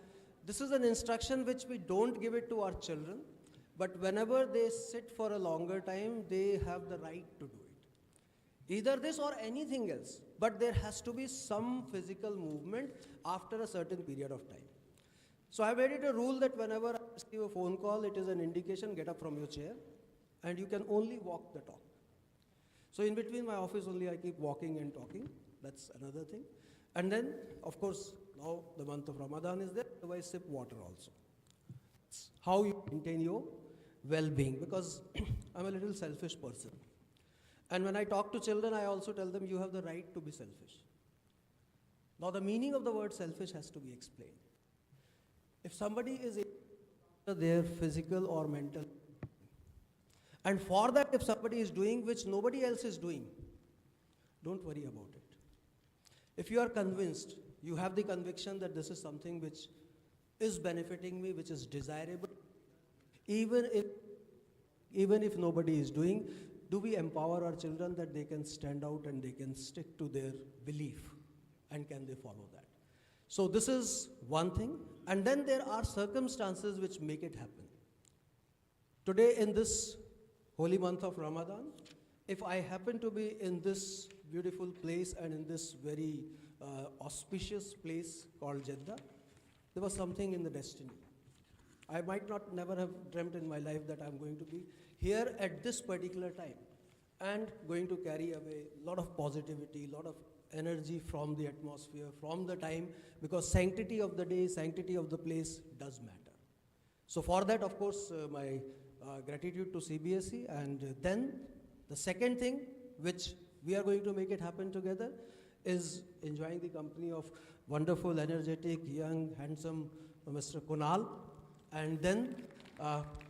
this is an instruction which we don't give it to our children, but whenever they sit for a longer time, they have the right to do it. Either this or anything else, but there has to be some physical movement after a certain period of time. So I made it a rule that whenever I receive a phone call, it is an indication, get up from your chair, and you can only walk the talk. So in between my office only I keep walking and talking. That's another thing. And then, of course, now the month of Ramadan is there, otherwise sip water also. It's how you maintain your well-being, because I'm a little selfish person. And when I talk to children, I also tell them you have the right to be selfish. Now the meaning of the word selfish has to be explained. If somebody is their physical or mental, and for that if somebody is doing which nobody else is doing, don't worry about it. If you are convinced, you have the conviction that this is something which is benefiting me, which is desirable, even if nobody is doing, do we empower our children that they can stand out and they can stick to their belief, and can they follow that? So this is one thing, and then there are circumstances which make it happen. Today in this holy month of Ramadan, if I happen to be in this beautiful place and in this very auspicious place called Jeddah, there was something in the destiny. I might not never have dreamt in my life that I'm going to be here at this particular time and going to carry away a lot of positivity, a lot of energy from the atmosphere, from the time, because sanctity of the day, sanctity of the place does matter. So for that, of course, my gratitude to CBSE, and then the second thing which we are going to make it happen together is enjoying the company of wonderful, energetic, young, handsome Mr. Kunal, and then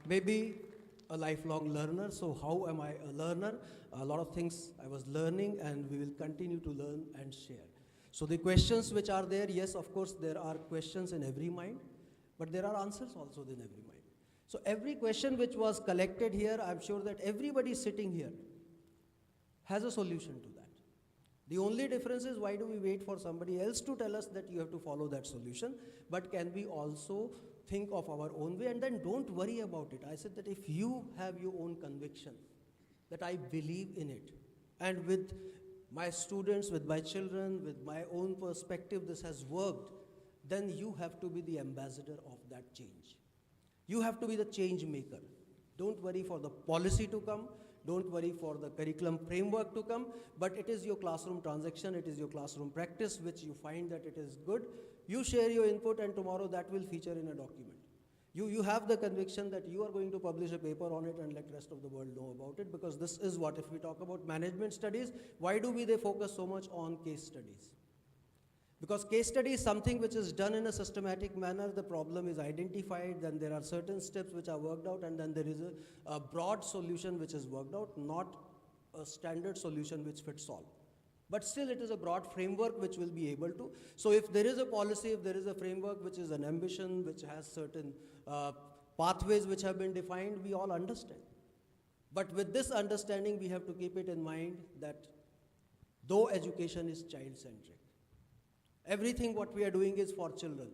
maybe a lifelong learner. So how am I a learner? A lot of things I was learning, and we will continue to learn and share. So the questions which are there, yes, of course, there are questions in every mind, but there are answers also in every mind. So every question which was collected here, I'm sure that everybody sitting here has a solution to that. The only difference is, why do we wait for somebody else to tell us that you have to follow that solution? But can we also think of our own way, and then don't worry about it. I said that if you have your own conviction, that I believe in it, and with my students, with my children, with my own perspective, this has worked, then you have to be the ambassador of that change. You have to be the change maker. Don't worry for the policy to come. Don't worry for the curriculum framework to come, but it is your classroom transaction, it is your classroom practice which you find that it is good. You share your input, and tomorrow that will feature in a document. You have the conviction that you are going to publish a paper on it and let rest of the world know about it, because this is what, if we talk about management studies, why do they focus so much on case studies? Because case study is something which is done in a systematic manner, the problem is identified, then there are certain steps which are worked out, and then there is a broad solution which is worked out, not a standard solution which fits all. But still it is a broad framework which will be able to. So if there is a policy, if there is a framework which is an ambition, which has certain pathways which have been defined, we all understand. But with this understanding, we have to keep it in mind that though education is child-centric, everything what we are doing is for children,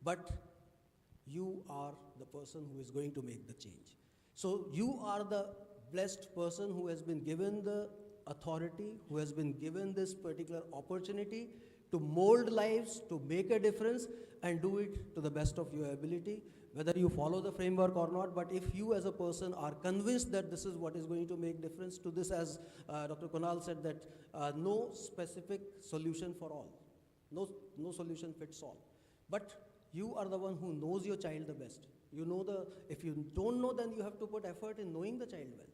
but you are the person who is going to make the change. So you are the blessed person who has been given the authority, who has been given this particular opportunity to mold lives, to make a difference, and do it to the best of your ability, whether you follow the framework or not. But if you as a person are convinced that this is what is going to make difference to this, as Dr. Kunal said, that no specific solution for all. No solution fits all. But you are the one who knows your child the best. You know if you don't know, then you have to put effort in knowing the child well.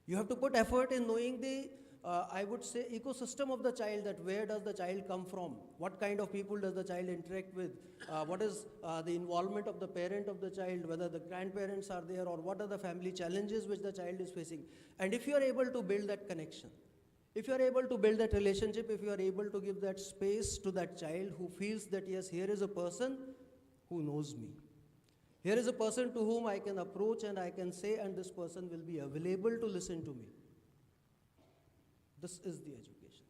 You have to put effort in knowing the, I would say, ecosystem of the child, that where does the child come from? What kind of people does the child interact with? What is the involvement of the parent of the child, whether the grandparents are there, or what are the family challenges which the child is facing? And if you are able to build that connection, if you are able to build that relationship, if you are able to give that space to that child who feels that, yes, here is a person who knows me, Here is a person to whom I can approach and I can say, and this person will be available to listen to me. This is the education.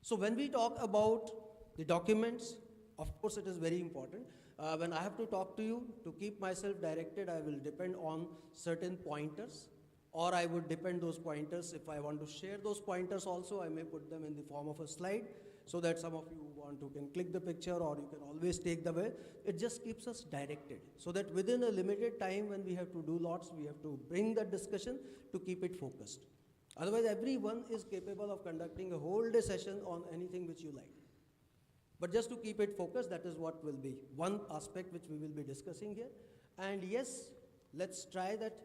So when we talk about the documents, of course it is very important. When I have to talk to you, to keep myself directed, I will depend on certain pointers, or I would depend those pointers. If I want to share those pointers also, I may put them in the form of a slide, so that some of you who want to can click the picture, or you can always take the way. It just keeps us directed, so that within a limited time when we have to do lots, we have to bring that discussion to keep it focused. Otherwise, everyone is capable of conducting a whole day session on anything which you like. But just to keep it focused, that is what will be one aspect which we will be discussing here. And yes, let's try that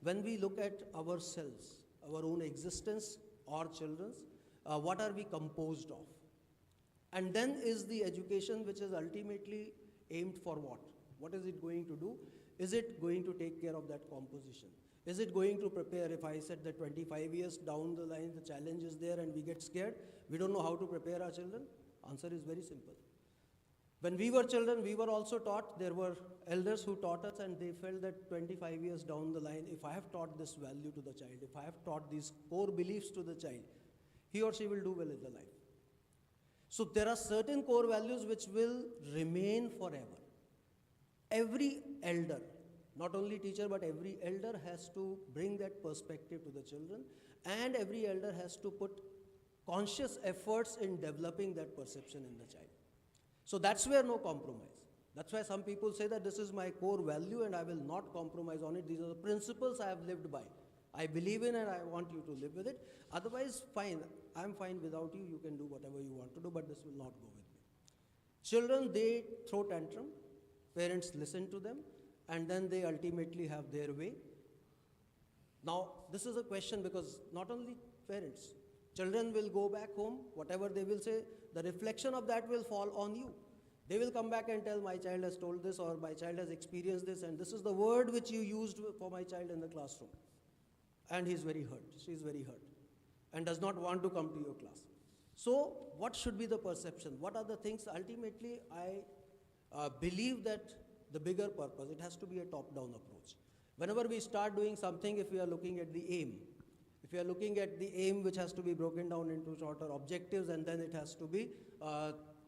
when we look at ourselves, our own existence, or children's, what are we composed of? And then is the education which is ultimately aimed for what? What is it going to do? Is it going to take care of that composition? Is it going to prepare, if I said that 25 years down the line, the challenge is there and we get scared, we don't know how to prepare our children? Answer is very simple. When we were children, we were also taught, there were elders who taught us, and they felt that 25 years down the line, if I have taught this value to the child, if I have taught these core beliefs to the child, he or she will do well in the life. So there are certain core values which will remain forever. Every elder, not only teacher, but every elder has to bring that perspective to the children, and every elder has to put conscious efforts in developing that perception in the child. So that's where no compromise. That's why some people say that this is my core value and I will not compromise on it. These are the principles I have lived by. I believe in and I want you to live with it. Otherwise, fine, I'm fine without you. You can do whatever you want to do, but this will not go with me. Children, they throw tantrum. Parents listen to them, and then they ultimately have their way. Now, this is a question because not only parents, children will go back home, whatever they will say, the reflection of that will fall on you. They will come back and tell, my child has told this, or my child has experienced this, and this is the word which you used for my child in the classroom. And he's very hurt, she's very hurt, and does not want to come to your class. So what should be the perception? What are the things? Ultimately, I believe that the bigger purpose, it has to be a top-down approach. Whenever we start doing something, if we are looking at the aim, if we are looking at the aim which has to be broken down into shorter objectives, and then it has to be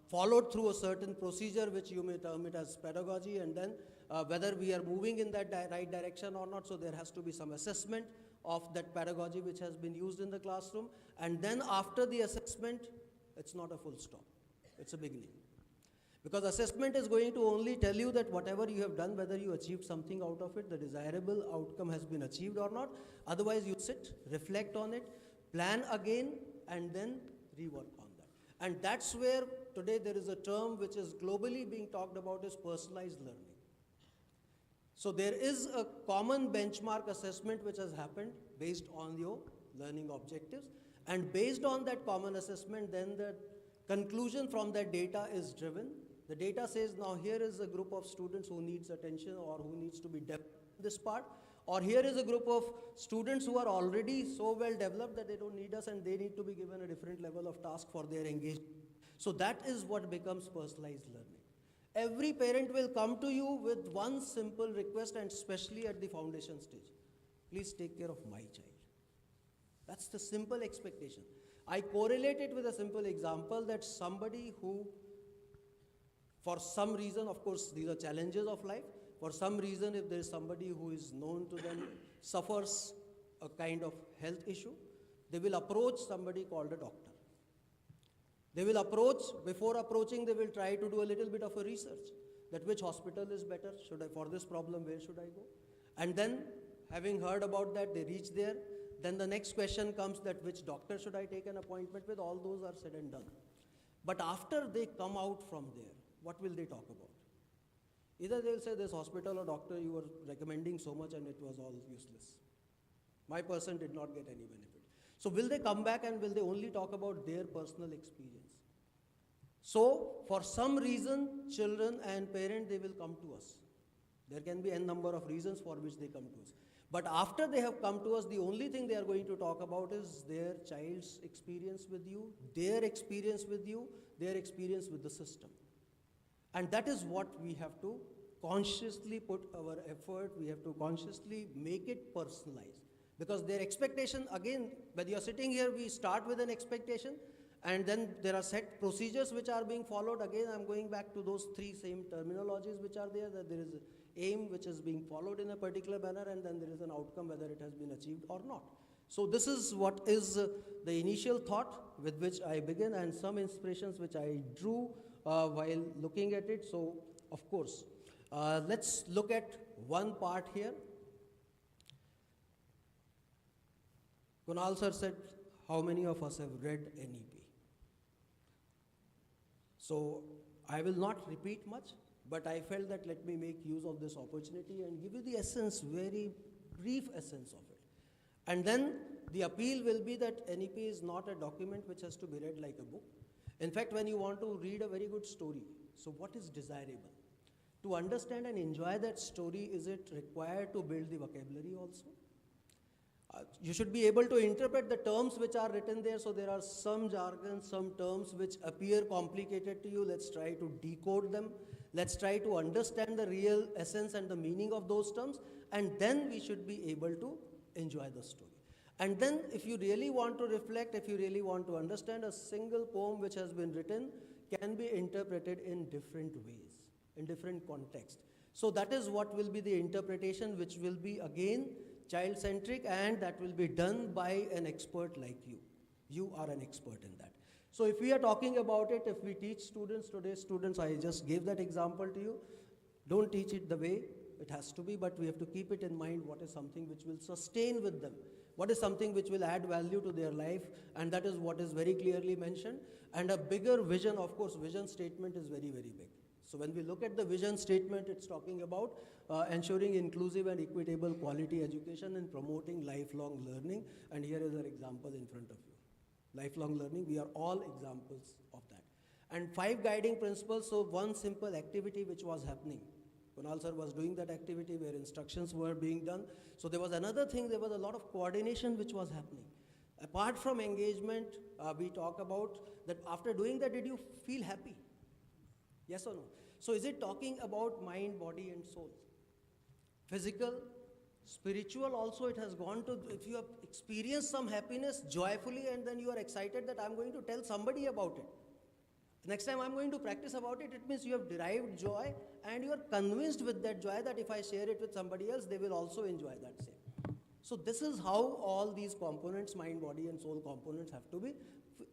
followed through a certain procedure which you may term it as pedagogy, and then whether we are moving in that right direction or not, so there has to be some assessment of that pedagogy which has been used in the classroom, and then after the assessment, it's not a full stop, it's a beginning. Because assessment is going to only tell you that whatever you have done, whether you achieved something out of it, the desirable outcome has been achieved or not. Otherwise, you sit, reflect on it, plan again, and then rework on that. And that's where today there is a term which is globally being talked about is personalized learning. So there is a common benchmark assessment which has happened based on your learning objectives. And based on that common assessment, then the conclusion from that data is driven. The data says, now here is a group of students who needs attention or who needs to be developed in this part, or here is a group of students who are already so well developed that they don't need us and they need to be given a different level of task for their engagement. So that is what becomes personalized learning. Every parent will come to you with one simple request, and especially at the foundation stage. Please take care of my child. That's the simple expectation. I correlate it with a simple example that somebody who, for some reason, of course, these are challenges of life. For some reason, if there is somebody who is known to them, suffers a kind of health issue, they will approach somebody called a doctor. They will approach, before approaching, they will try to do a little bit of a research, that which hospital is better, for this problem, where should I go? And then, having heard about that, they reach there. Then the next question comes that which doctor should I take an appointment with? All those are said and done. But after they come out from there, what will they talk about? Either they'll say this hospital or doctor you were recommending so much and it was all useless. My person did not get any benefit. So will they come back and will they only talk about their personal experience? So for some reason, children and parents, they will come to us. There can be n number of reasons for which they come to us. But after they have come to us, the only thing they are going to talk about is their child's experience with you, their experience with you, their experience with the system. And that is what we have to consciously put our effort, we have to consciously make it personalized. Because their expectation, again, when you're sitting here, we start with an expectation, and then there are set procedures which are being followed. Again, I'm going back to those three same terminologies which are there, that there is an aim which is being followed in a particular manner, and then there is an outcome whether it has been achieved or not. So this is what is the initial thought with which I begin, and some inspirations which I drew while looking at it. So, of course, let's look at one part here. Kunal sir said, how many of us have read NEP? So I will not repeat much, but I felt that let me make use of this opportunity and give you the essence, very brief essence of it. And then the appeal will be that NEP is not a document which has to be read like a book. In fact, when you want to read a very good story, so what is desirable? To understand and enjoy that story, is it required to build the vocabulary also? You should be able to interpret the terms which are written there. So there are some jargon, some terms which appear complicated to you. Let's try to decode them. Let's try to understand the real essence and the meaning of those terms. And then we should be able to enjoy the story. And then if you really want to reflect, if you really want to understand, a single poem which has been written can be interpreted in different ways, in different contexts. So that is what will be the interpretation, which will be again child-centric, and that will be done by an expert like you. You are an expert in that. So if we are talking about it, if we teach students, today's students, I just gave that example to you, don't teach it the way it has to be, but we have to keep it in mind what is something which will sustain with them, what is something which will add value to their life, and that is what is very clearly mentioned. And a bigger vision, of course, vision statement is very, very big. So when we look at the vision statement, it's talking about ensuring inclusive and equitable quality education and promoting lifelong learning. And here is an example in front of you. Lifelong learning, we are all examples of that. And 5 guiding principles, so one simple activity which was happening. Kunal sir was doing that activity where instructions were being done. So there was another thing, there was a lot of coordination which was happening. Apart from engagement, we talk about that after doing that, did you feel happy? Yes or no? So is it talking about mind, body and soul? Physical, spiritual also it has gone to, if you have experienced some happiness joyfully and then you are excited that I'm going to tell somebody about it. Next time I'm going to practice about it, it means you have derived joy and you are convinced with that joy that if I share it with somebody else, they will also enjoy that same. So this is how all these components, mind, body and soul components have to be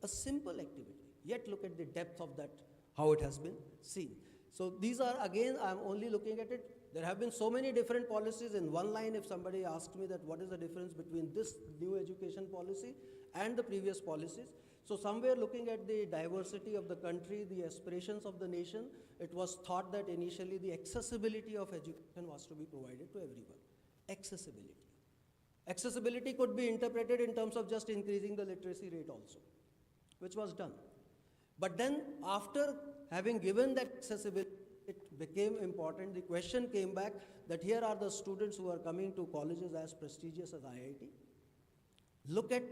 a simple activity. Yet look at the depth of that, how it has been seen. So these are, again, I'm only looking at it. There have been so many different policies. In one line, if somebody asked me that what is the difference between this new education policy and the previous policies, so somewhere looking at the diversity of the country, the aspirations of the nation, it was thought that initially the accessibility of education was to be provided to everyone. Accessibility. Accessibility could be interpreted in terms of just increasing the literacy rate also, which was done. But then after having given that accessibility, it became important. The question came back that here are the students who are coming to colleges as prestigious as IIT. Look at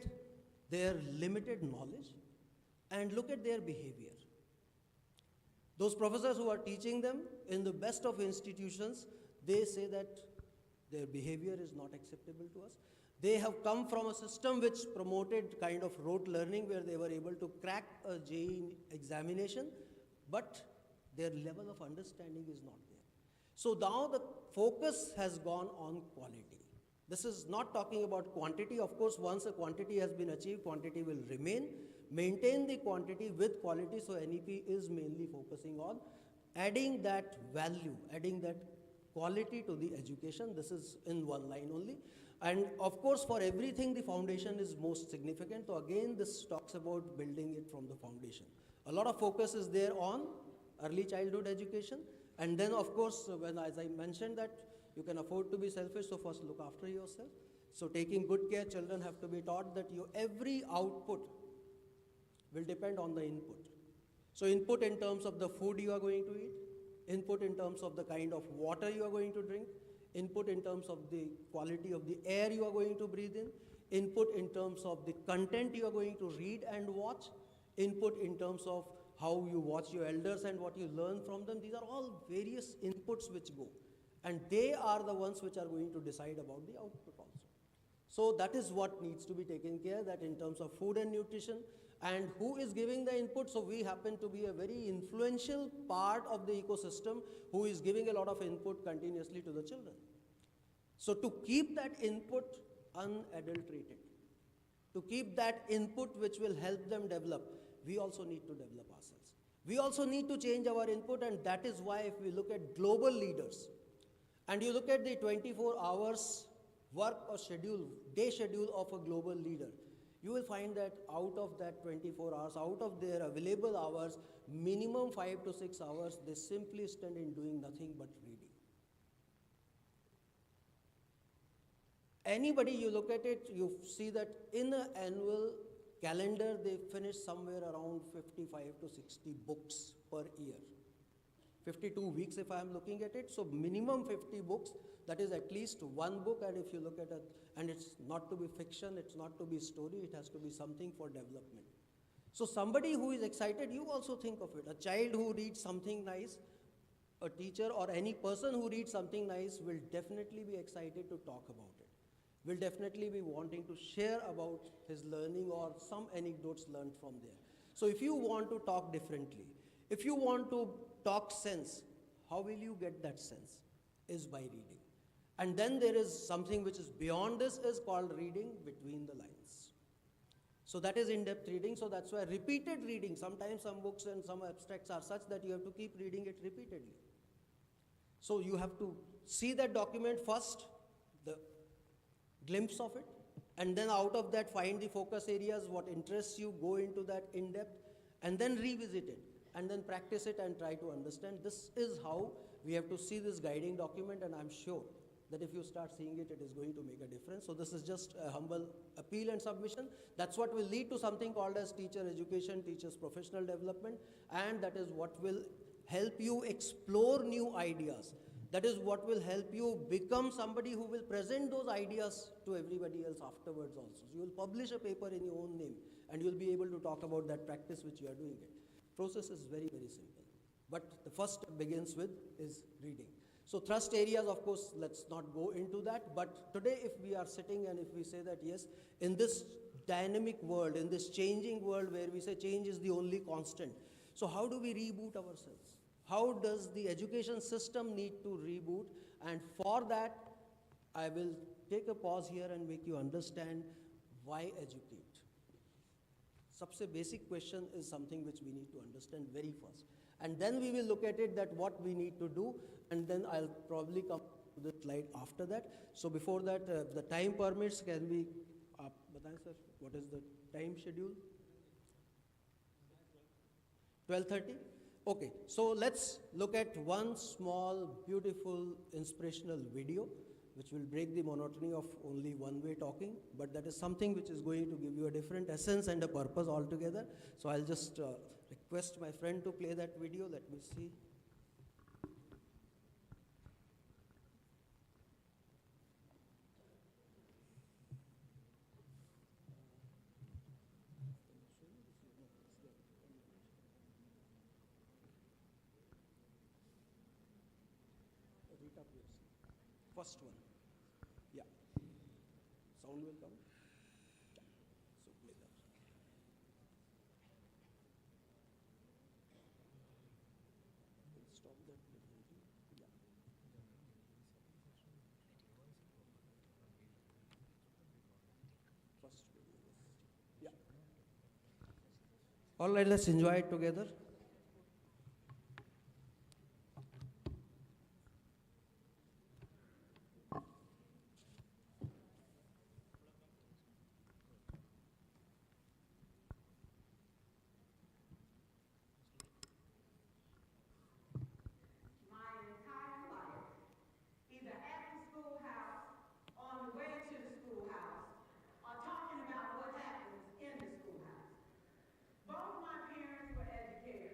their limited knowledge and look at their behavior. Those professors who are teaching them in the best of institutions, they say that their behavior is not acceptable to us. They have come from a system which promoted kind of rote learning where they were able to crack a JEE examination, but their level of understanding is not there. So now the focus has gone on quality. This is not talking about quantity. Of course, once a quantity has been achieved, quantity will remain. Maintain the quantity with quality, so NEP is mainly focusing on adding that value, adding that quality to the education. This is in one line only. And of course, for everything, the foundation is most significant. So again, this talks about building it from the foundation. A lot of focus is there on early childhood education. And then, of course, as I mentioned that you can afford to be selfish, so first look after yourself. So taking good care, children have to be taught that every output will depend on the input. So input in terms of the food you are going to eat, input in terms of the kind of water you are going to drink, input in terms of the quality of the air you are going to breathe in, input in terms of the content you are going to read and watch, input in terms of how you watch your elders and what you learn from them. These are all various inputs which go. And they are the ones which are going to decide about the output also. So that is what needs to be taken care, that in terms of food and nutrition, and who is giving the input. So we happen to be a very influential part of the ecosystem who is giving a lot of input continuously to the children. So to keep that input unadulterated, to keep that input which will help them develop, we also need to develop ourselves. We also need to change our input, and that is why if we look at global leaders, and you look at the 24 hours work or schedule, day schedule of a global leader, you will find that out of that 24 hours, out of their available hours, minimum 5 to 6 hours, they simply spend in doing nothing but reading. Anybody, you look at it, you see that in an annual calendar, they finish somewhere around 55 to 60 books per year. 52 weeks if I am looking at it, so minimum 50 books, that is at least one book. And if you look at it, and it's not to be fiction, it's not to be story, it has to be something for development. So somebody who is excited, you also think of it. A child who reads something nice, a teacher or any person who reads something nice will definitely be excited to talk about it, will definitely be wanting to share about his learning or some anecdotes learned from there. So if you want to talk differently, if you want to talk sense, how will you get that sense? Is by reading. And then there is something which is beyond this, is called reading between the lines. So that is in-depth reading. So that's why repeated reading, sometimes some books and some abstracts are such that you have to keep reading it repeatedly. So you have to see that document first, the glimpse of it, and then out of that find the focus areas, what interests you, go into that in depth, and then revisit it, and then practice it and try to understand. This is how we have to see this guiding document, and I'm sure that if you start seeing it, it is going to make a difference. So this is just a humble appeal and submission. That's what will lead to something called as teacher education, teachers professional development, and that is what will help you explore new ideas. That is what will help you become somebody who will present those ideas to everybody else afterwards also. So you will publish a paper in your own name, and you will be able to talk about that practice which you are doing it. Process is very, very simple. But the first begins with is reading. So thrust areas, of course, let's not go into that. But today, if we are sitting and if we say that, yes, in this dynamic world, in this changing world where we say change is the only constant, so how do we reboot ourselves? How does the education system need to reboot? And for that, I will take a pause here and make you understand why educate. Subse basic question is something which we need to understand very first. And then we will look at it that what we need to do, and then I'll probably come to the slide after that. So before that, the time permits, can we, बताएं sir, what is the time schedule? 12:30? Okay, so let's look at one small, beautiful, inspirational video, which will break the monotony of only one-way talking, but that is something which is going to give you a different essence and a purpose altogether. So I'll just request my friend to play that video. Let me see. Rita, please. First one. Yeah. Sound will come. Yeah. So play that. Stop that. Yeah. First video. Yeah. All right, let's enjoy it together. Both my parents were educators.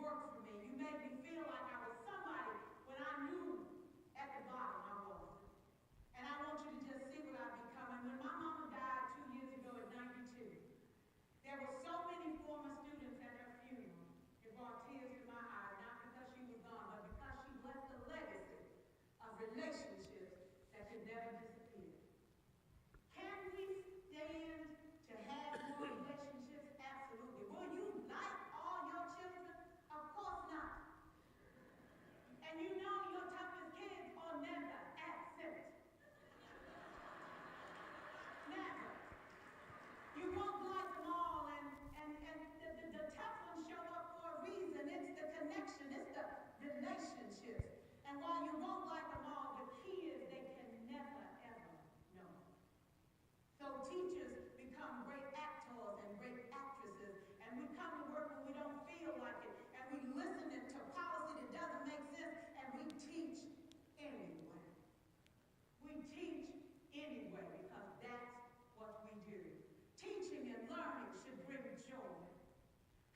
worked for me. You made me feel like I was somebody when I knew at the bottom I wasn't. And I want you to just see what I've become. And when my mama died 2 years ago at 92, there were so many former students at her funeral. It brought tears to my eyes, not because she was gone, but because she left a legacy of relationships that could never disappear. Can we stand to have more relationships? Absolutely. Will you like all your children? Of course not. And you know your toughest kids are never absent. Never. You won't like them all, and the tough ones show up for a reason. It's the connection, it's the relationships. And while you won't like them all, the key is they can never, ever know. So teachers become great actors and great actresses, and we come to work when we don't feel like it, and we listen to policy that doesn't make sense, and we teach anyway. We teach anyway because that's what we do. Teaching and learning should bring joy.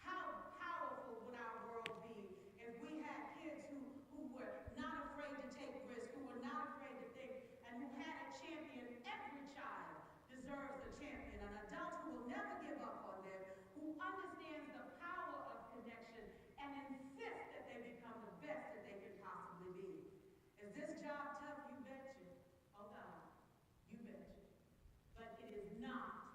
How powerful would our world be if we had kids who were not afraid to take risks, who were not afraid to think, and who had a champion? Every child deserves a champion, an adult who will never give up on them, who understands the power of connection and insists that they become the best that they can possibly be. Is this job tough? You betcha. Oh God, you betcha. But it is not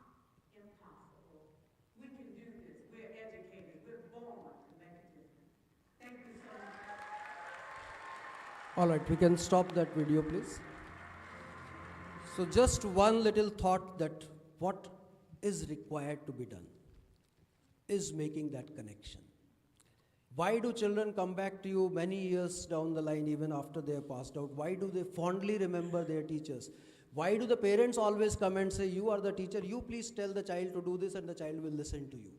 impossible. We can do this. We're educated. We're born to make a difference. Thank you so much. All right, we can stop that video, please. So just one little thought that what is required to be done is making that connection. Why do children come back to you many years down the line, even after they have passed out? Why do they fondly remember their teachers? Why do the parents always come and say, you are the teacher, you please tell the child to do this, and the child will listen to you?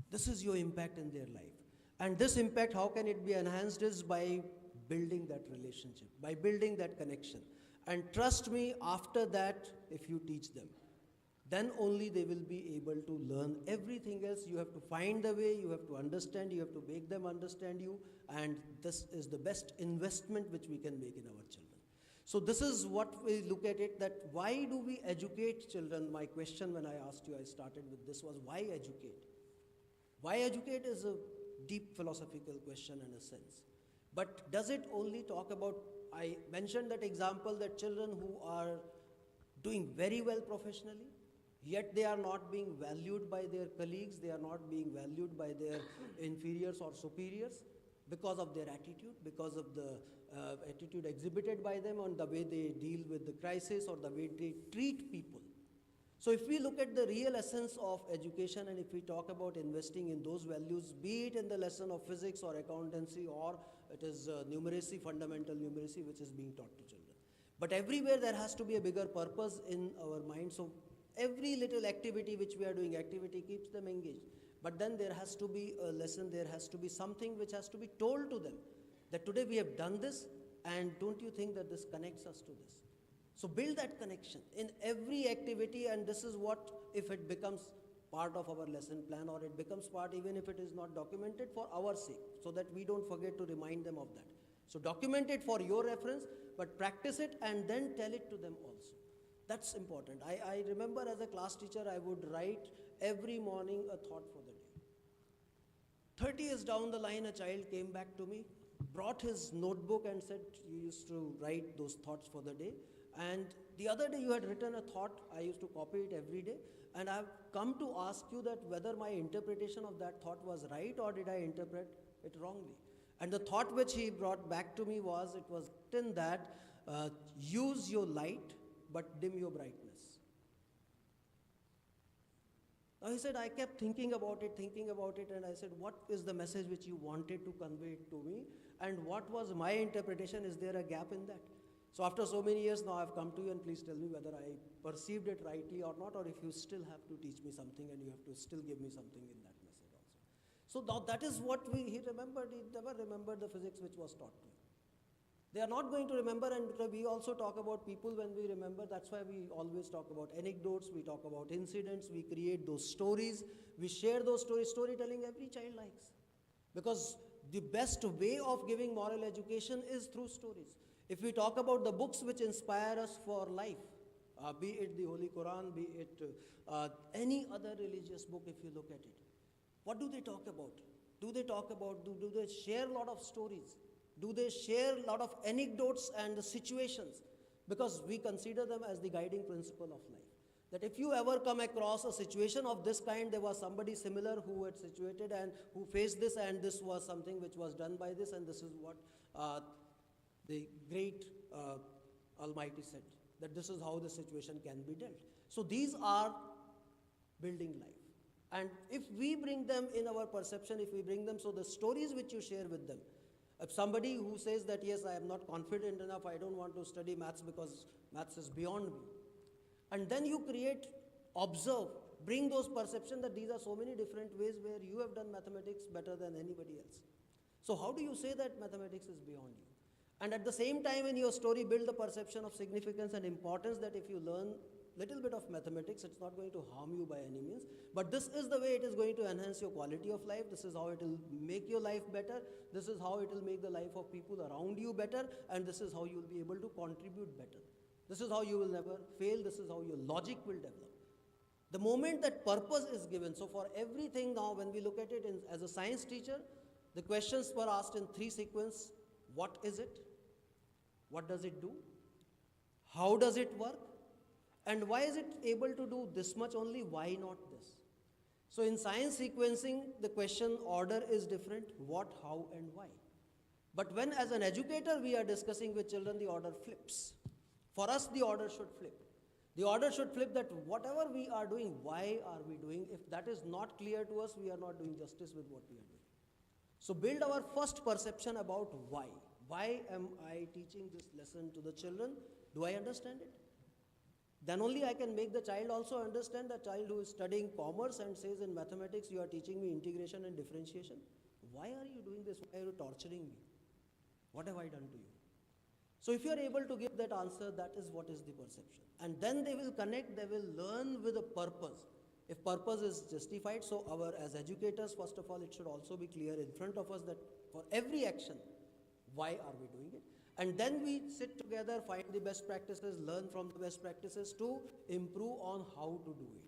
This is your impact in their life. And this impact, how can it be enhanced, is by building that relationship, by building that connection. And trust me, after that, if you teach them, then only they will be able to learn everything else. You have to find the way, you have to understand, you have to make them understand you, and this is the best investment which we can make in our children. So this is what we look at it, that why do we educate children? My question when I asked you, I started with this, was why educate? Why educate is a deep philosophical question in a sense. But does it only talk about, I mentioned that example that children who are doing very well professionally, yet they are not being valued by their colleagues, they are not being valued by their inferiors or superiors because of their attitude, because of the attitude exhibited by them on the way they deal with the crisis or the way they treat people. So if we look at the real essence of education, and if we talk about investing in those values, be it in the lesson of physics or accountancy, or it is numeracy, fundamental numeracy, which is being taught to children. But everywhere there has to be a bigger purpose in our mind. So every little activity which we are doing, activity keeps them engaged. But then there has to be a lesson, there has to be something which has to be told to them, that today we have done this, and don't you think that this connects us to this? So build that connection in every activity, and this is what, if it becomes part of our lesson plan, or it becomes part even if it is not documented, for our sake, so that we don't forget to remind them of that. So document it for your reference, but practice it and then tell it to them also. That's important. I remember as a class teacher, I would write every morning a thought for the day. 30 years down the line, a child came back to me, brought his notebook and said, you used to write those thoughts for the day. And the other day you had written a thought, I used to copy it every day, and I've come to ask you that whether my interpretation of that thought was right or did I interpret it wrongly. And the thought which he brought back to me was, it was written that use your light but dim your brightness. Now he said, I kept thinking about it, and I said, what is the message which you wanted to convey to me, and what was my interpretation? Is there a gap in that? So after so many years now, I've come to you, and please tell me whether I perceived it rightly or not, or if you still have to teach me something and you have to still give me something in that message also. So now that is what he remembered. He never remembered the physics which was taught to him. They are not going to remember, and we also talk about people when we remember. That's why we always talk about anecdotes, we talk about incidents, we create those stories, we share those stories. Storytelling every child likes, because the best way of giving moral education is through stories. If we talk about the books which inspire us for life, be it the Holy Quran, be it any other religious book, if you look at it, what do they talk about? Do they talk about, do they share a lot of stories? Do they share a lot of anecdotes and the situations? Because we consider them as the guiding principle of life. That if you ever come across a situation of this kind, there was somebody similar who had situated and who faced this, and this was something which was done by this, and this is what the great Almighty said, that this is how the situation can be dealt. So these are building life. And if we bring them in our perception, if we bring them, so the stories which you share with them, if somebody who says that, yes, I am not confident enough, I don't want to study maths because maths is beyond me. And then you create, observe, bring those perceptions that these are so many different ways where you have done mathematics better than anybody else. So how do you say that mathematics is beyond you? And at the same time in your story, build the perception of significance and importance that if you learn little bit of mathematics, it's not going to harm you by any means. But this is the way it is going to enhance your quality of life. This is how it will make your life better. This is how it will make the life of people around you better. And this is how you will be able to contribute better. This is how you will never fail. This is how your logic will develop. The moment that purpose is given, so for everything now, when we look at it as a science teacher, the questions were asked in 3 sequences. What is it? What does it do? How does it work? And why is it able to do this much only? Why not this? So in science sequencing, the question order is different. What, how, and why. But when as an educator we are discussing with children, the order flips. For us, the order should flip. The order should flip that whatever we are doing, why are we doing? If that is not clear to us, we are not doing justice with what we are doing. So build our first perception about why. Why am I teaching this lesson to the children? Do I understand it? Then only I can make the child also understand, the child who is studying commerce and says in mathematics, you are teaching me integration and differentiation. Why are you doing this? Why are you torturing me? What have I done to you? So if you are able to give that answer, that is what is the perception. And then they will connect, they will learn with a purpose. If purpose is justified, so as educators, first of all, it should also be clear in front of us that for every action, why are we doing it? And then we sit together, find the best practices, learn from the best practices to improve on how to do it,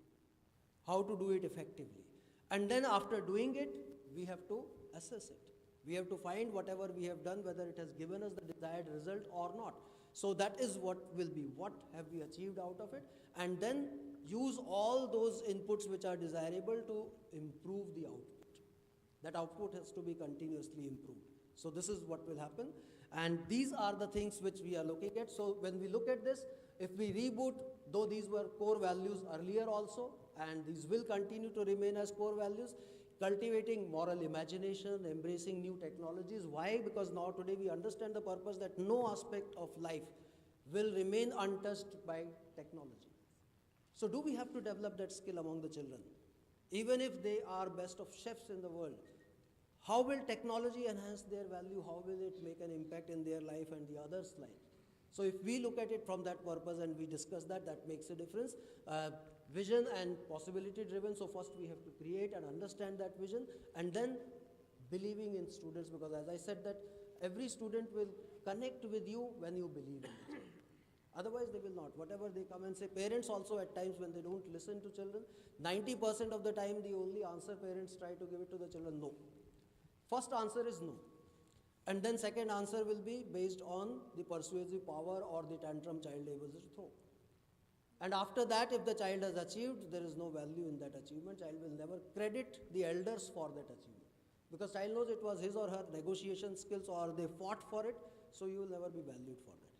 how to do it effectively. And then after doing it, we have to assess it. We have to find whatever we have done, whether it has given us the desired result or not. So that is what will be, what have we achieved out of it, and then use all those inputs which are desirable to improve the output. That output has to be continuously improved. So this is what will happen. And these are the things which we are looking at. So when we look at this, if we reboot, though these were core values earlier also, and these will continue to remain as core values, cultivating moral imagination, embracing new technologies. Why? Because now today we understand the purpose that no aspect of life will remain untouched by technology. So do we have to develop that skill among the children? Even if they are best of chefs in the world, how will technology enhance their value? How will it make an impact in their life and the others' life? So if we look at it from that purpose and we discuss that, that makes a difference. Vision and possibility driven. So first we have to create and understand that vision, and then believing in students, because as I said that every student will connect with you when you believe in it. Otherwise they will not. Whatever they come and say, parents also at times when they don't listen to children, 90% of the time the only answer parents try to give it to the children, no. First answer is no. And then second answer will be based on the persuasive power or the tantrum child able to throw. And after that, if the child has achieved, there is no value in that achievement. Child will never credit the elders for that achievement. Because child knows it was his or her negotiation skills or they fought for it, so you will never be valued for that.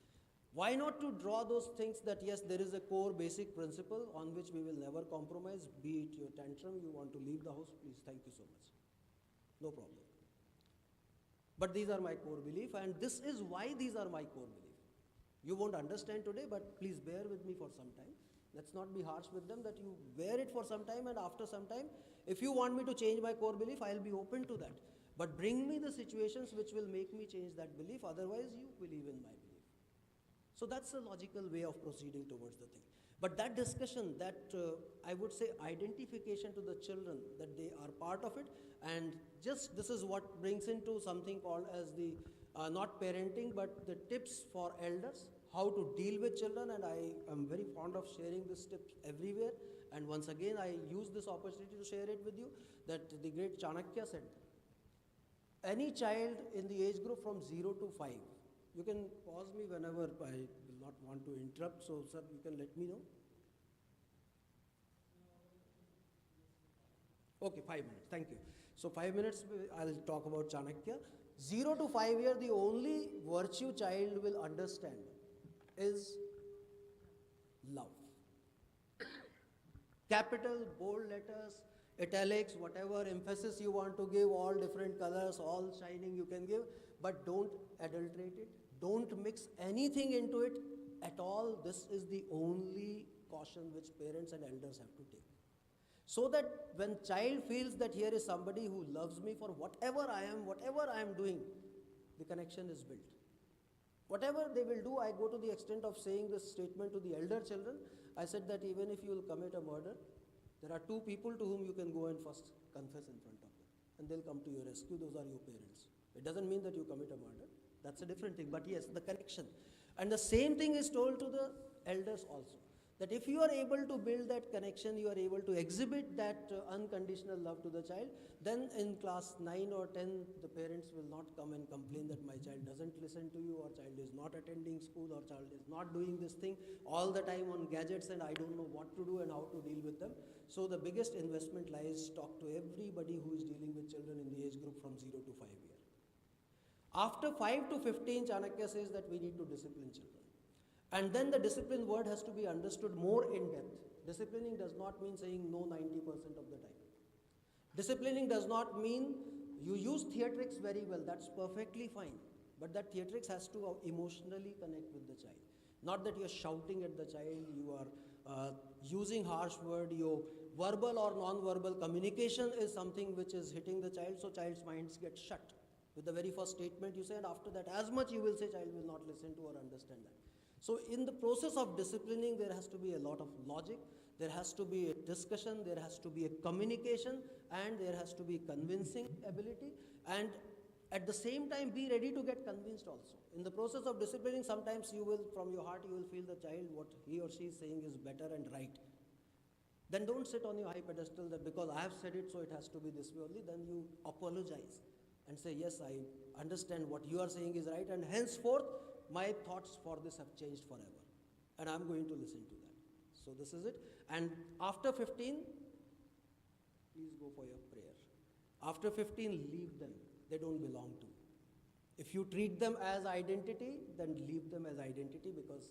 Why not to draw those things that yes, there is a core basic principle on which we will never compromise, be it your tantrum, you want to leave the house, please, thank you so much. No problem. But these are my core belief, and this is why these are my core belief. You won't understand today, but please bear with me for some time. Let's not be harsh with them, that you bear it for some time, and after some time, if you want me to change my core belief, I'll be open to that. But bring me the situations which will make me change that belief, otherwise you believe in my belief. So that's a logical way of proceeding towards the thing. But that discussion, that I would say identification to the children, that they are part of it, and just this is what brings into something called as the, not parenting, but the tips for elders, how to deal with children, and I am very fond of sharing these tips everywhere. And once again, I use this opportunity to share it with you, that the great Chanakya said, any child in the age group from 0 to 5, you can pause me whenever I will not want to interrupt, so sir, you can let me know. Okay, 5 minutes, thank you. So 5 minutes, I'll talk about Chanakya. 0 to 5 year, the only virtue child will understand is love. Capital, bold letters, italics, whatever emphasis you want to give, all different colors, all shining you can give, but don't adulterate it. Don't mix anything into it at all. This is the only caution which parents and elders have to take. So that when child feels that here is somebody who loves me for whatever I am doing, the connection is built. Whatever they will do, I go to the extent of saying this statement to the elder children. I said that even if you will commit a murder, there are two people to whom you can go and first confess in front of them, and they'll come to your rescue. Those are your parents. It doesn't mean that you commit a murder. That's a different thing. But yes, the connection. And the same thing is told to the elders also. That if you are able to build that connection, you are able to exhibit that unconditional love to the child, then in class 9 or 10, the parents will not come and complain that my child doesn't listen to you, or child is not attending school, or child is not doing this thing all the time on gadgets, and I don't know what to do and how to deal with them. So the biggest investment lies, talk to everybody who is dealing with children in the age group from 0 to 5 years. After 5 to 15, Chanakya says that we need to discipline children. And then the discipline word has to be understood more in depth. Disciplining does not mean saying no 90% of the time. Disciplining does not mean you use theatrics very well, that's perfectly fine. But that theatrics has to emotionally connect with the child. Not that you're shouting at the child, you are using harsh word, your verbal or non-verbal communication is something which is hitting the child, so child's minds get shut. With the very first statement you say, and after that as much you will say, child will not listen to or understand that. So in the process of disciplining, there has to be a lot of logic, there has to be a discussion, there has to be a communication, and there has to be convincing ability, and at the same time be ready to get convinced also. In the process of disciplining, sometimes you will, from your heart, you will feel the child, what he or she is saying is better and right. Then don't sit on your high pedestal that because I have said it, so it has to be this way only. Then you apologize and say, yes, I understand what you are saying is right, and henceforth, my thoughts for this have changed forever, and I'm going to listen to that. So this is it. And after 15, please go for your prayer. After 15, leave them. They don't belong to you. If you treat them as identity, then leave them as identity, because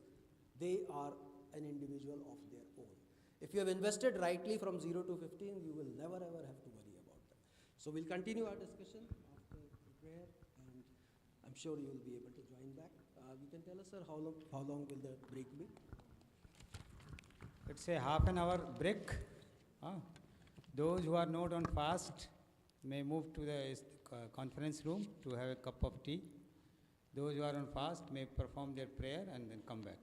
they are an individual of their own. If you have invested rightly from 0 to 15, you will never ever have to worry about them. So we'll continue our discussion after the prayer, and I'm sure you will be able to join back. You can tell us, sir, how long will the break be? It's a half an hour break. Those who are not on fast may move to the conference room to have a cup of tea. Those who are on fast may perform their prayer and then come back.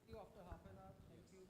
See you after half an hour. Thank you.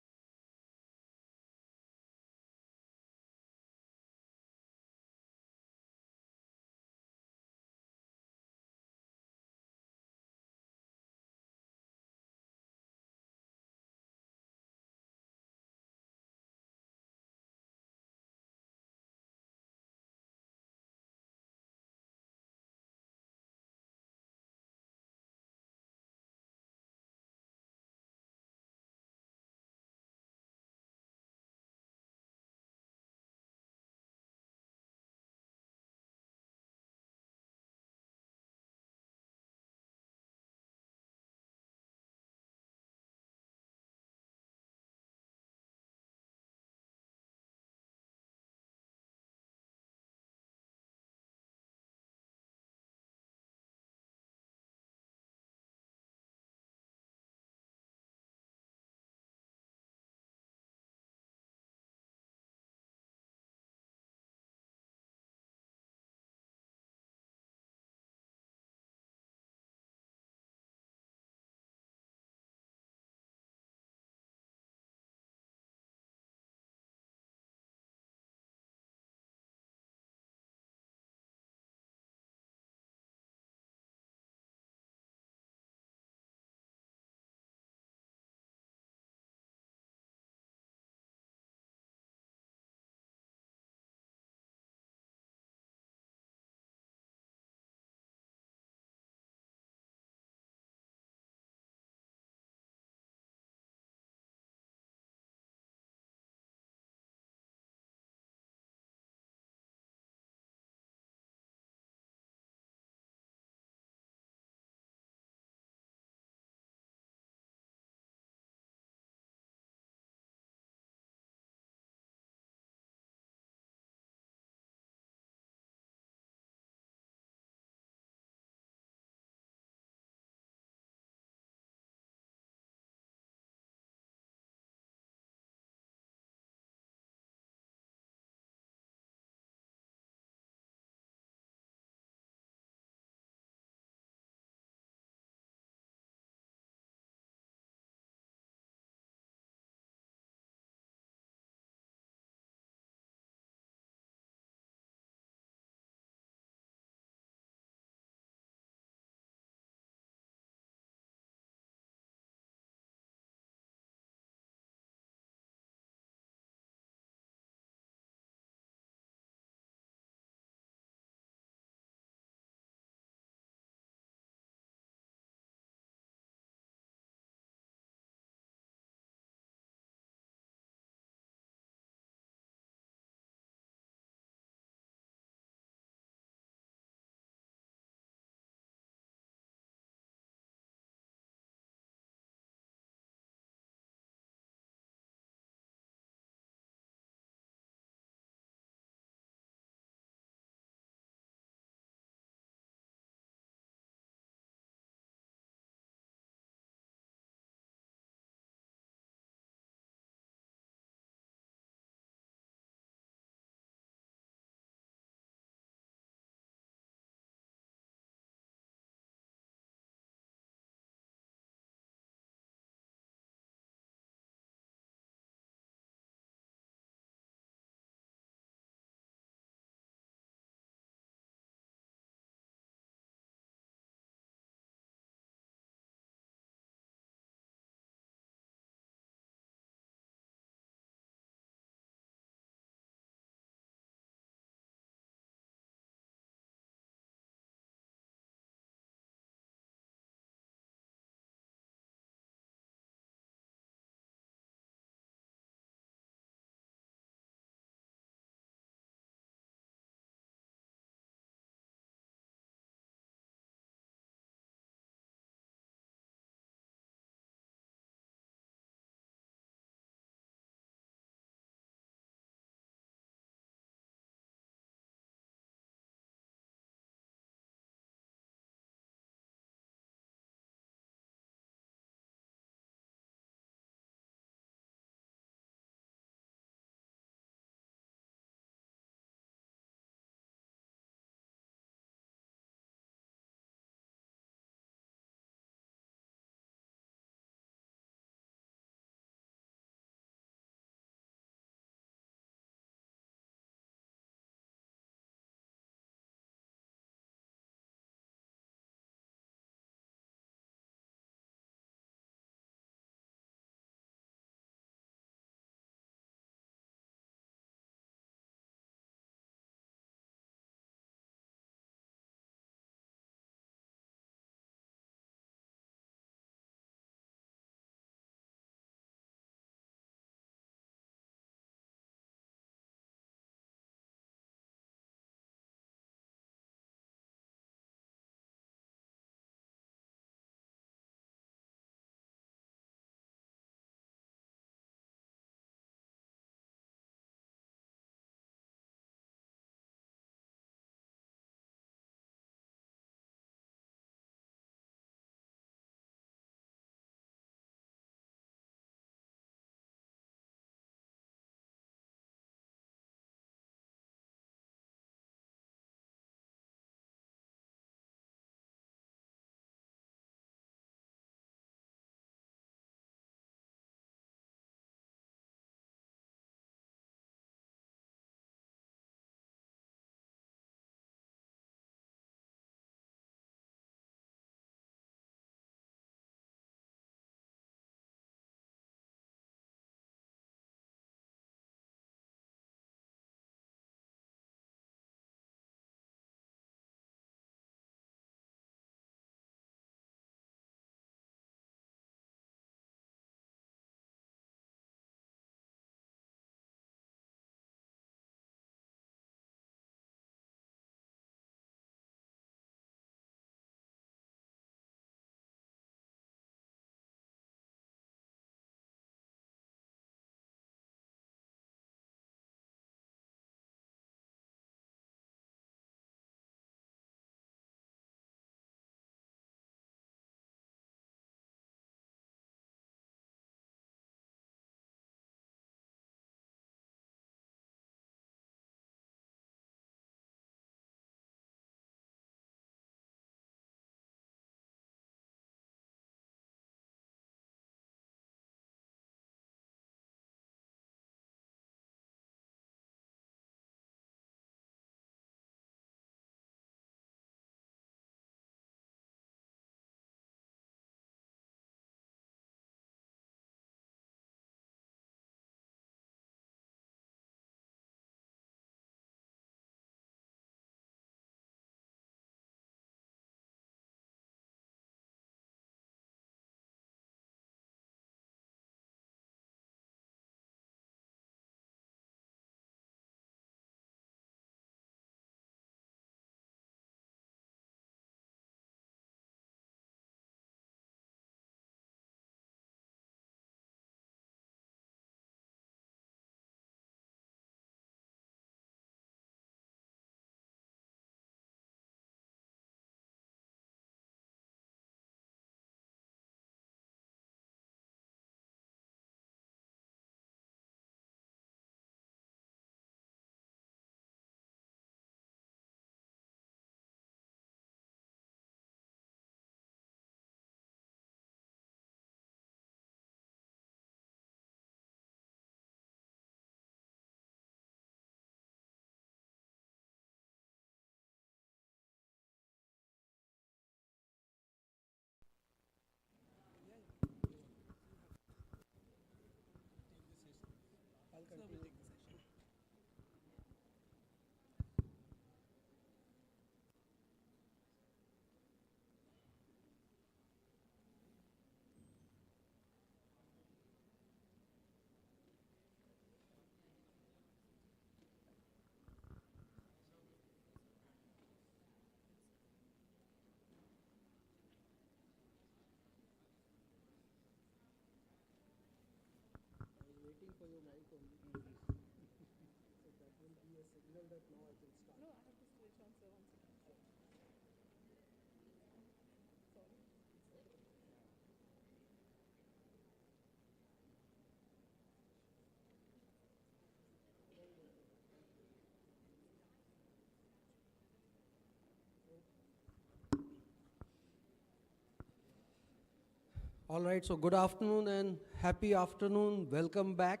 All right, so good afternoon and happy afternoon. Welcome back.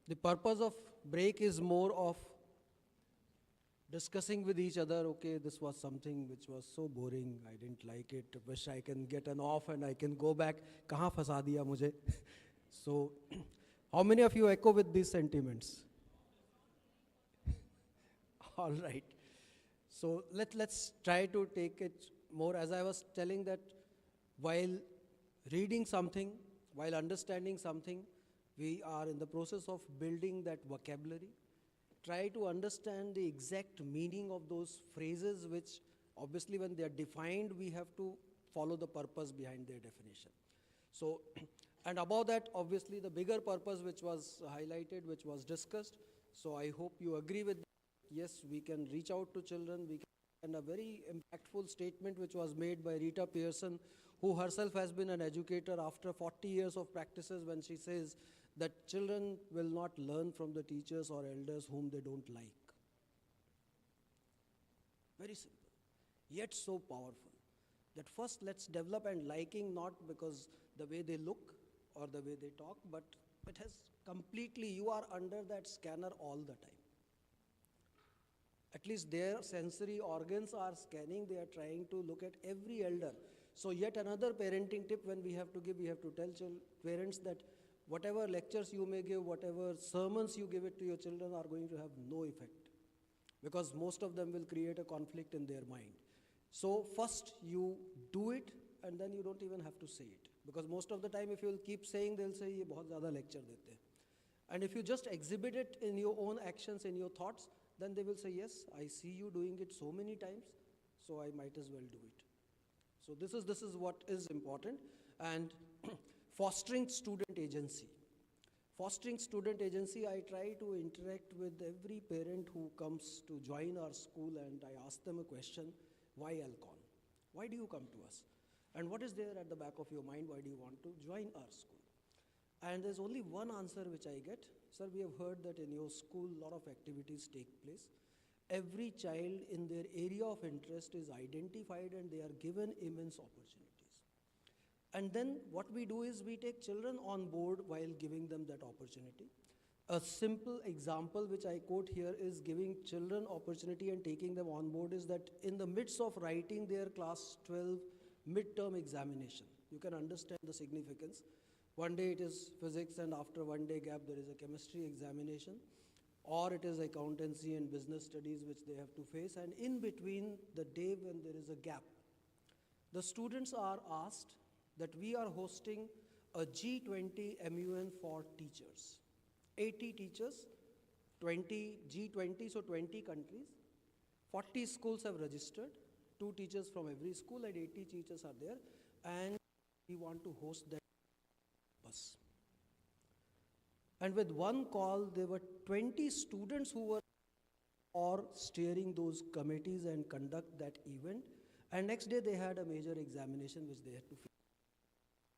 The purpose of break is more of discussing with each other, okay, this was something which was so boring, I didn't like it, wish I can get an off and I can go back. Kahan fasa diya mujhe? So, how many of you echo with these sentiments? All right. So let's try to take it more, as I was telling, that while reading something, while understanding something, we are in the process of building that vocabulary. Try to understand the exact meaning of those phrases, which obviously when they are defined, we have to follow the purpose behind their definition. So, and above that, obviously the bigger purpose which was highlighted, which was discussed. So I hope you agree with that. Yes, we can reach out to children. And a very impactful statement which was made by Rita Pearson, who herself has been an educator after 40 years of practices, when she says that children will not learn from the teachers or elders whom they don't like. Very simple, yet so powerful. That first let's develop and liking, not because the way they look or the way they talk, but it has completely, you are under that scanner all the time. At least their sensory organs are scanning, they are trying to look at every elder. So yet another parenting tip when we have to give, we have to tell parents that whatever lectures you may give, whatever sermons you give it to your children are going to have no effect, because most of them will create a conflict in their mind. So first you do it, and then you don't even have to say it, because most of the time if you will keep saying, they'll say ye bahut zyada lecture dete hain. And if you just exhibit it in your own actions, in your thoughts, then they will say, yes, I see you doing it so many times, so I might as well do it. So this is what is important. And fostering student agency. Fostering student agency, I try to interact with every parent who comes to join our school, and I ask them a question: why Alcon? Why do you come to us? And what is there at the back of your mind? Why do you want to join our school? And there's only one answer which I get: sir, we have heard that in your school a lot of activities take place. Every child in their area of interest is identified and they are given immense opportunities. And then what we do is we take children on board while giving them that opportunity. A simple example which I quote here is giving children opportunity and taking them on board is that in the midst of writing their class 12 midterm examination, you can understand the significance. One day it is physics, and after one day gap there is a chemistry examination, or it is accountancy and business studies which they have to face, and in between the day when there is a gap, the students are asked that we are hosting a G20 MUN for teachers. 80 teachers, 20 G20, so 20 countries, 40 schools have registered, 2 teachers from every school and 80 teachers are there, and we want to host that bus. And with one call, there were 20 students who were or steering those committees and conduct that event, and next day they had a major examination which they had to face.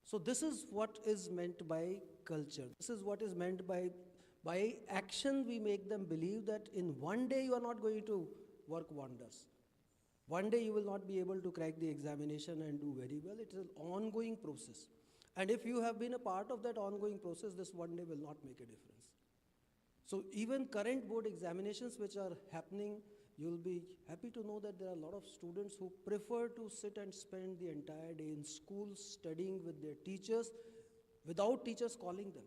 So this is what is meant by culture. This is what is meant by action. We make them believe that in one day you are not going to work wonders. One day you will not be able to crack the examination and do very well. It is an ongoing process. And if you have been a part of that ongoing process, this one day will not make a difference. So even current board examinations which are happening, you'll be happy to know that there are a lot of students who prefer to sit and spend the entire day in school studying with their teachers without teachers calling them.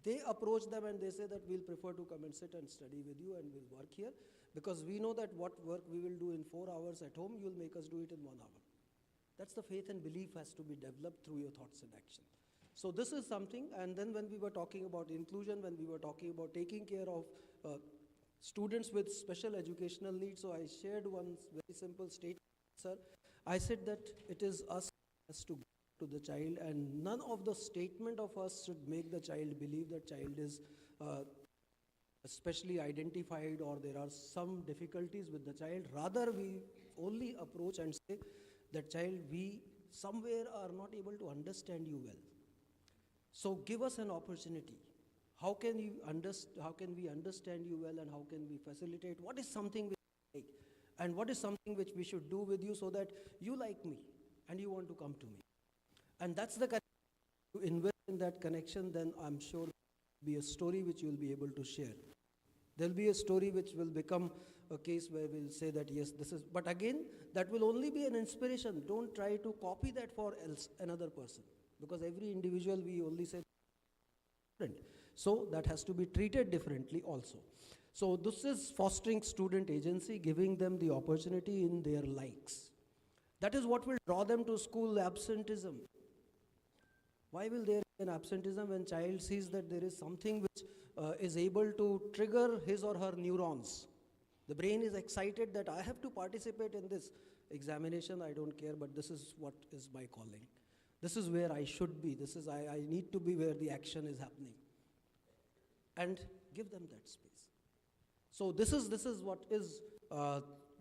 They approach them and they say that we'll prefer to come and sit and study with you and we'll work here because we know that what work we will do in 4 hours at home, you'll make us do it in 1 hour. That's the faith and belief has to be developed through your thoughts and action. So this is something, and then when we were talking about inclusion, when we were talking about taking care of students with special educational needs, so I shared one very simple statement, sir. I said that it is us has to go to the child, and none of the statement of us should make the child believe that child is especially identified or there are some difficulties with the child. Rather, we only approach and say that child, we somewhere are not able to understand you well. So give us an opportunity. How can we understand you well, and how can we facilitate? What is something we like, and what is something which we should do with you so that you like me and you want to come to me? And that's the connection. To invest in that connection, then I'm sure there will be a story which you will be able to share. There will be a story which will become a case where we'll say that yes, this is, but again, that will only be an inspiration. Don't try to copy that for another person, because every individual we only say different. So that has to be treated differently also. So this is fostering student agency, giving them the opportunity in their likes. That is what will draw them to school. Absenteeism. Why will there be an absenteeism when child sees that there is something which is able to trigger his or her neurons? The brain is excited that I have to participate in this examination, I don't care, but this is what is my calling. This is where I should be. This is, I need to be where the action is happening. And give them that space. So this is what is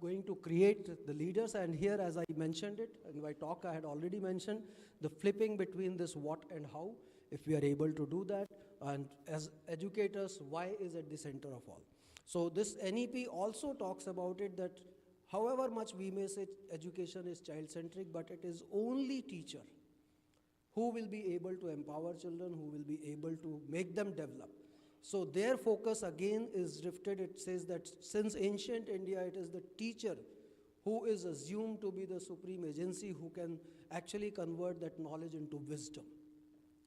going to create the leaders. And here, as I mentioned it, in my talk I had already mentioned, the flipping between this what and how, if we are able to do that, and as educators, why is at the center of all. So this NEP also talks about it that however much we may say education is child-centric, but it is only teacher who will be able to empower children, who will be able to make them develop. So their focus again is drifted. It says that since ancient India, it is the teacher who is assumed to be the supreme agency who can actually convert that knowledge into wisdom.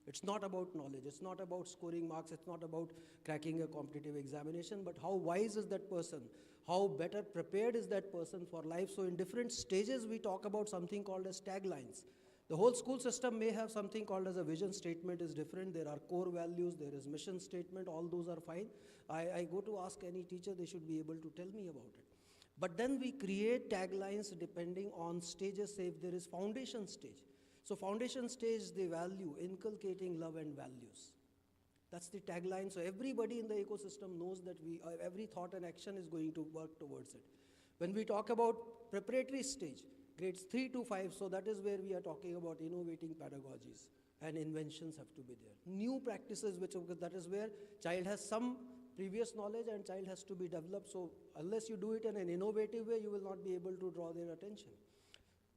It's not about knowledge, it's not about scoring marks, it's not about cracking a competitive examination, but how wise is that person, how better prepared is that person for life. So in different stages we talk about something called as taglines. The whole school system may have something called as a vision statement is different. There are core values, there is mission statement, all those are fine. I go to ask any teacher, they should be able to tell me about it. But then we create taglines depending on stages. Say if there is foundation stage. So foundation stage, the value, inculcating love and values. That's the tagline. So everybody in the ecosystem knows that every thought and action is going to work towards it. When we talk about preparatory stage, grades 3 to 5, so that is where we are talking about innovating pedagogies and inventions have to be there. New practices, that is where child has some previous knowledge and child has to be developed. So unless you do it in an innovative way, you will not be able to draw their attention.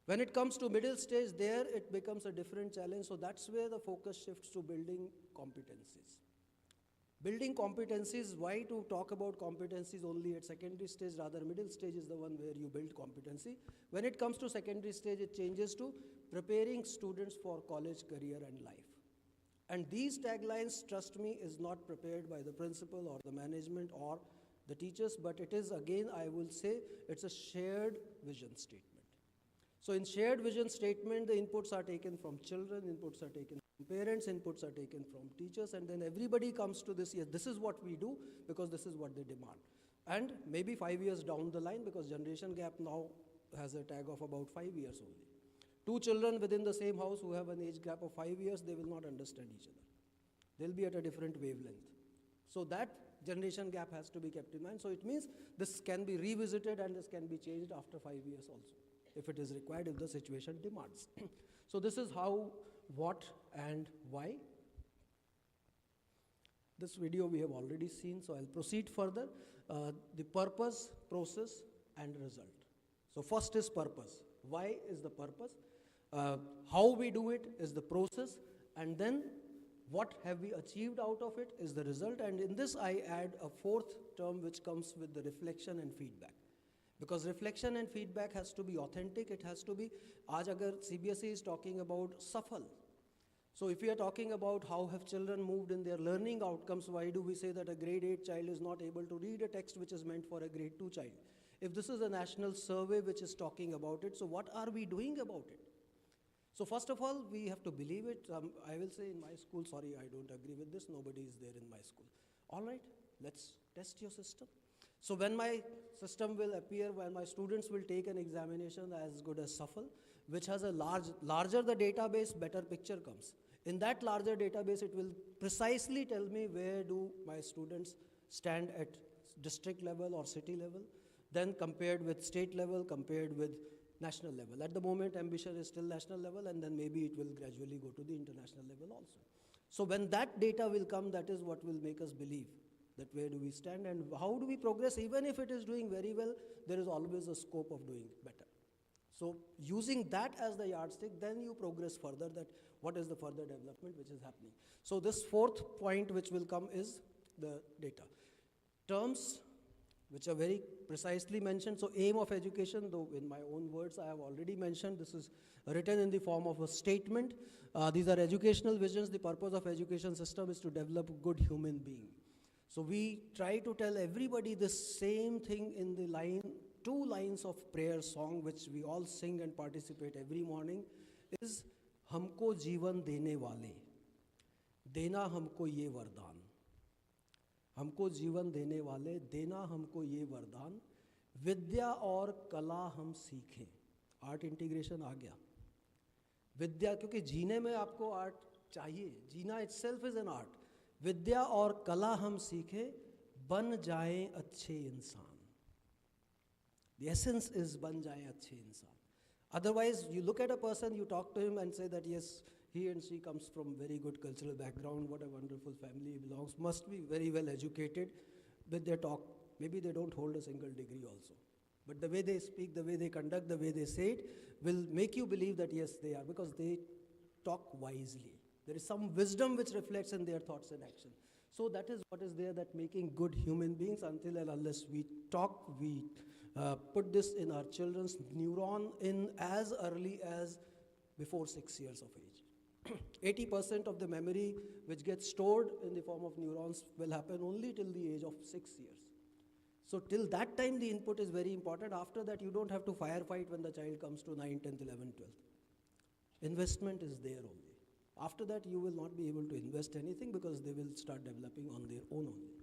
When it comes to middle stage, there it becomes a different challenge. So that's where the focus shifts to building competencies. Building competencies, why to talk about competencies only at secondary stage, rather middle stage is the one where you build competency. When it comes to secondary stage, it changes to preparing students for college, career and life. And these taglines, trust me, is not prepared by the principal or the management or the teachers, but it is again, I will say, it's a shared vision statement. So in shared vision statement, the inputs are taken from children, inputs are taken from parents, inputs are taken from teachers, and then everybody comes to this, yes, this is what we do because this is what they demand. And maybe 5 years down the line, because generation gap now has a tag of about 5 years only. Two children within the same house who have an age gap of 5 years, they will not understand each other. They'll be at a different wavelength. So that generation gap has to be kept in mind. So it means this can be revisited and this can be changed after 5 years also, if it is required, if the situation demands. So this is how, what and why. This video we have already seen, so I'll proceed further. The purpose, process and result. So first is purpose. Why is the purpose? How we do it is the process, and then what have we achieved out of it is the result. And in this I add a fourth term which comes with the reflection and feedback. Because reflection and feedback has to be authentic, it has to be, aaj agar CBSE is talking about safal. So if we are talking about how have children moved in their learning outcomes, why do we say that a grade 8 child is not able to read a text which is meant for a grade 2 child? If this is a national survey which is talking about it, so what are we doing about it? So first of all, we have to believe it. I will say in my school, sorry, I don't agree with this, nobody is there in my school. All right, let's test your system. So when my system will appear, when my students will take an examination as good as SAFL, which has a larger the database, better picture comes. In that larger database, it will precisely tell me where do my students stand at district level or city level, then compared with state level, compared with national level. At the moment, ambition is still national level, and then maybe it will gradually go to the international level also. So when that data will come, that is what will make us believe that where do we stand and how do we progress. Even if it is doing very well, there is always a scope of doing better. So using that as the yardstick, then you progress further, that what is the further development which is happening. So this fourth point which will come is the data. Terms which are very precisely mentioned. So aim of education, though in my own words I have already mentioned, this is written in the form of a statement. These are educational visions. The purpose of education system is to develop a good human being. So we try to tell everybody the same thing in the line, 2 lines of prayer song which we all sing and participate every morning is हमको जीवन देने वाले, देना हमको ये वरदान. हमको जीवन देने वाले, देना हमको ये वरदान, विद्या और कला हम सीखें. आर्ट इंटीग्रेशन आ गया. विद्या, क्योंकि जीने में आपको आर्ट चाहिए, जीना itself is an art. विद्या और कला हम सीखें, बन जाएं अच्छे इंसान. The essence is बन जाएं अच्छे इंसान. Otherwise, you look at a person, you talk to him and say that yes, he and she comes from very good cultural background, what a wonderful family he belongs, must be very well educated. With their talk, maybe they don't hold a single degree also. But the way they speak, the way they conduct, the way they say it, will make you believe that yes, they are, because they talk wisely. There is some wisdom which reflects in their thoughts and action. So that is what is there, that making good human beings. Until and unless we talk, we put this in our children's neuron in as early as before 6 years of age. 80% of the memory which gets stored in the form of neurons will happen only till the age of 6 years. So till that time the input is very important. After that you don't have to firefight when the child comes to 9, 10th, 11th, 12th. Investment is there only. After that you will not be able to invest anything because they will start developing on their own only.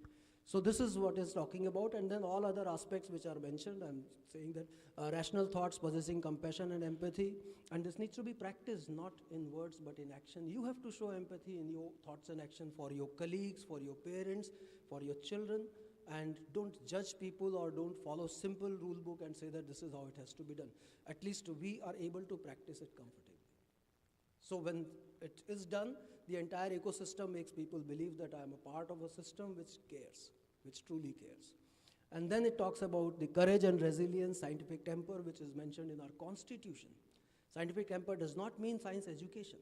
So this is what is talking about, and then all other aspects which are mentioned. I'm saying that rational thoughts, possessing compassion and empathy, and this needs to be practiced not in words but in action. You have to show empathy in your thoughts and action for your colleagues, for your parents, for your children, and don't judge people or don't follow simple rule book and say that this is how it has to be done. At least we are able to practice it comfortably. So when it is done, the entire ecosystem makes people believe that I am a part of a system which cares, which truly cares. And then it talks about the courage and resilience, scientific temper, which is mentioned in our constitution. Scientific temper does not mean science education.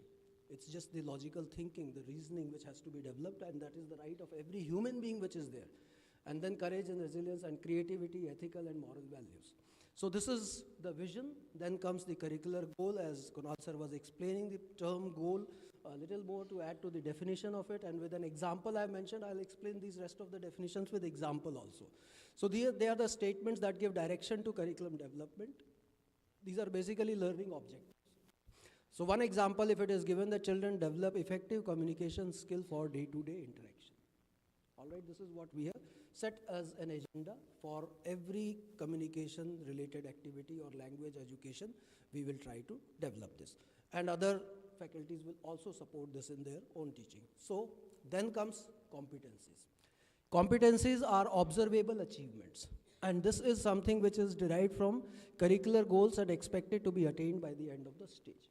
It's just the logical thinking, the reasoning which has to be developed, and that is the right of every human being which is there. And then courage and resilience and creativity, ethical and moral values. So this is the vision. Then comes the curricular goal, as Kunal sir was explaining the term goal, a little more to add to the definition of it, and with an example I mentioned, I'll explain these rest of the definitions with example also. So they are the statements that give direction to curriculum development. These are basically learning objectives. So one example, if it is given that children develop effective communication skill for day-to-day interaction. All right, this is what we have set as an agenda for every communication related activity or language education. We will try to develop this. And other faculties will also support this in their own teaching. So then comes competencies. Competencies are observable achievements. And this is something which is derived from curricular goals and expected to be attained by the end of the stage.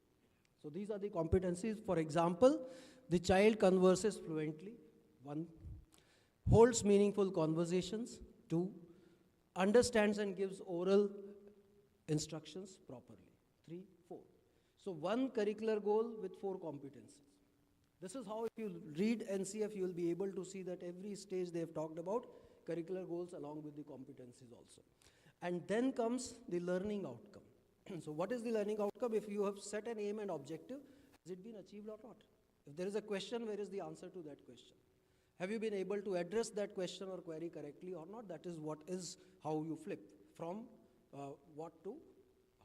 So these are the competencies. For example, the child converses fluently. 1. Holds meaningful conversations. 2. Understands and gives oral instructions properly. 3, 4. So one curricular goal with 4 competencies. This is how, if you read NCF, you will be able to see that every stage they have talked about curricular goals along with the competencies also. And then comes the learning outcome. So what is the learning outcome? If you have set an aim and objective, has it been achieved or not? If there is a question, where is the answer to that question? Have you been able to address that question or query correctly or not? That is what is how you flip from what to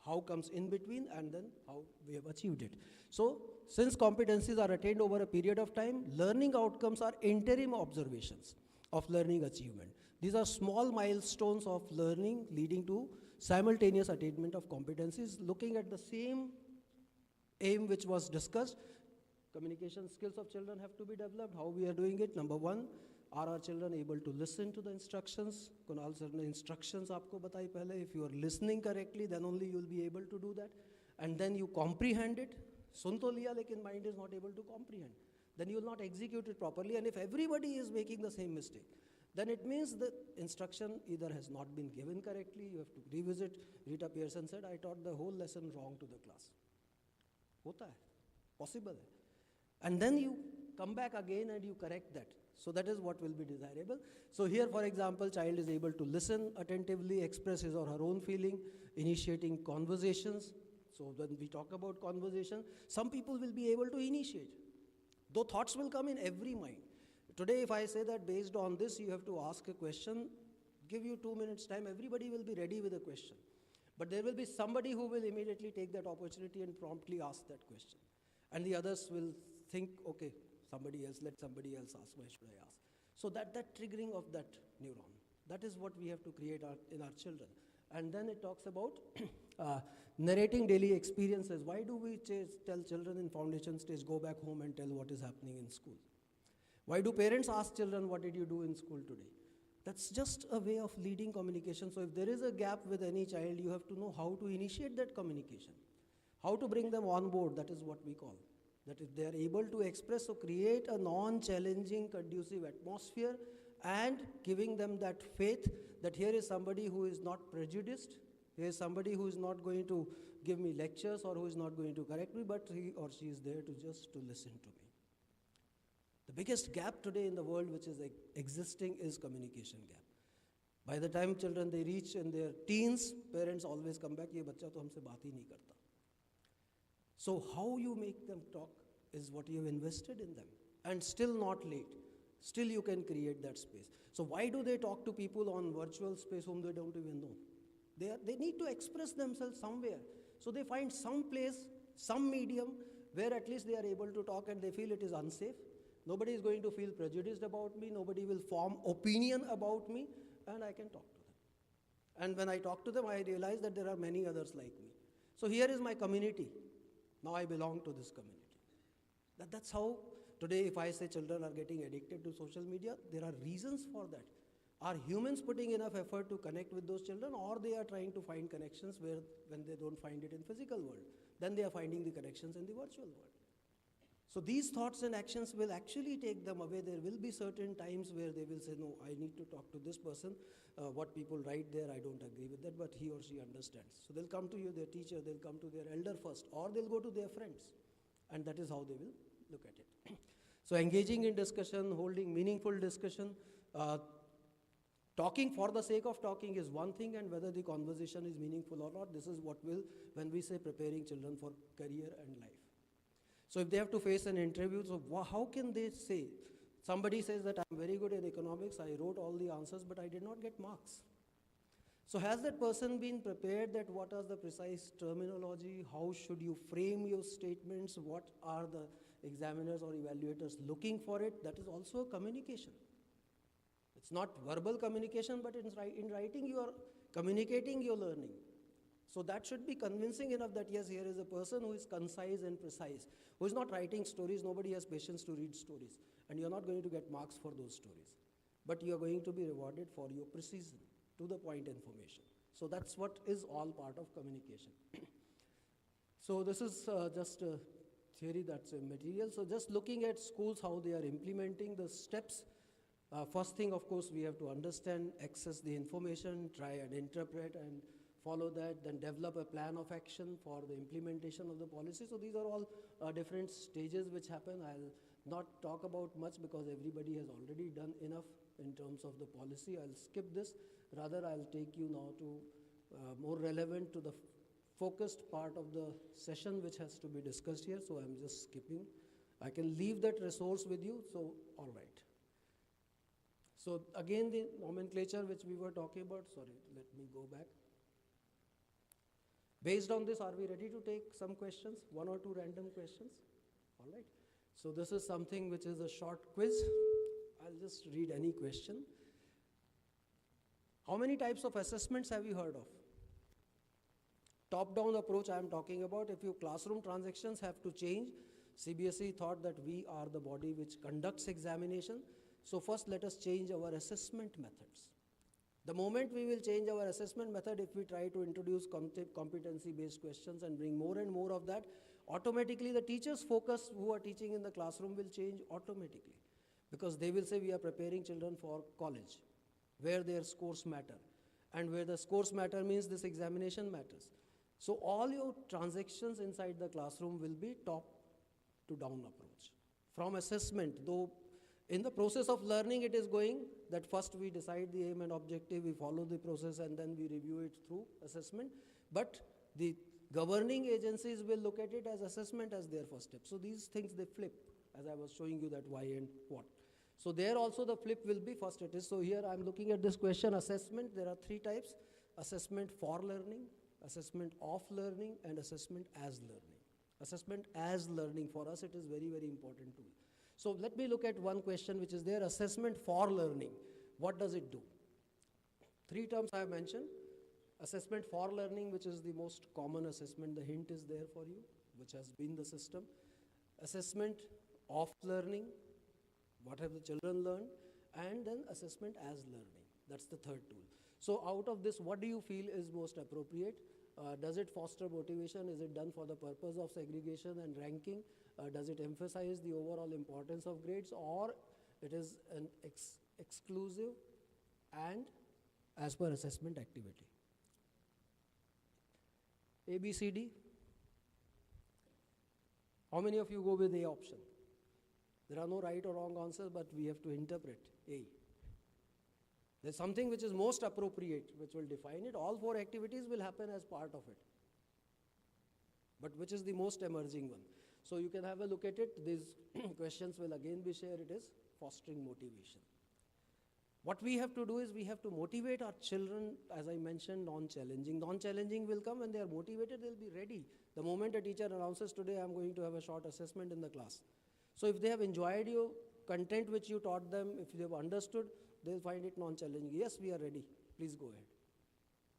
how comes in between, and then how we have achieved it. So since competencies are attained over a period of time, learning outcomes are interim observations of learning achievement. These are small milestones of learning leading to simultaneous attainment of competencies, looking at the same aim which was discussed. Communication skills of children have to be developed. How we are doing it? Number one, are our children able to listen to the instructions? Kunal sir ne instructions aapko batai pehle. If you are listening correctly, then only you will be able to do that. And then you comprehend it. Sun to liya, lekin mind is not able to comprehend. Then you will not execute it properly. And if everybody is making the same mistake, then it means the instruction either has not been given correctly, you have to revisit. Rita Pearson said, I taught the whole lesson wrong to the class. Hota hai, possible hai. And then you come back again and you correct that. So that is what will be desirable. So here, for example, child is able to listen attentively, express his or her own feeling, initiating conversations. So when we talk about conversation, some people will be able to initiate. Though thoughts will come in every mind. Today, if I say that based on this, you have to ask a question, give you 2 minutes time, everybody will be ready with a question. But there will be somebody who will immediately take that opportunity and promptly ask that question. And the others will think, okay, somebody else, let somebody else ask, why should I ask? So that triggering of that neuron, that is what we have to create in our children. And then it talks about narrating daily experiences. Why do we tell children in foundation stage, go back home and tell what is happening in school? Why do parents ask children, what did you do in school today? That's just a way of leading communication. So if there is a gap with any child, you have to know how to initiate that communication. How to bring them on board, that is what we call. That if they are able to express, so create a non-challenging, conducive atmosphere and giving them that faith that here is somebody who is not prejudiced, here is somebody who is not going to give me lectures or who is not going to correct me, but he or she is there to just to listen to me. The biggest gap today in the world which is existing is communication gap. By the time children they reach in their teens, parents always come back, ye bachcha to humse baat hi nahi karta. So how you make them talk is what you have invested in them. And still not late. Still you can create that space. So why do they talk to people on virtual space whom they don't even know? They need to express themselves somewhere. So they find some place, some medium where at least they are able to talk and they feel it is unsafe. Nobody is going to feel prejudiced about me. Nobody will form opinion about me, and I can talk to them. And when I talk to them, I realize that there are many others like me. So here is my community. Now I belong to this community. That's how today if I say children are getting addicted to social media, there are reasons for that. Are humans putting enough effort to connect with those children, or they are trying to find connections where when they don't find it in physical world, then they are finding the connections in the virtual world. So these thoughts and actions will actually take them away. There will be certain times where they will say, no, I need to talk to this person. What people write there, I don't agree with that, but he or she understands. So they'll come to you, their teacher, they'll come to their elder first, or they'll go to their friends. And that is how they will look at it. So engaging in discussion, holding meaningful discussion, talking for the sake of talking is one thing, and whether the conversation is meaningful or not, this is what will, when we say preparing children for career and life. So if they have to face an interview, so how can they say? Somebody says that I'm very good in economics, I wrote all the answers, but I did not get marks. So has that person been prepared that what is the precise terminology, how should you frame your statements, what are the examiners or evaluators looking for it? That is also a communication. It's not verbal communication, but in writing you are communicating your learning. So that should be convincing enough that yes, here is a person who is concise and precise, who is not writing stories. Nobody has patience to read stories, and you're not going to get marks for those stories. But you're going to be rewarded for your precision, to the point information. So that's what is all part of communication. So this is just a theory, that's a material. So just looking at schools, how they are implementing the steps. First thing, of course, we have to understand, access the information, try and interpret and follow that, then develop a plan of action for the implementation of the policy. So these are all different stages which happen. I'll not talk about much because everybody has already done enough in terms of the policy. I'll skip this. Rather, I'll take you now to more relevant to the focused part of the session which has to be discussed here, so I'm just skipping. I can leave that resource with you, so all right. So again, the nomenclature which we were talking about, sorry, let me go back. Based on this, are we ready to take some questions? One or two random questions? All right. So this is something which is a short quiz. I'll just read any question. How many types of assessments have you heard of? Top-down approach I am talking about. If your classroom transactions have to change, CBSE thought that we are the body which conducts examination. So first let us change our assessment methods. The moment we will change our assessment method, if we try to introduce competency-based questions and bring more and more of that, automatically the teachers' focus who are teaching in the classroom will change automatically. Because they will say we are preparing children for college, where their scores matter. And where the scores matter means this examination matters. So all your transactions inside the classroom will be top to down approach. From assessment, though in the process of learning it is going that first we decide the aim and objective, we follow the process and then we review it through assessment. But the governing agencies will look at it as assessment as their first step. So these things they flip, as I was showing you that why and what. So there also the flip will be first it is. So here I'm looking at this question assessment. There are three types: assessment for learning, assessment of learning, and assessment as learning. Assessment as learning, for us it is very, very important tool. So let me look at one question which is there, assessment for learning. What does it do? Three terms I have mentioned. Assessment for learning, which is the most common assessment, the hint is there for you, which has been the system. Assessment of learning, what have the children learned? And then assessment as learning, that's the third tool. So out of this, what do you feel is most appropriate? Does it foster motivation? Is it done for the purpose of segregation and ranking? Does it emphasize the overall importance of grades, or it is an exclusive and as per assessment activity? A, B, C, D. How many of you go with A option? There are no right or wrong answers, but we have to interpret A. There's something which is most appropriate, which will define it. All four activities will happen as part of it. But which is the most emerging one? So you can have a look at it. These questions will again be shared. It is fostering motivation. What we have to do is we have to motivate our children, as I mentioned, non-challenging. Non-challenging will come when they are motivated, they'll be ready. The moment a teacher announces today, I'm going to have a short assessment in the class. So if they have enjoyed your content which you taught them, if they have understood, they'll find it non-challenging. Yes, we are ready. Please go ahead.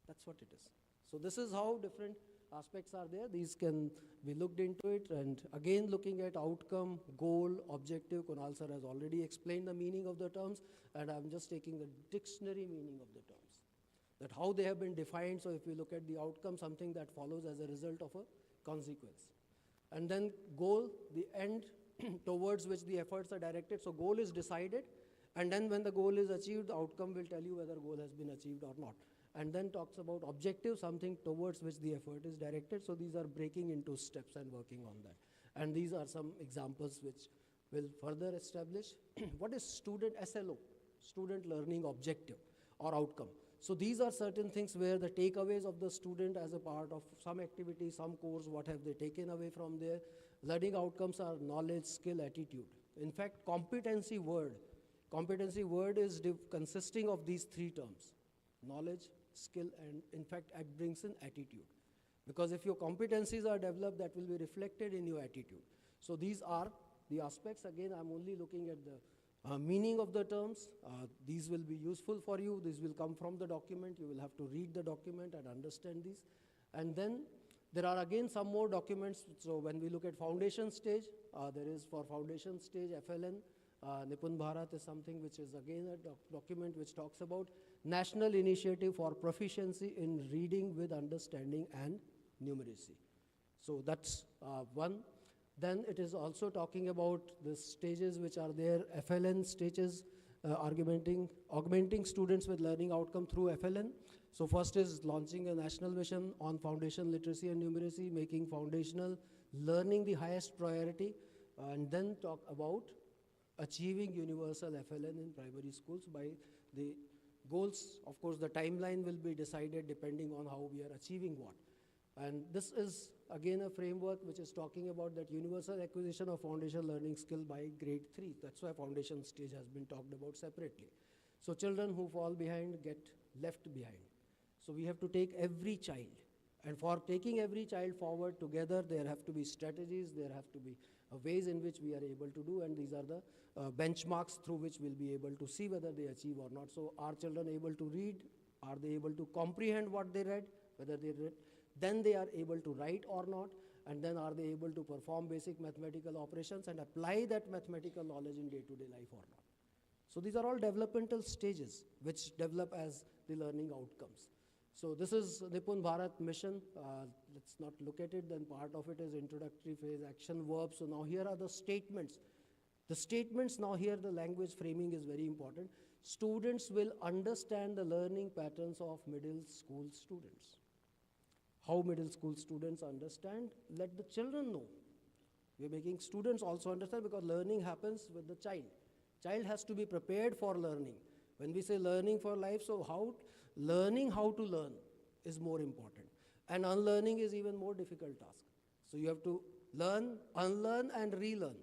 That's what it is. So this is how different aspects are there. These can be looked into it. And again, looking at outcome, goal, objective, Kunal sir has already explained the meaning of the terms, and I'm just taking the dictionary meaning of the terms, that how they have been defined. So if we look at the outcome, something that follows as a result of a consequence. And then goal, the end towards which the efforts are directed. So goal is decided, and then when the goal is achieved, the outcome will tell you whether goal has been achieved or not. And then talks about objective, something towards which the effort is directed. So these are breaking into steps and working on that. And these are some examples which will further establish what is student SLO, student learning objective or outcome. So these are certain things where the takeaways of the student as a part of some activity, some course, what have they taken away from there. Learning outcomes are knowledge, skill, attitude. In fact, competency word is consisting of these three terms: knowledge, skill, and in fact it brings in attitude. Because if your competencies are developed, that will be reflected in your attitude. So these are the aspects. Again, I'm only looking at the meaning of the terms. These will be useful for you. These will come from the document. You will have to read the document and understand these. And then there are again some more documents. So when we look at foundation stage, there is for foundation stage FLN, Nipun Bharat is something which is again a document which talks about National Initiative for Proficiency in Reading with Understanding and Numeracy. So that's one. Then it is also talking about the stages which are there, FLN stages, augmenting students with learning outcome through FLN. So first is launching a national mission on foundation literacy and numeracy, making foundational learning the highest priority, and then talk about achieving universal FLN in primary schools by the Goals, of course, the timeline will be decided depending on how we are achieving what. And this is again a framework which is talking about that universal acquisition of foundation learning skill by grade 3. That's why foundation stage has been talked about separately. So children who fall behind get left behind. So we have to take every child. And for taking every child forward together, there have to be strategies, there have to be ways in which we are able to do, and these are the benchmarks through which we'll be able to see whether they achieve or not. So are children able to read? Are they able to comprehend what they read? Whether they read, then they are able to write or not, and then are they able to perform basic mathematical operations and apply that mathematical knowledge in day-to-day life or not. So these are all developmental stages which develop as the learning outcomes. So this is Nipun Bharat mission. Let's not look at it, then part of it is introductory phase, action, verbs. So now here are the statements. The statements, now here the language framing is very important. Students will understand the learning patterns of middle school students. How middle school students understand, let the children know. We're making students also understand, because learning happens with the child. Child has to be prepared for learning. When we say learning for life, so learning how to learn is more important. And unlearning is even more difficult task. So you have to learn, unlearn and relearn.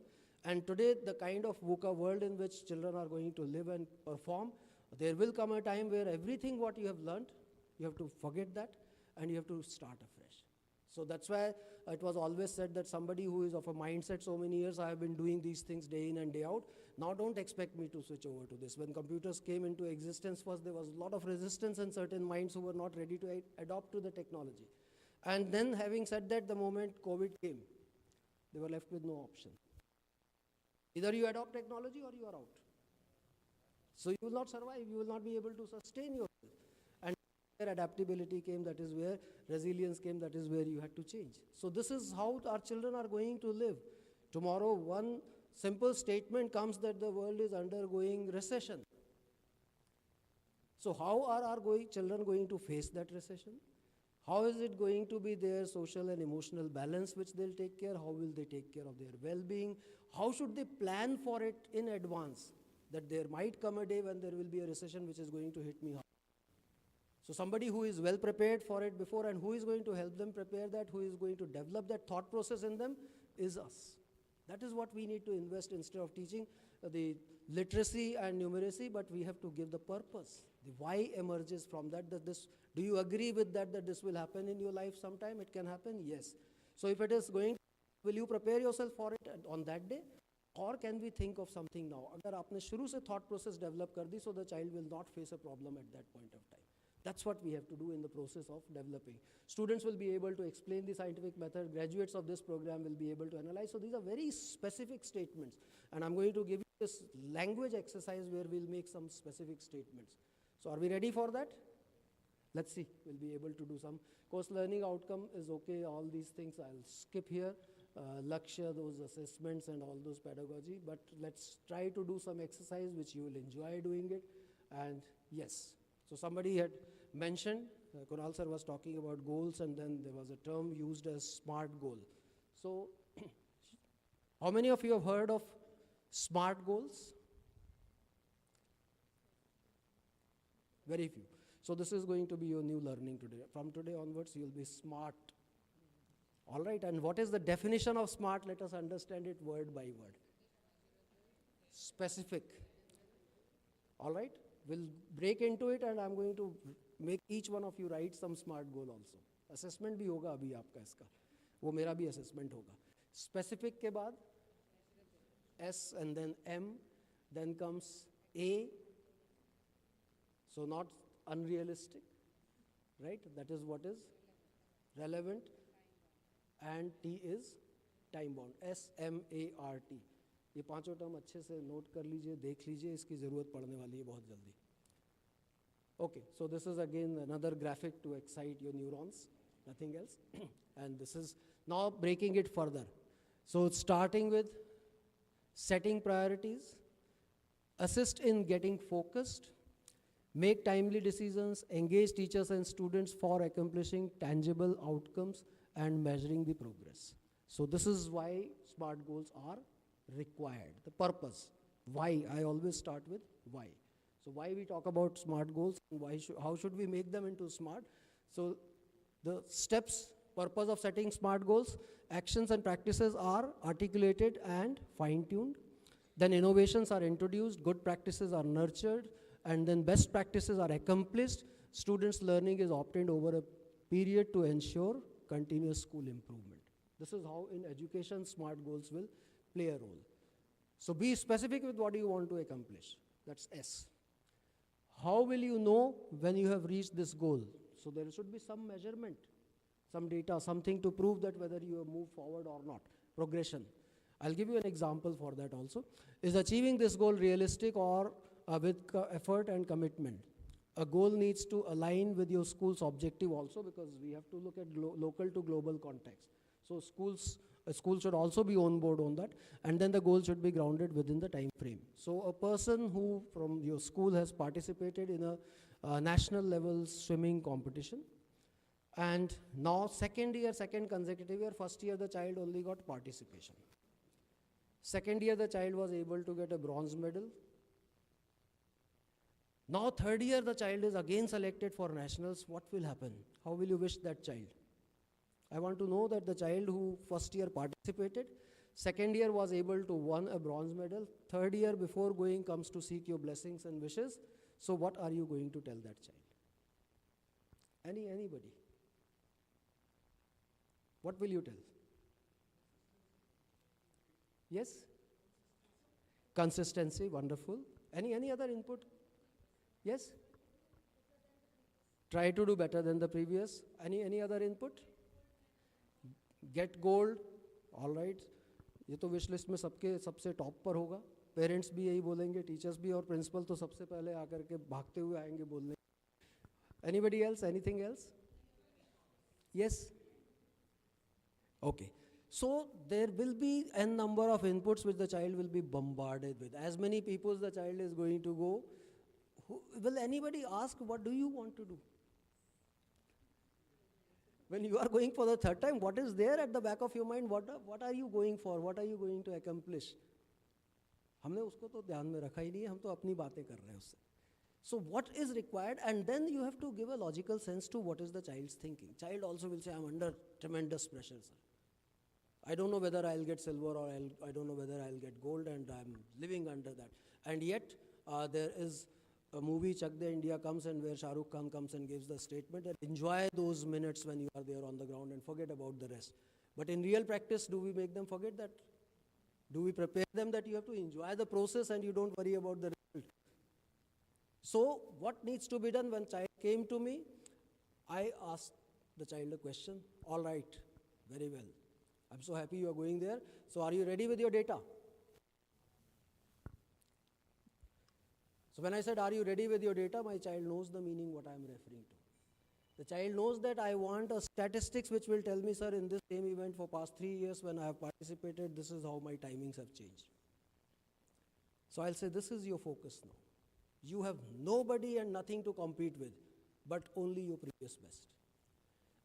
And today, the kind of VUCA world in which children are going to live and perform, there will come a time where everything what you have learned, you have to forget that and you have to start afresh. So that's why it was always said that somebody who is of a mindset, so many years I have been doing these things day in and day out, now don't expect me to switch over to this. When computers came into existence, first there was a lot of resistance in certain minds who were not ready to adopt to the technology. And then having said that, the moment COVID came, they were left with no option. Either you adopt technology or you are out. So you will not survive, you will not be able to sustain yourself. And where adaptability came, that is where resilience came, that is where you had to change. So this is how our children are going to live. Tomorrow, one simple statement comes that the world is undergoing recession. So how are our children going to face that recession? How is it going to be their social and emotional balance which they'll take care? How will they take care of their well-being? How should they plan for it in advance? That there might come a day when there will be a recession which is going to hit me hard. So somebody who is well prepared for it before, and who is going to help them prepare that, who is going to develop that thought process in them, is us. That is what we need to invest instead of teaching the literacy and numeracy, but we have to give the purpose. The why emerges from that, do you agree with that this will happen in your life sometime? It can happen, yes. So if it is going, will you prepare yourself for it on that day? Or can we think of something now? Agar aapne shuru se thought process develop kar di, so the child will not face a problem at that point of time. That's what we have to do in the process of developing. Students will be able to explain the scientific method. Graduates of this program will be able to analyze. So these are very specific statements. And I'm going to give you this language exercise where we'll make some specific statements. So are we ready for that? Let's see. We'll be able to do some. Course learning outcome is okay. All these things I'll skip here. Lakshya, those assessments and all those pedagogy. But let's try to do some exercise which you will enjoy doing it. And yes. So somebody had mentioned, Kunal sir was talking about goals, and then there was a term used as SMART goal. So how many of you have heard of SMART goals? Very few. So this is going to be your new learning today. From today onwards, you'll be SMART. All right, and what is the definition of SMART? Let us understand it word by word. Specific. All right? We'll break into it, and I'm going to make each one of you write some SMART goal also. Assessment भी होगा अभी आपका इसका, वो मेरा भी assessment होगा. Specific के बाद S and then M, then comes A. So not unrealistic, right? That is what is relevant, and T is time bound. SMART. ये पांचों टर्म अच्छे से नोट कर लीजिए, देख लीजिए, इसकी ज़रूरत पड़ने वाली है बहुत जल्दी. Okay, so this is again another graphic to excite your neurons, nothing else. And this is now breaking it further. So starting with setting priorities, assist in getting focused, make timely decisions, engage teachers and students for accomplishing tangible outcomes and measuring the progress. So this is why SMART goals are required. The purpose, why, I always start with why. So why we talk about smart goals and how should we make them into smart? So the steps, purpose of setting smart goals, actions and practices are articulated and fine-tuned. Then innovations are introduced, good practices are nurtured, and then best practices are accomplished. Students' learning is obtained over a period to ensure continuous school improvement. This is how in education smart goals will play a role. So be specific with what you want to accomplish. That's S. How will you know when you have reached this goal? So there should be some measurement, some data, something to prove that whether you have moved forward or not. Progression. I'll give you an example for that also. Is achieving this goal realistic or with effort and commitment? A goal needs to align with your school's objective also, because we have to look at local to global context. So a school should also be on board on that, and then the goal should be grounded within the time frame. So a person who from your school has participated in a national level swimming competition, and now second consecutive year, first year the child only got participation. Second year the child was able to get a bronze medal. Now third year the child is again selected for nationals. What will happen? How will you wish that child? I want to know that the child who first year participated, second year was able to win a bronze medal, third year before going comes to seek your blessings and wishes. So what are you going to tell that child? Anybody? What will you tell? Yes? Consistency, wonderful. Any other input? Yes? Try to do better than the previous. Any other input? Get gold, all right. ये तो wish list में सबसे top पर होगा. Parents भी यही बोलेंगे, teachers भी, और प्रिंसिपल तो सबसे पहले आकर के भागते हुए आएंगे बोलने. Anybody else? Anything else? Yes? Okay. So there will be n number of inputs which the child will be bombarded with. As many people the child is going to go. Will anybody ask, what do you want to do? When you are going for the third time, what is there at the back of your mind? What are you going for? What are you going to accomplish? हमने उसको तो ध्यान में रखा ही नहीं है, हम तो अपनी बातें कर रहे हैं उससे. So what is required, and then you have to give a logical sense to what is the child's thinking. Child also will say, I'm under tremendous pressure, sir. I don't know whether I'll get silver or I don't know whether I'll get gold, and I'm living under that. And yet, there is a movie, Chak De India, comes, and where Shah Rukh Khan comes and gives the statement that enjoy those minutes when you are there on the ground and forget about the rest. But in real practice, do we make them forget that? Do we prepare them that you have to enjoy the process and you don't worry about the result? So what needs to be done? When child came to me, I asked the child a question. All right, very well. I'm so happy you are going there. So are you ready with your data? So when I said, are you ready with your data, my child knows the meaning what I am referring to. The child knows that I want a statistics which will tell me, sir, in this same event for past 3 years when I have participated, this is how my timings have changed. So I'll say, this is your focus now. You have nobody and nothing to compete with, but only your previous best.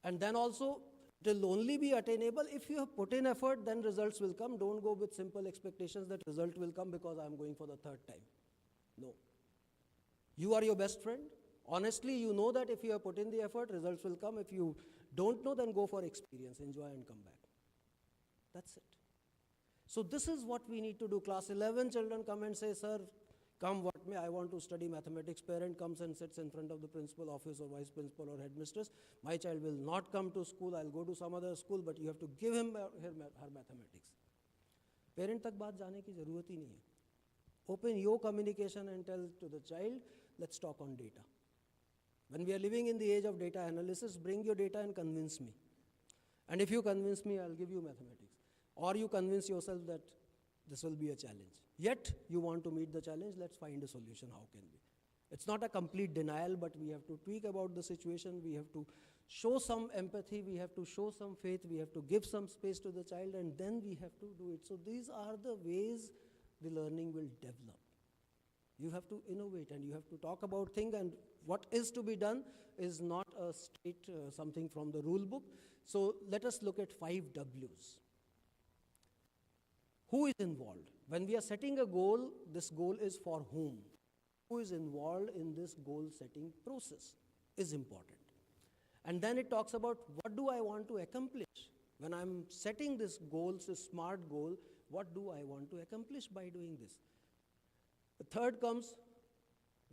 And then also, it will only be attainable if you have put in effort, then results will come. Don't go with simple expectations that result will come because I am going for the third time. No. You are your best friend. Honestly, you know that if you have put in the effort, results will come. If you don't know, then go for experience, enjoy and come back. That's it. So this is what we need to do. Class 11 children come and say, sir, come what may, I want to study mathematics. Parent comes and sits in front of the principal office or vice principal or headmistress. My child will not come to school. I'll go to some other school, but you have to give him her mathematics. Parent tak baat jaane ki zarurat hi nahi hai. Open your communication and tell to the child, let's talk on data. When we are living in the age of data analysis, bring your data and convince me. And if you convince me, I'll give you mathematics. Or you convince yourself that this will be a challenge. Yet, you want to meet the challenge, let's find a solution, how can we? It's not a complete denial, but we have to tweak about the situation, we have to show some empathy, we have to show some faith, we have to give some space to the child, and then we have to do it. So these are the ways the learning will develop. You have to innovate and you have to talk about things, and what is to be done is not a straight something from the rule book. So let us look at 5 W's. Who is involved? When we are setting a goal, this goal is for whom? who is involved in this goal setting process is important. And then it talks about what do I want to accomplish? When I'm setting this goal, this SMART goal, what do I want to accomplish by doing this? The third comes,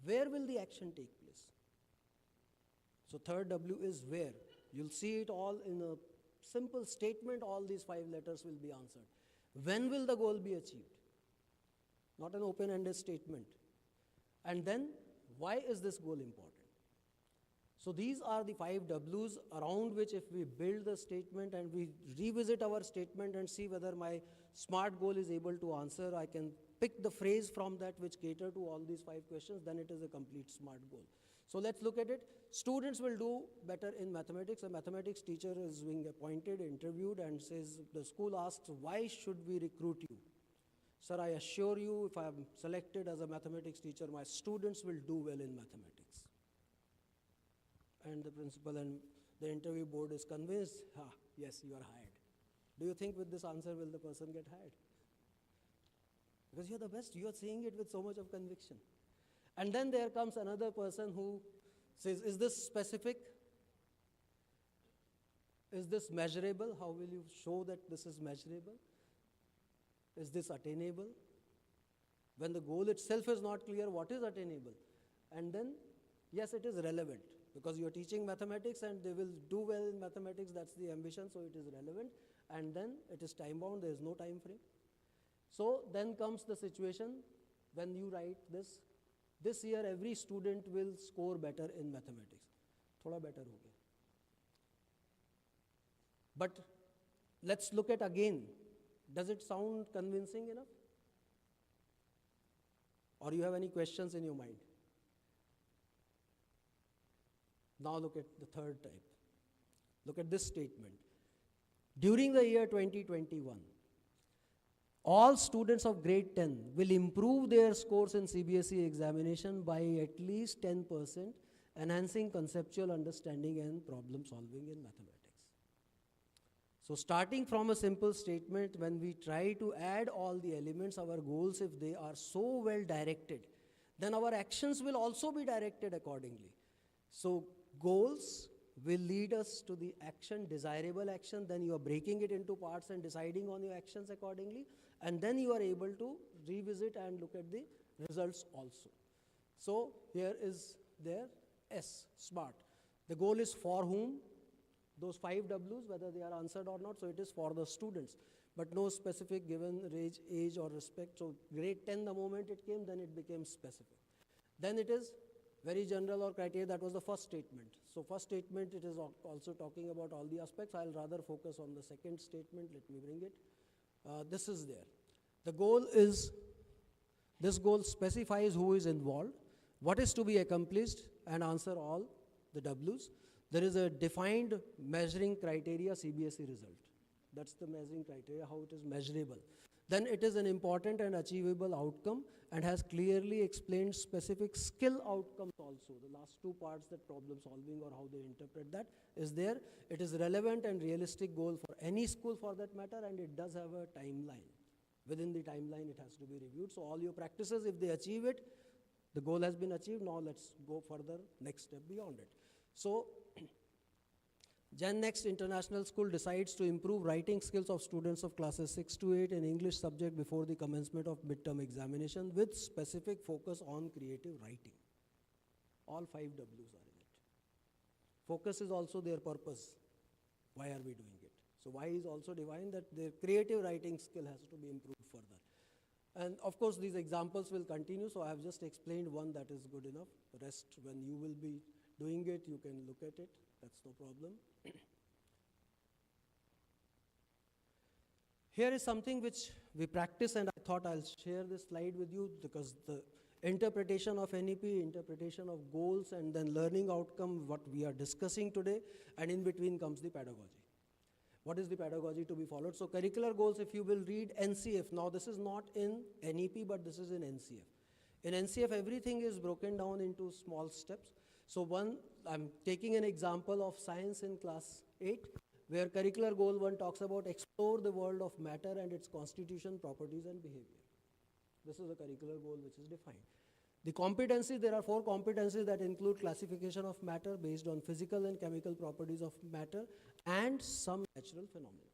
where will the action take place? So third W is where. You'll see it all in a simple statement, all these 5 letters will be answered. When will the goal be achieved? Not an open-ended statement. And then, why is this goal important? So these are the 5 W's around which if we build the statement and we revisit our statement and see whether my SMART goal is able to answer, I can pick the phrase from that which cater to all these 5 questions, then it is a complete SMART goal. So let's look at it. Students will do better in mathematics. A mathematics teacher is being appointed, interviewed, and says, the school asks, why should we recruit you? Sir, I assure you, if I am selected as a mathematics teacher, my students will do well in mathematics. And the principal and the interview board is convinced, yes, you are hired. Do you think with this answer will the person get hired? Because you're the best, you are saying it with so much of conviction. And then there comes another person who says, is this specific? Is this measurable? How will you show that this is measurable? Is this attainable? When the goal itself is not clear, what is attainable? And then, yes, it is relevant because you are teaching mathematics and they will do well in mathematics, that's the ambition, so it is relevant. And then it is time bound, there is no time frame. So then comes the situation when you write this year every student will score better in mathematics. Thoda better ho gaya. But let's look at again, does it sound convincing enough? Or you have any questions in your mind? Now look at the third type. Look at this statement. During the year 2021, all students of grade 10 will improve their scores in CBSE examination by at least 10%, enhancing conceptual understanding and problem solving in mathematics. So starting from a simple statement, when we try to add all the elements, our goals, if they are so well directed, then our actions will also be directed accordingly. So goals will lead us to the action, desirable action, then you are breaking it into parts and deciding on your actions accordingly, and then you are able to revisit and look at the results also. So here is their S, SMART. The goal is for whom? Those 5 W's, whether they are answered or not, so it is for the students, but no specific given age or respect. So grade 10, the moment it came, then it became specific. Then it is very general or criteria, that was the first statement. So first statement, it is also talking about all the aspects. I'll rather focus on the second statement, let me bring it. This is there. The goal is, this goal specifies who is involved, what is to be accomplished, and answer all the W's. There is a defined measuring criteria, CBSE result. That's the measuring criteria, how it is measurable. Then it is an important and achievable outcome and has clearly explained specific skill outcomes also. The last 2 parts, that problem solving or how they interpret that is there. It is relevant and realistic goal for any school for that matter, and it does have a timeline. Within the timeline, it has to be reviewed. So all your practices, if they achieve it, the goal has been achieved. Now let's go further, next step beyond it. So Gen Next International School decides to improve writing skills of students of classes 6 to 8 in English subject before the commencement of midterm examination with specific focus on creative writing. All 5 W's are in it. Focus is also their purpose. Why are we doing it? So why is also defined that their creative writing skill has to be improved further. And of course, these examples will continue, so I have just explained one that is good enough. The rest, when you will be doing it, you can look at it. That's no problem. Here is something which we practice, and I thought I'll share this slide with you because the interpretation of NEP, interpretation of goals, and then learning outcome, what we are discussing today, and in between comes the pedagogy. What is the pedagogy to be followed? So curricular goals, if you will read NCF, now this is not in NEP, but this is in NCF. In NCF, everything is broken down into small steps. So I'm taking an example of science in class 8, where curricular goal 1 talks about explore the world of matter and its constitution, properties, and behavior. This is a curricular goal which is defined. The competencies, there are 4 competencies that include classification of matter based on physical and chemical properties of matter and some natural phenomena.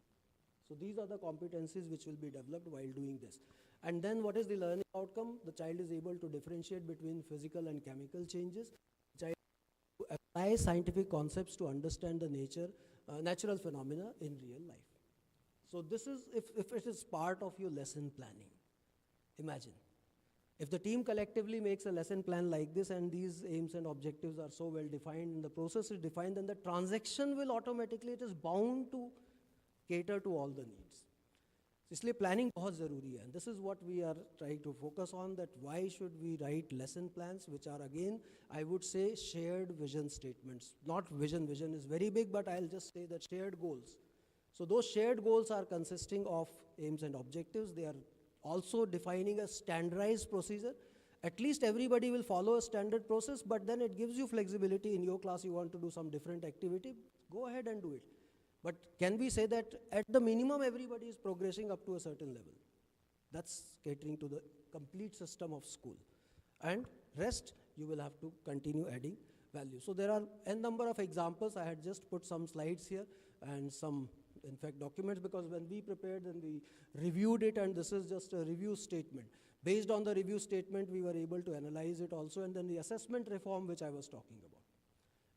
So these are the competencies which will be developed while doing this. And then what is the learning outcome? The child is able to differentiate between physical and chemical changes. The child to apply scientific concepts to understand the natural phenomena in real life. So this is, if it is part of your lesson planning, imagine. If the team collectively makes a lesson plan like this and these aims and objectives are so well defined and the process is defined, then the transaction will automatically, it is bound to cater to all the needs. इसलिए planning बहुत ज़रूरी है. And this is what we are trying to focus on, that why should we write lesson plans, which are again, I would say, shared vision statements. Not vision is very big, but I'll just say that shared goals. So those shared goals are consisting of aims and objectives. They are also defining a standardized procedure. At least everybody will follow a standard process, but then it gives you flexibility. In your class you want to do some different activity, go ahead and do it. But can we say that at the minimum everybody is progressing up to a certain level? That's catering to the complete system of school. And rest, you will have to continue adding value. So there are n number of examples. I had just put some slides here and some, in fact, documents, because when we prepared and we reviewed it, and this is just a review statement. Based on the review statement, we were able to analyze it also, and then the assessment reform, which I was talking about.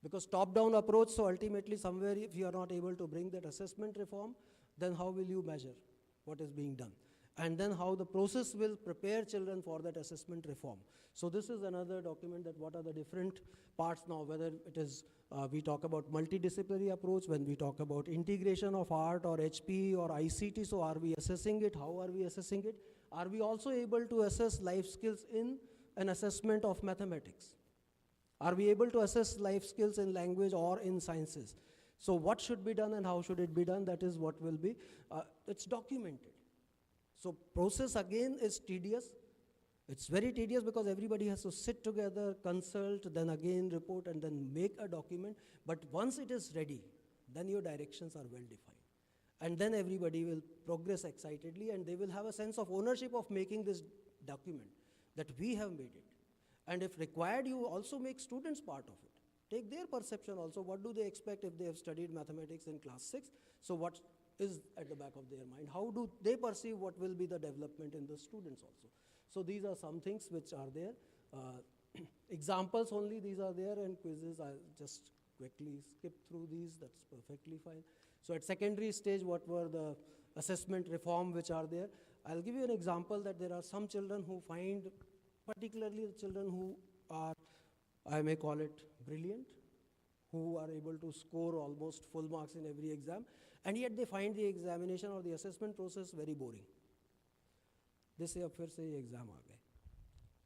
Because top-down approach, so ultimately somewhere if you are not able to bring that assessment reform, then how will you measure what is being done? And then how the process will prepare children for that assessment reform. So this is another document, that what are the different parts now, whether it is, we talk about multidisciplinary approach, when we talk about integration of art or HPE or ICT, so are we assessing it? How are we assessing it? Are we also able to assess life skills in an assessment of mathematics? Are we able to assess life skills in language or in sciences? So what should be done and how should it be done? That is what will be, it's documented. So process again is tedious. It's very tedious because everybody has to sit together, consult, then again report, and then make a document. But once it is ready, then your directions are well defined. And then everybody will progress excitedly, and they will have a sense of ownership of making this document, that we have made it. And if required, you also make students part of it. Take their perception also. What do they expect if they have studied mathematics in class 6? So what is at the back of their mind? How do they perceive what will be the development in the students also? So these are some things which are there. Examples only, these are there, and quizzes, I'll just quickly skip through these, that's perfectly fine. So at secondary stage, what were the assessment reform which are there? I'll give you an example that there are some children who find, particularly the children who are, I may call it brilliant, who are able to score almost full marks in every exam, and yet they find the examination or the assessment process very boring. They say, ab fir se ye exam aa gaye.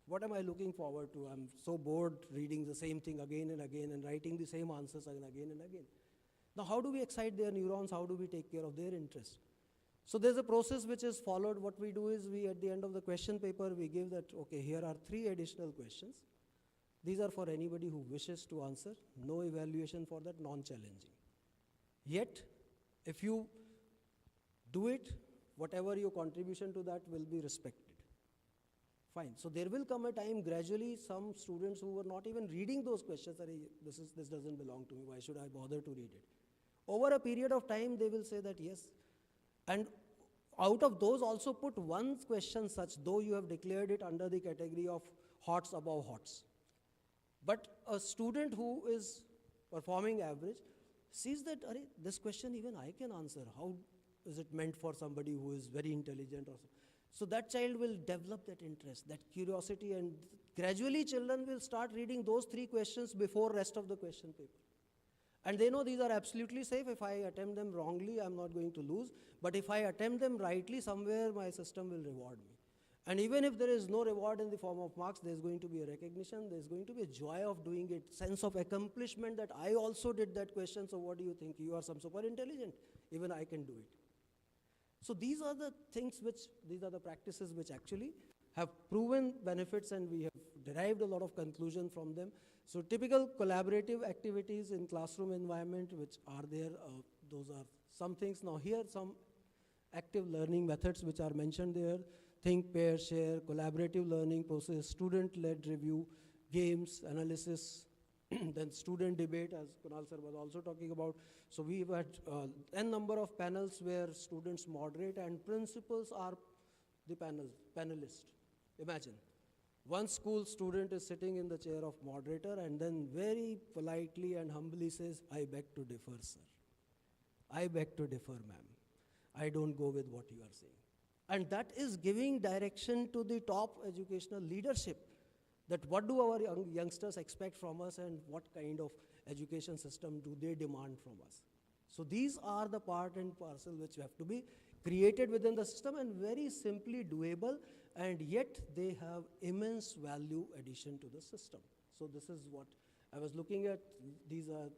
What am I looking forward to? I'm so bored reading the same thing again and again and writing the same answers again and again. Now how do we excite their neurons? How do we take care of their interest? So there's a process which is followed. What we do is, we at the end of the question paper, we give that, okay, here are 3 additional questions. These are for anybody who wishes to answer. No evaluation for that, non-challenging. Yet, if you do it, whatever your contribution to that will be respected. Fine. So there will come a time gradually, some students who were not even reading those questions, this doesn't belong to me, why should I bother to read it? Over a period of time, they will say that yes. And out of those also put one question such, though you have declared it under the category of hots above hots. But a student who is performing average sees that, this question even I can answer. How is it meant for somebody who is very intelligent or so? So that child will develop that interest, that curiosity, and gradually children will start reading those 3 questions before rest of the question paper. And they know these are absolutely safe. If I attempt them wrongly, I'm not going to lose. But if I attempt them rightly, somewhere my system will reward me. And even if there is no reward in the form of marks, there's going to be a recognition, there's going to be a joy of doing it, sense of accomplishment that I also did that question, so what do you think? You are some super intelligent, even I can do it. So these are the things these are the practices which actually have proven benefits, and we have derived a lot of conclusion from them. So typical collaborative activities in classroom environment which are there, those are some things. Now here some active learning methods which are mentioned there. think, pair, share, collaborative learning process, student-led review, games, analysis, then student debate, as Kunal sir was also talking about. So we've had n number of panels where students moderate and principals are the panelist. Imagine, one school student is sitting in the chair of moderator and then very politely and humbly says, I beg to differ, sir. I beg to differ, ma'am. I don't go with what you are saying. And that is giving direction to the top educational leadership, that what do our youngsters expect from us and what kind of education system do they demand from us. So these are the part and parcel which have to be created within the system and very simply doable, and yet they have immense value addition to the system. So this is what I was looking at. These are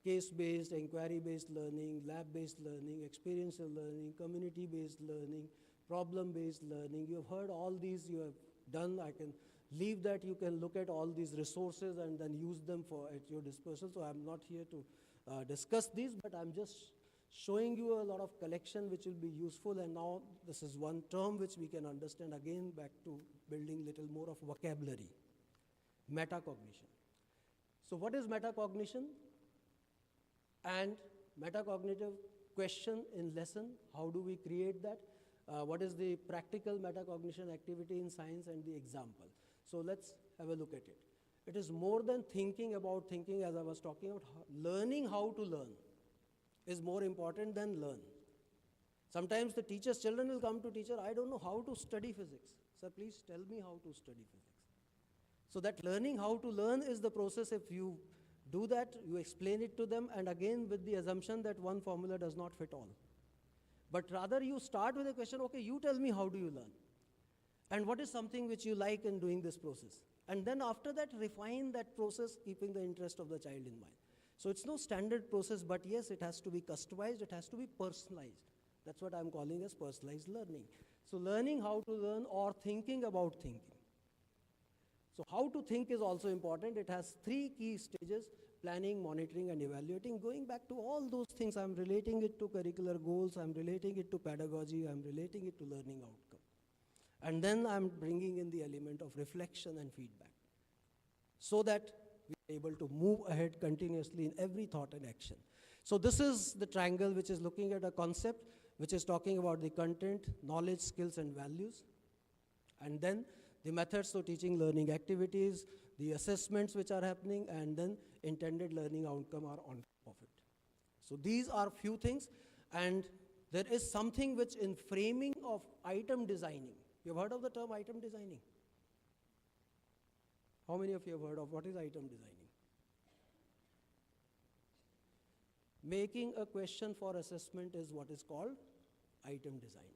case-based, inquiry-based learning, lab-based learning, experiential learning, community-based learning, problem-based learning. You have heard all these, you have done. I can leave that. You can look at all these resources and then use them at your disposal. So I'm not here to discuss these, but I'm just showing you a lot of collection which will be useful. And now this is one term which we can understand, again back to building little more of vocabulary, metacognition. So what is metacognition? And metacognitive question in lesson, how do we create that? What is the practical metacognition activity in science and the example? So let's have a look at it. It is more than thinking about thinking, as I was talking about. Learning how to learn is more important than learn. Sometimes the teacher's children will come to teacher, I don't know how to study physics. Sir, please tell me how to study physics. So that learning how to learn is the process. If you do that, you explain it to them, and again with the assumption that one formula does not fit all. But rather you start with a question, okay, you tell me how do you learn? And what is something which you like in doing this process? And then after that, refine that process, keeping the interest of the child in mind. So it's no standard process, but yes, it has to be customized, it has to be personalized. That's what I'm calling as personalized learning. So learning how to learn or thinking about thinking. So how to think is also important. It has 3 key stages: planning, monitoring, and evaluating. Going back to all those things, I'm relating it to curricular goals, I'm relating it to pedagogy, I'm relating it to learning outcome. And then I'm bringing in the element of reflection and feedback, so that we're able to move ahead continuously in every thought and action. So this is the triangle which is looking at a concept which is talking about the content, knowledge, skills, and values. And then the methods of teaching learning activities, the assessments which are happening, and then intended learning outcome are on top of it. So these are few things, and there is something which in framing of item designing. You've heard of the term item designing? How many of you have heard of what is item designing? Making a question for assessment is what is called item designing.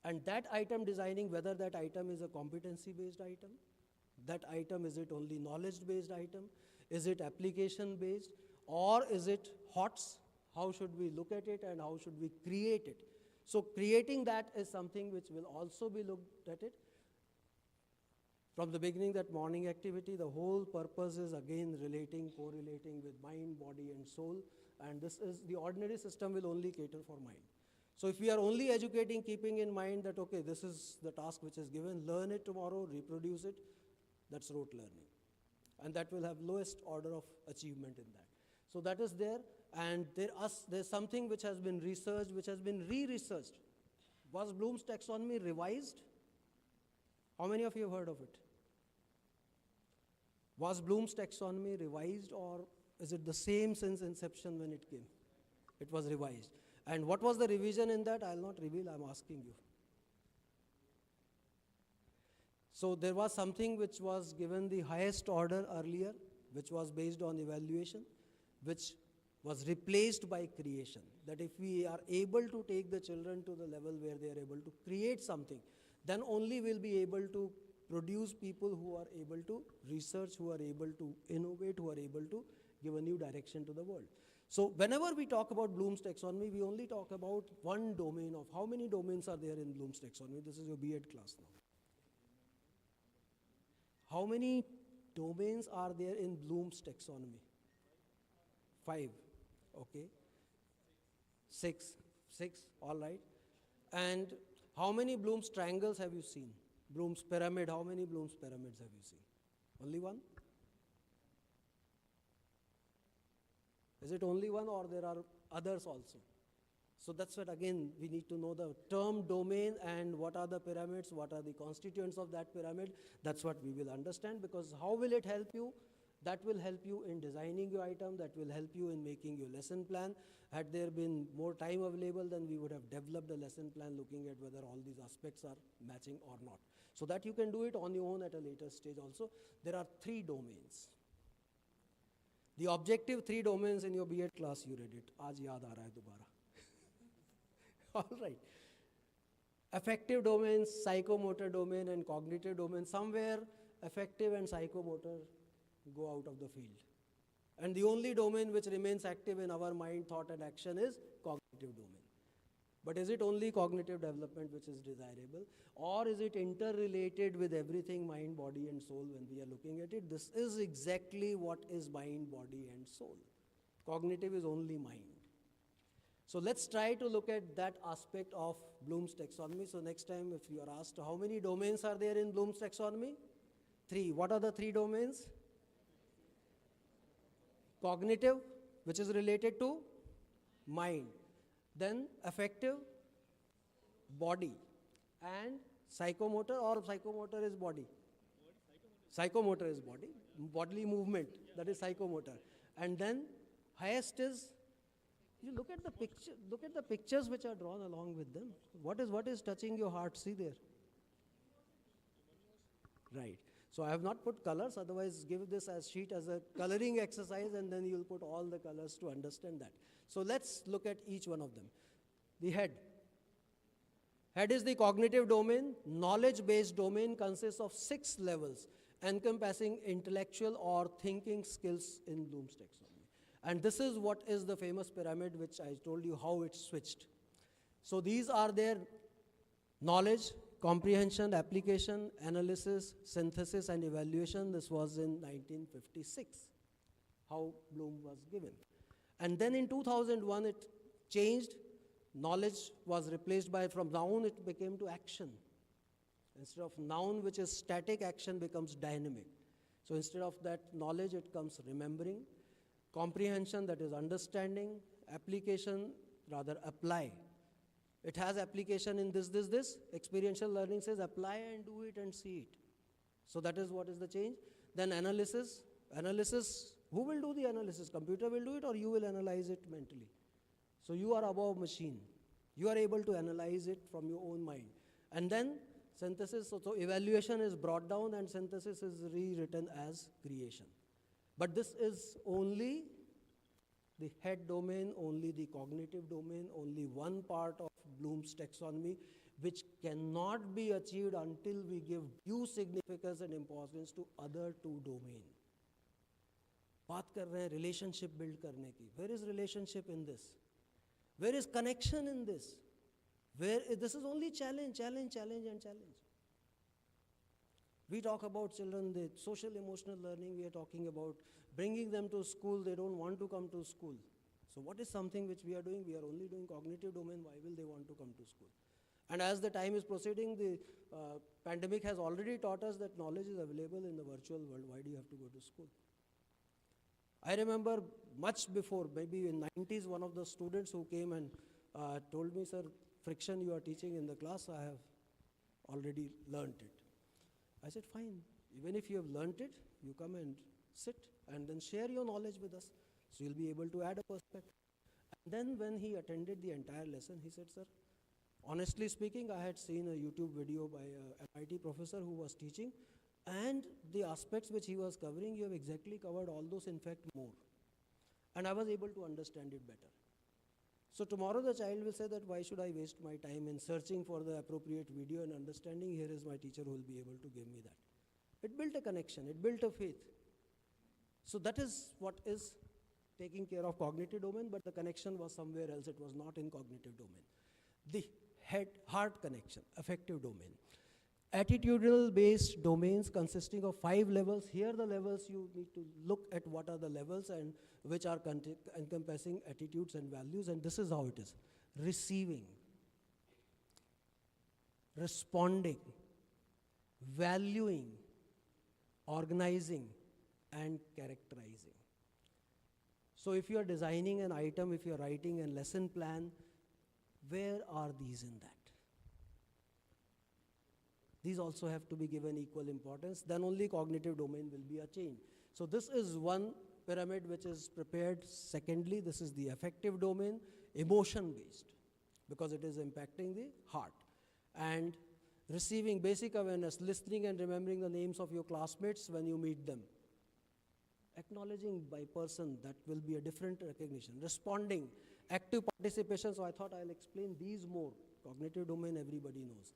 And that item designing, whether that item is a competency-based item, that item, is it only knowledge-based item, is it application-based, or is it HOTS? How should we look at it and how should we create it? So creating that is something which will also be looked at it. From the beginning, that morning activity, the whole purpose is again correlating with mind, body, and soul. And this is, the ordinary system will only cater for mind. So if we are only educating, keeping in mind that, okay, this is the task which is given, learn it tomorrow, reproduce it, that's rote learning. And that will have lowest order of achievement in that. So that is there, and there's something which has been researched, which has been re-researched. Was Bloom's taxonomy revised? How many of you have heard of it? Was Bloom's taxonomy revised, or is it the same since inception when it came? It was revised. And what was the revision in that? I'll not reveal, I'm asking you. So there was something which was given the highest order earlier, which was based on evaluation, which was replaced by creation. That if we are able to take the children to the level where they are able to create something, then only we'll be able to produce people who are able to research, who are able to innovate, who are able to give a new direction to the world. So whenever we talk about Bloom's taxonomy, we only talk about one domain of how many domains are there in Bloom's taxonomy. This is your B.Ed class now. How many domains are there in Bloom's taxonomy? 5, okay. 6, all right. And How many Bloom's triangles have you seen? Bloom's pyramid, how many Bloom's pyramids have you seen? Only one? Is it only one, or there are others also? So that's what, again, we need to know the term domain and what are the pyramids, what are the constituents of that pyramid. That's what we will understand, because how will it help you? That will help you in designing your item, that will help you in making your lesson plan. Had there been more time available, then we would have developed a lesson plan looking at whether all these aspects are matching or not. So that you can do it on your own at a later stage also. There are 3 domains. The objective 3 domains in your B.Ed class, you read it. Aaj yaad aa raha hai dobara. All right. Affective domains, psychomotor domain and cognitive domain. Somewhere affective and psychomotor go out of the field. And the only domain which remains active in our mind, thought and action is cognitive domain. But is it only cognitive development which is desirable, or is it interrelated with everything mind, body and soul when we are looking at it? This is exactly what is mind, body and soul. Cognitive is only mind. So let's try to look at that aspect of Bloom's taxonomy. So next time if you are asked how many domains are there in Bloom's taxonomy? 3. What are the 3 domains? Cognitive, which is related to mind. Then affective, body. And psychomotor, or psychomotor is body? Psychomotor is body. Bodily movement, that is psychomotor. And then highest is, you look at the picture, look at the pictures which are drawn along with them. What is touching your heart? See there. Right. So I have not put colors, otherwise give this as sheet as a coloring exercise, and then you'll put all the colors to understand that. So let's look at each one of them. The head. Head is the cognitive domain. Knowledge-based domain consists of 6 levels encompassing intellectual or thinking skills in Bloom's taxonomy. And this is what is the famous pyramid which I told you how it switched. So these are their knowledge, comprehension, application, analysis, synthesis and evaluation. This was in 1956, how Bloom was given. And then in 2001 it changed. Knowledge was replaced by, from noun it became to action. Instead of noun which is static, action becomes dynamic. So instead of that knowledge it comes remembering. Comprehension, that is understanding. Application, rather apply. It has application in this. Experiential learning says apply and do it and see it. So that is what is the change. Then analysis. Analysis, who will do the analysis? Computer will do it, or you will analyze it mentally? So you are above machine. You are able to analyze it from your own mind. And then synthesis, so evaluation is brought down and synthesis is rewritten as creation. But this is only the head domain, only the cognitive domain, only one part of Bloom's taxonomy, which cannot be achieved until we give due significance and importance to other 2 domains. बात कर रहे हैं relationship build करने की. Where is relationship in this? Where is connection in this? This is only challenge. We talk about children, the social emotional learning, we are talking about bringing them to school, they don't want to come to school. So what is something which we are doing? We are only doing cognitive domain, why will they want to come to school? And as the time is proceeding, the pandemic has already taught us that knowledge is available in the virtual world, why do you have to go to school? I remember much before, maybe in 90s, one of the students who came and told me, sir, friction you are teaching in the class, I have already learnt it. I said, fine, even if you have learnt it, you come and sit and then share your knowledge with us. So you'll be able to add a perspective. And then when he attended the entire lesson, he said, sir, honestly speaking, I had seen a YouTube video by an MIT professor who was teaching, and the aspects which he was covering, you have exactly covered all those, in fact, more. And I was able to understand it better. So tomorrow the child will say that why should I waste my time in searching for the appropriate video and understanding? Here is my teacher who will be able to give me that. It built a connection, it built a faith. So that is what is taking care of cognitive domain, but the connection was somewhere else, it was not in cognitive domain. The heart connection, affective domain. Attitudinal based domains consisting of 5 levels. Here the levels, you need to look at what are the levels and which are encompassing attitudes and values, and this is how it is. Receiving. responding, valuing, organizing, and characterizing. So if you are designing an item, if you are writing a lesson plan, where are these in that? These also have to be given equal importance, then only cognitive domain will be achieved. So this is one pyramid which is prepared. Secondly, this is the affective domain, emotion-based, because it is impacting the heart. And receiving basic awareness, listening and remembering the names of your classmates when you meet them. Acknowledging by person, that will be a different recognition. Responding, active participation, so I thought I'll explain these more. Cognitive domain, everybody knows.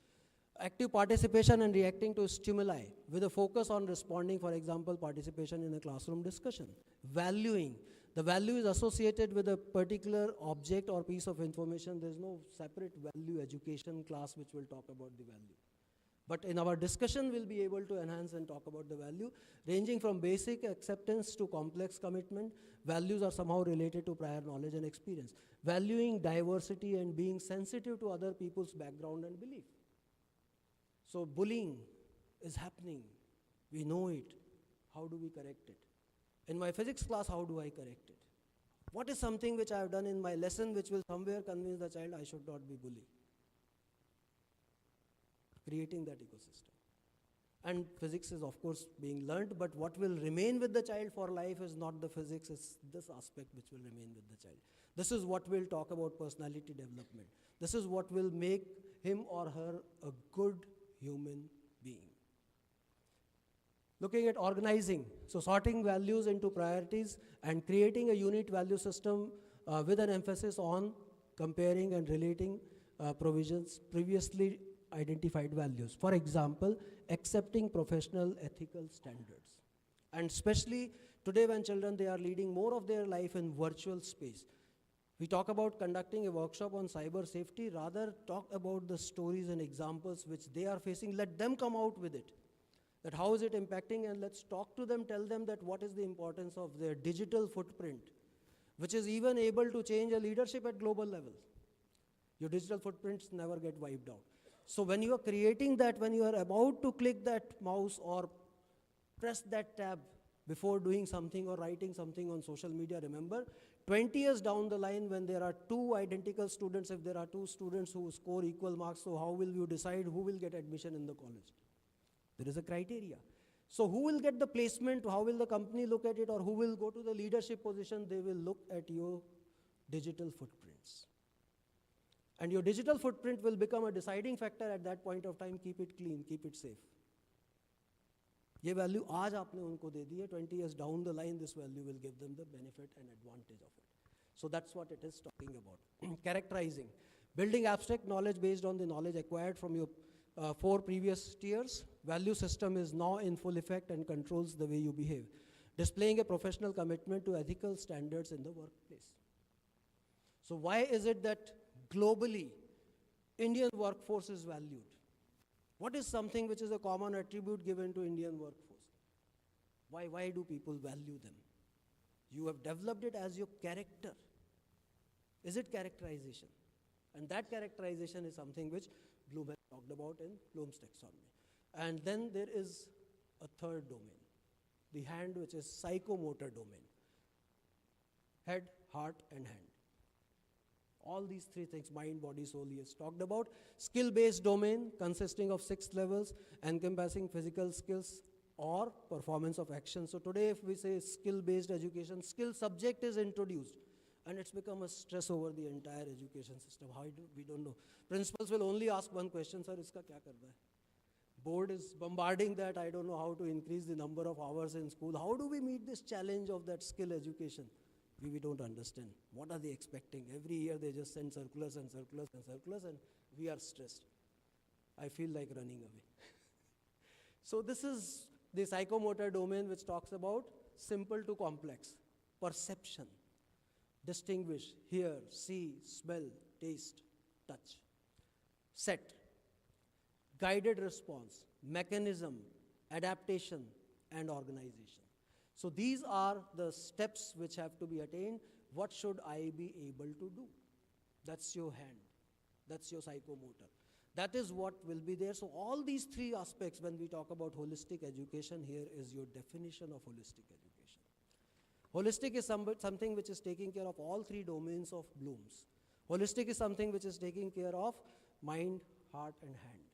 Active participation and reacting to stimuli with a focus on responding, for example, participation in a classroom discussion. Valuing, the value is associated with a particular object or piece of information. There's no separate value education class which will talk about the value. But in our discussion, we'll be able to enhance and talk about the value, ranging from basic acceptance to complex commitment. Values are somehow related to prior knowledge and experience. Valuing diversity and being sensitive to other people's background and belief. So bullying is happening. We know it. How do we correct it? In my physics class, how do I correct it? What is something which I have done in my lesson which will somewhere convince the child I should not be bullied? Creating that ecosystem. And physics is of course being learned, but what will remain with the child for life is not the physics, it's this aspect which will remain with the child. This is what will talk about personality development. This is what will make him or her a good human being. Looking at organizing, so sorting values into priorities and creating a unit value system with an emphasis on comparing and relating provisions previously identified values. For example, accepting professional ethical standards. And especially today when children, they are leading more of their life in virtual space. We talk about conducting a workshop on cyber safety, rather talk about the stories and examples which they are facing, let them come out with it. That how is it impacting, and let's talk to them, tell them that what is the importance of their digital footprint, which is even able to change a leadership at global level. Your digital footprints never get wiped out. So when you are creating that, when you are about to click that mouse or press that tab before doing something or writing something on social media, remember, 20 years down the line when there are two identical students, if there are two students who score equal marks, so how will you decide who will get admission in the college? There is a criteria. So who will get the placement, how will the company look at it, or who will go to the leadership position? They will look at your digital footprints. And your digital footprint will become a deciding factor at that point of time. Keep it clean, keep it safe. ये value आज आपने उनको दे दी है, 20 years down the line, this value will give them the benefit and advantage of it. So that's what it is talking about. Characterizing, building abstract knowledge based on the knowledge acquired from your 4 previous tiers. Value system is now in full effect and controls the way you behave. Displaying a professional commitment to ethical standards in the workplace. So why is it that globally Indian workforce is valued? What is something which is a common attribute given to Indian workforce? Why do people value them? You have developed it as your character. Is it characterization? And that characterization is something which Bloom has talked about in Bloom's taxonomy. And then there is a third domain, the hand, which is psychomotor domain. Head, heart, and hand. All these 3 things, mind, body, soul, he has talked about. Skill-based domain consisting of 6 levels, encompassing physical skills or performance of action. So today if we say skill-based education, skill subject is introduced. And it's become a stress over the entire education system. How we don't know. Principals will only ask one question, sir, iska kya karna hai? Board is bombarding that, I don't know how to increase the number of hours in school. How do we meet this challenge of that skill education? We don't understand. What are they expecting? Every year they just send circulars and circulars and circulars, and we are stressed. I feel like running away. So this is the psychomotor domain, which talks about simple to complex, perception, distinguish, hear, see, smell, taste, touch. Set, guided response, mechanism, adaptation, and organization. So these are the steps which have to be attained. What should I be able to do? That's your hand. That's your psychomotor. That is what will be there. So all these three aspects, when we talk about holistic education, here is your definition of holistic education. Holistic is something which is taking care of all three domains of Bloom's. Holistic is something which is taking care of mind, heart, and hand.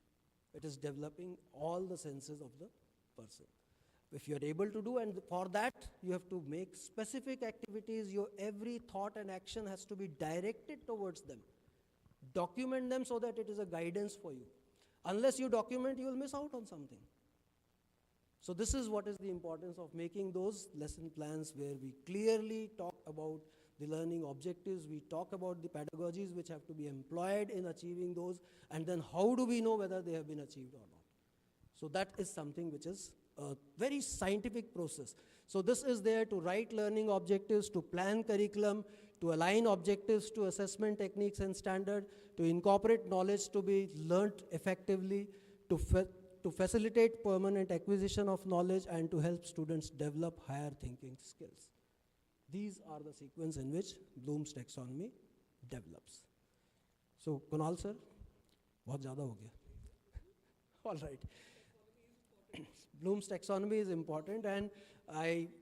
It is developing all the senses of the person. If you are able to do, and for that, you have to make specific activities. Your every thought and action has to be directed towards them. Document them so that it is a guidance for you. Unless you document, you will miss out on something. So this is what is the importance of making those lesson plans, where we clearly talk about the learning objectives, we talk about the pedagogies which have to be employed in achieving those, and then how do we know whether they have been achieved or not. So that is something which is a very scientific process. So this is there to write learning objectives, to plan curriculum, to align objectives to assessment techniques and standard, to incorporate knowledge to be learnt effectively, to facilitate permanent acquisition of knowledge, and to help students develop higher thinking skills. These are the sequence in which Bloom's taxonomy develops. So, Kunal sir, बहुत ज़्यादा हो गया. All right. Bloom's taxonomy is important, and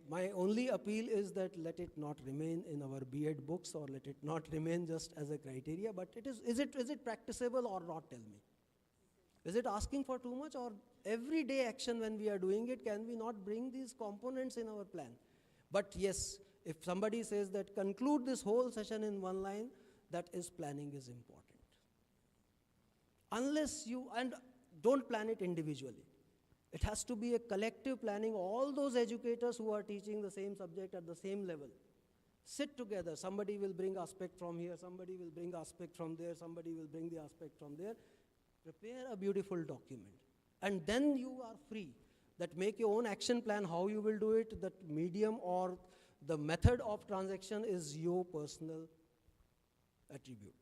my only appeal is that let it not remain in our B.Ed books, or let it not remain just as a criteria, but is it practicable or not, tell me? Is it asking for too much, or everyday action when we are doing it, can we not bring these components in our plan? But yes, if somebody says that conclude this whole session in one line, that is planning is important. Unless you, and don't plan it individually. It has to be a collective planning. All those educators who are teaching the same subject at the same level, sit together. Somebody will bring aspect from here, somebody will bring aspect from there, somebody will bring the aspect from there. Prepare a beautiful document. And then you are free. That make your own action plan, how you will do it, that medium or the method of transaction is your personal attribute.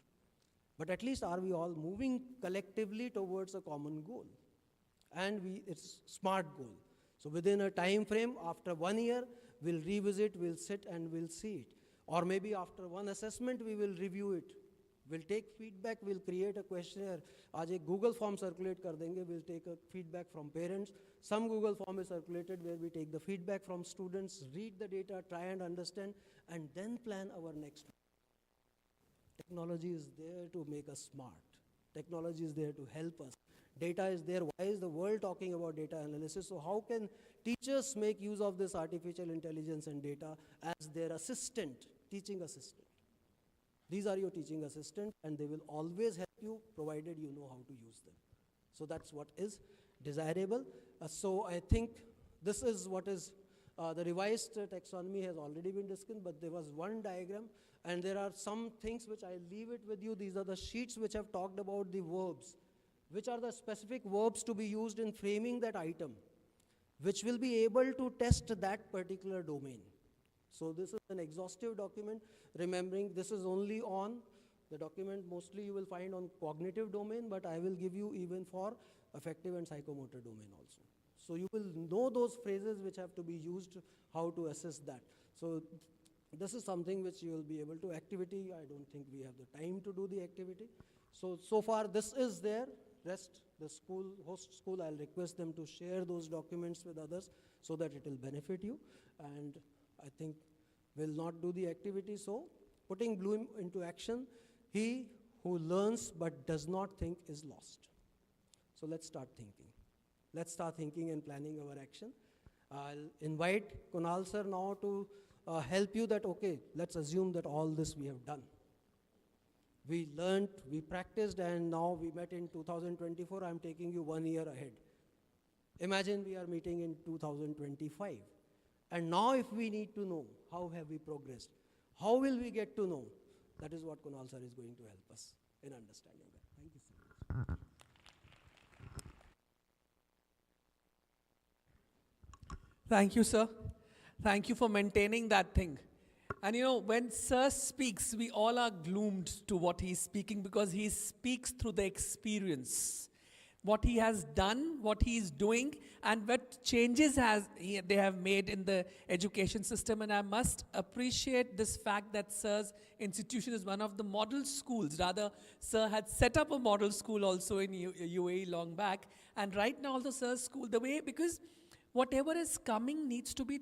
But at least are we all moving collectively towards a common goal? And it's smart goal. So within a time frame, after 1 year, we'll revisit, we'll sit and we'll see it. Or maybe after one assessment, we will review it. We'll take feedback, we'll create a questionnaire. आज एक Google form circulate कर देंगे, we'll take a feedback from parents. Some Google form is circulated where we take the feedback from students, read the data, try and understand, and then plan our next. Technology is there to make us smart. Technology is there to help us. Data is there. Why is the world talking about data analysis? So how can teachers make use of this artificial intelligence and data as their assistant, teaching assistant? These are your teaching assistants, and they will always help you provided you know how to use them. So that's what is desirable. So I think this is what is, the revised taxonomy has already been discussed, but there was one diagram, and there are some things which I leave it with you. These are the sheets which have talked about the verbs. Which are the specific verbs to be used in framing that item, which will be able to test that particular domain. So this is an exhaustive document, remembering this is only on the document mostly you will find on cognitive domain, but I will give you even for affective and psychomotor domain also. So you will know those phrases which have to be used, how to assess that. So this is something which you will be able to. Activity, I don't think we have the time to do the activity. So far this is there. Rest, the school, host school, I'll request them to share those documents with others so that it will benefit you. And I think we'll not do the activity. So putting Bloom into action, he who learns but does not think is lost. So let's start thinking. Let's start thinking and planning our action. I'll invite Kunal sir now to help you that, okay, let's assume that all this we have done. We learned, we practiced, and now we met in 2024. I'm taking you 1 year ahead. Imagine we are meeting in 2025. And now if we need to know, how have we progressed? How will we get to know? That is what Kunal sir is going to help us in understanding that. Thank you so much. Thank you, sir. Thank you for maintaining that thing. And you know, when Sir speaks, we all are gloomed to what he's speaking because he speaks through the experience. what he has done, what he is doing, and what changes they have made in the education system. And I must appreciate this fact that Sir's institution is one of the model schools. Rather, Sir had set up a model school also in UAE long back. And right now also Sir's school, the way, because whatever is coming needs to be,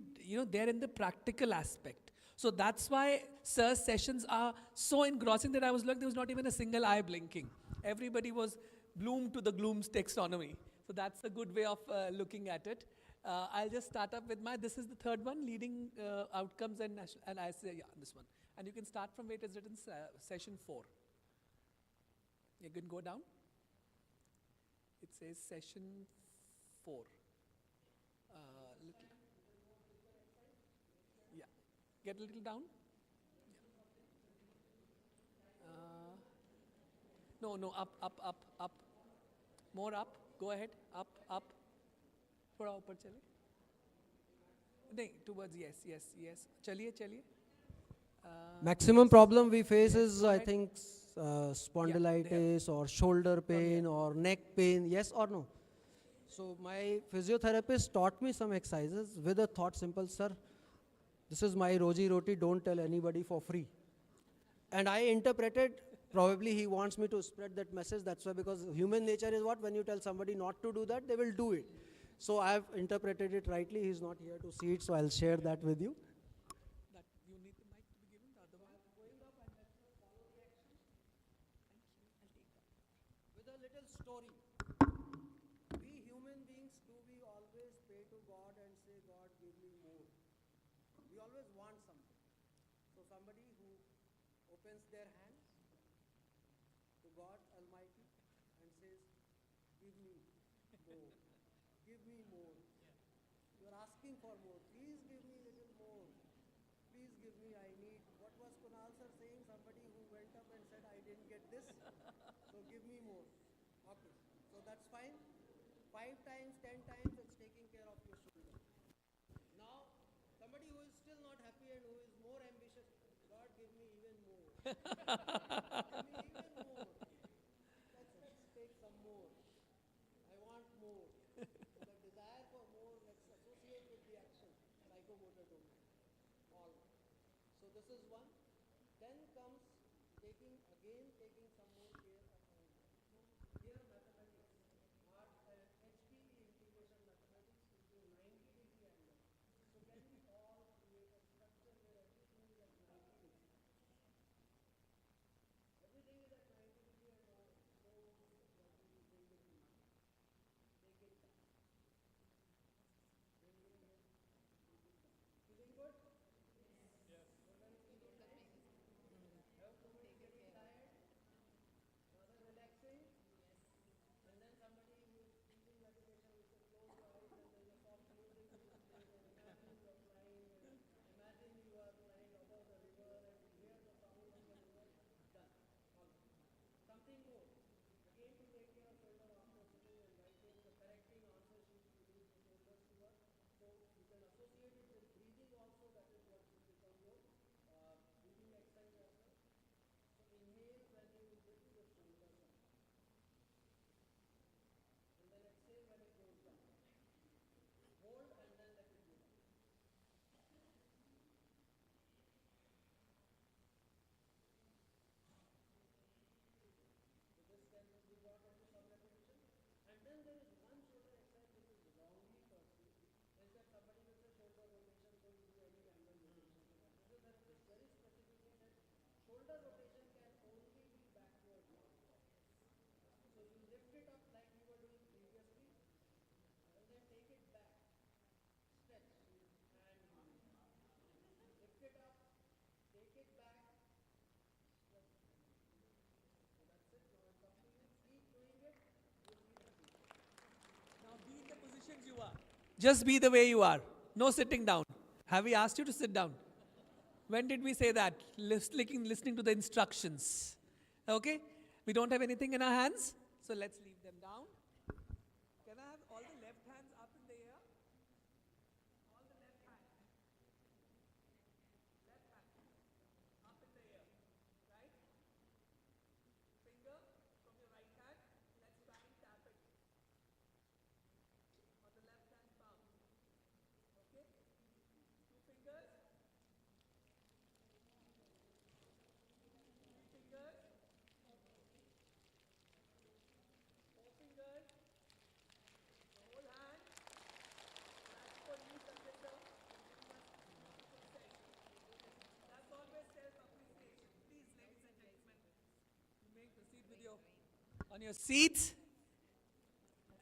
there in the practical aspect. So that's why Sir's sessions are so engrossing that I was like, there was not even a single eye blinking. Everybody was bloom to the Bloom's taxonomy. So that's a good way of looking at it. I'll just start up with this is the third one, leading outcomes and I say, yeah, this one. And you can start from where it is written, session 4. You can go down. It says session 4. Yeah. Get a little down. Yeah. No, up. More up. Go ahead. Up. थोड़ा ऊपर चले. नहीं, towards yes. चलिए. Maximum problem we face is, go I ahead. think, spondylitis or shoulder pain or neck pain, yes or no? So my physiotherapist taught me some exercises with a thought simple, sir, this is my roji roti, don't tell anybody for free. And I interpreted, probably he wants me to spread that message, that's why, because human nature is what, when you tell somebody not to do that, they will do it. So I have interpreted it rightly, he's not here to see it, so I'll share that with you. That you need the mic to be given, the other one. Going up and let's follow the action. Thank you. I'll take that. With a little story. We human beings, do we always pray to God and say, God, give me more? We always want something. So somebody who opens their hands to God Almighty and says, give me more. Give me more. You are asking for more. Please give me a little more. Please give me, I need. What was Kunal sir saying? Somebody who went up and said, I didn't get this, so give me more. Okay, so that's fine. 5 times, 10 times, it's taking care of your shoulder. Now, somebody who is still not happy and who is more ambitious, God, give me even more. Give me even more. Let's take some more. I want more. So the desire for more, let's associate with the action, psychomotor domain. All right. So this is one. Then comes taking some more care of our mind. Here mathematics, HPE integration mathematics is doing 90-degree angle. So can we all create a structure where everything is at 90 degrees? Everything is at 90 degree and all. So what do you bring it to? Take it back. Bring it here. Feeling good? Yes. What are you feeling like? Everybody getting tired? Another relaxing? And then somebody who is teaching meditation will say, close your eyes and there's a soft music which is playing and imagine you are flying and imagine you are flying above the river and you hear the sound of the river. Done. All right. Something more. Again to take care of shoulder after sitting and writing the correcting answer sheet, you need the shoulders to work. So you can associate it with breathing also, that is what will become your breathing exercise as well. So inhale when you lift your shoulders up. And then exhale when it goes down. Hold and then let it go down. So this can be brought into some repetition. And then there is one shoulder exercise which is wrongly perceived. Is that somebody will say shoulder rotation, so you do any angle rotation. So the physiotherapist very specifically said shoulder rotation can only be backward, not forward. So you lift it up like you were doing previously, and then take it back. Stretch and lift it up, take it back, stretch. So that's it. Now it's up to you. Keep doing it. You'll see the change. Now be in the positions you are. Just be the way you are. No sitting down. Have we asked you to sit down? When did we say that? Listening to the instructions. Okay? We don't have anything in our hands, so let's leave them down. Can I have all the left hands up in the air? All the left hands. Left hand. Up in the air. Right? Finger from your right hand. Let's try and tap it. on your seats.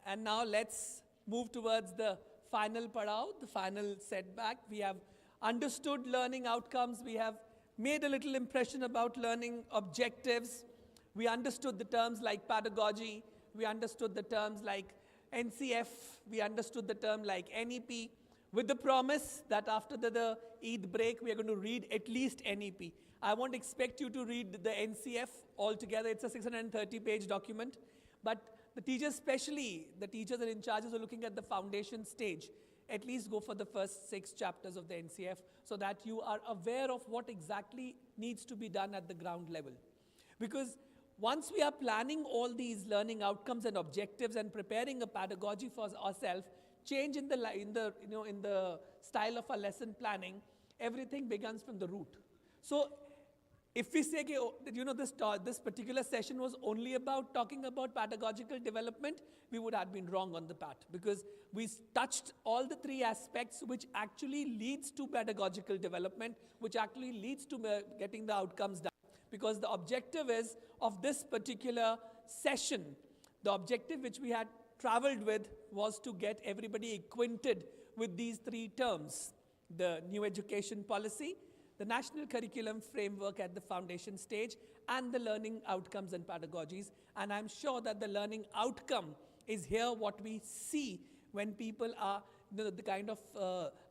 And now let's move towards the final parao, the final setback. We have understood learning outcomes. We have made a little impression about learning objectives. We understood the terms like pedagogy. We understood the terms like NCF. We understood the term like NEP, with the promise that after the Eid break, we are going to read at least NEP. I won't expect you to read the NCF altogether. It's a 630-page document. But the teachers, especially the teachers and in charges who are looking at the foundation stage, at least go for the first 6 chapters of the NCF so that you are aware of what exactly needs to be done at the ground level. Because once we are planning all these learning outcomes and objectives and preparing a pedagogy for ourselves, change in the style of our lesson planning, everything begins from the root. So if we say that this particular session was only about talking about pedagogical development, we would have been wrong on the path, because we touched all the 3 aspects which actually leads to pedagogical development, which actually leads to getting the outcomes done. Because the objective is of this particular session, the objective which we had traveled with was to get everybody acquainted with these 3 terms: the new education policy, the national curriculum framework at the foundation stage, and the learning outcomes and pedagogies. And I'm sure that the learning outcome is here what we see when people are, the kind of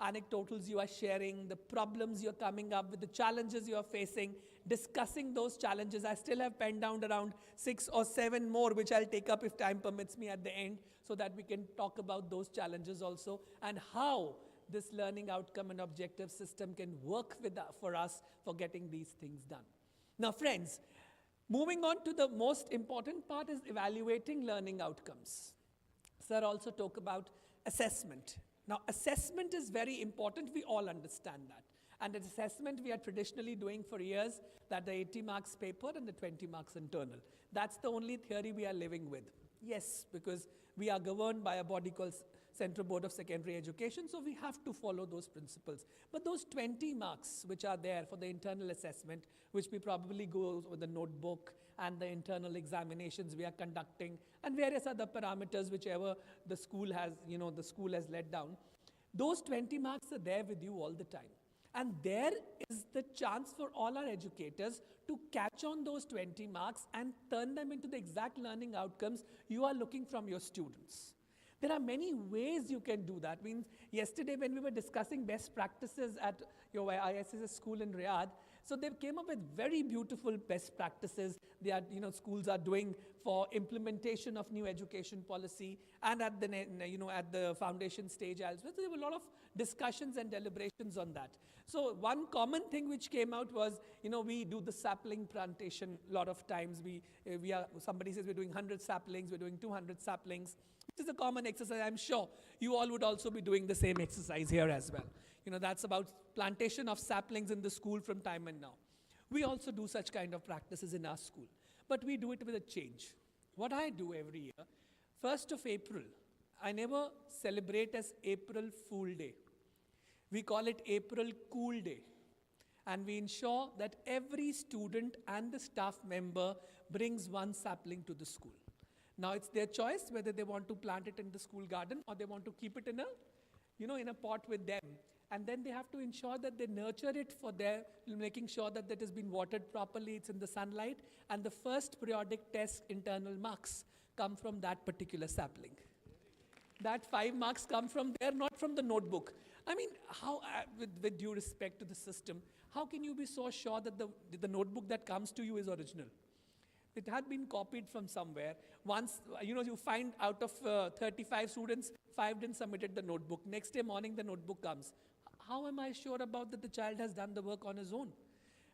anecdotals you are sharing, the problems you're coming up with, the challenges you are facing, discussing those challenges. I still have penned down around 6 or 7 more, which I'll take up if time permits me at the end, so that we can talk about those challenges also, and how this learning outcome and objective system can work for us for getting these things done. Now friends, moving on to the most important part is evaluating learning outcomes. Sir also talked about assessment. Now assessment is very important, we all understand that. And as assessment we are traditionally doing for years, that the 80 marks paper and the 20 marks internal. That's the only theory we are living with. Yes, because we are governed by a body called Central Board of Secondary Education, so we have to follow those principles. But those 20 marks which are there for the internal assessment, which we probably go with the notebook and the internal examinations we are conducting and various other parameters whichever the school has, the school has let down, those 20 marks are there with you all the time. And there is the chance for all our educators to catch on those 20 marks and turn them into the exact learning outcomes you are looking from your students. There are many ways you can do that. Means yesterday when we were discussing best practices at your IISJ school in Riyadh, so they came up with very beautiful best practices. They are, schools are doing for implementation of new education policy, and at the, at the foundation stage as well. So there were a lot of discussions and deliberations on that. So one common thing which came out was, we do the sapling plantation a lot of times. Somebody says we're doing 100 saplings, we're doing 200 saplings. This is a common exercise. I'm sure you all would also be doing the same exercise here as well. That's about plantation of saplings in the school from time and now. We also do such kind of practices in our school, but we do it with a change. What I do every year, 1st of April, I never celebrate as April Fool Day. We call it April Cool Day. And we ensure that every student and the staff member brings 1 sapling to the school. Now it's their choice whether they want to plant it in the school garden or they want to keep it in a pot with them. And then they have to ensure that they nurture it for making sure that it has been watered properly, it's in the sunlight, and the first periodic test internal marks come from that particular sapling. That 5 marks come from there, not from the notebook. I mean, how, with due respect to the system, how can you be so sure that the notebook that comes to you is original? It had been copied from somewhere. Once, you find out of 35 students, 5 didn't submit the notebook. Next day morning, the notebook comes. How am I sure about that the child has done the work on his own?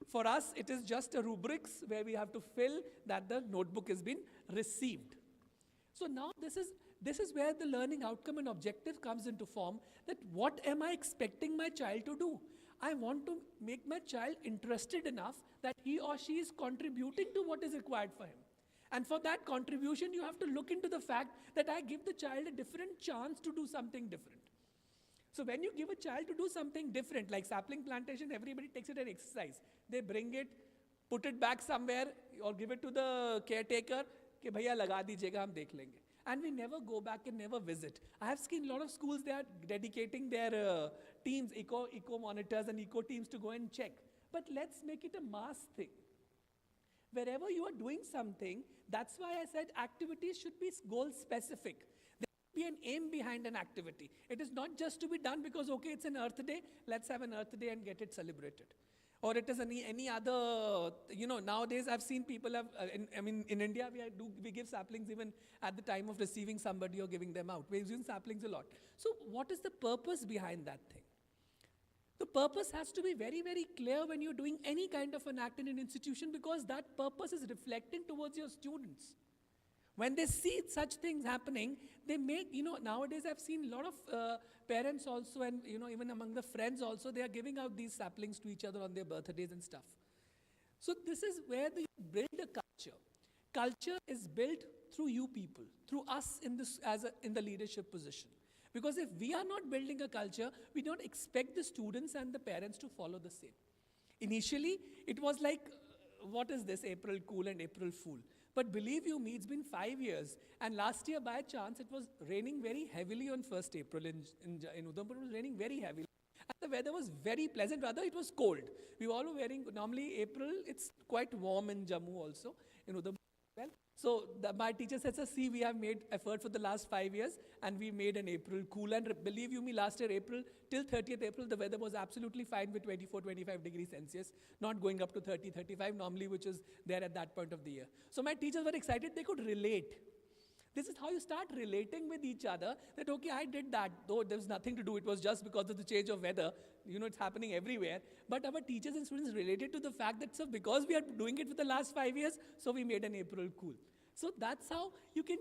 For us, it is just a rubrics where we have to fill that the notebook has been received. So now this is where the learning outcome and objective comes into form, that what am I expecting my child to do? I want to make my child interested enough that he or she is contributing to what is required for him. And for that contribution, you have to look into the fact that I give the child a different chance to do something different. So when you give a child to do something different, like sapling plantation, everybody takes it as an exercise. They bring it, put it back somewhere, or give it to the caretaker, कि भैया लगा दीजिएगा हम देख लेंगे. And we never go back and never visit. I have seen a lot of schools, they are dedicating their teams, eco monitors and eco teams to go and check. But let's make it a mass thing. Wherever you are doing something, that's why I said activities should be goal specific. There should be an aim behind an activity. It is not just to be done because, okay, it's an Earth Day, let's have an Earth Day and get it celebrated. Or it is any other, nowadays I've seen people have, in India we give saplings even at the time of receiving somebody or giving them out. We're using saplings a lot. So what is the purpose behind that thing? The purpose has to be very, very clear when you're doing any kind of an act in an institution, because that purpose is reflecting towards your students. When they see such things happening, they make, nowadays I've seen a lot of parents also, and even among the friends also, they are giving out these saplings to each other on their birthdays and stuff. So this is where you build a culture. Culture is built through you people, through us in the leadership position. Because if we are not building a culture, we don't expect the students and the parents to follow the same. Initially, it was like, what is this, April Cool and April Fool? But believe you me, it's been 5 years. And last year, by chance, it was raining very heavily on 1st April in Udhampur. It was raining very heavily. And the weather was very pleasant. Rather, it was cold. We all were wearing, normally April, it's quite warm in Jammu also, in Udhampur. Well, so my teacher said, "Sir, see, we have made effort for the last 5 years, and we made an April cool." And believe you me, last year, April, till 30th April, the weather was absolutely fine with 24, 25 degrees Celsius, not going up to 30, 35 normally, which is there at that point of the year. So my teachers were excited, they could relate. This is how you start relating with each other, that, okay, I did that, though there was nothing to do, it was just because of the change of weather. It's happening everywhere. But our teachers and students related to the fact that, so because we are doing it for the last 5 years, so we made an April cool. So that's how you can,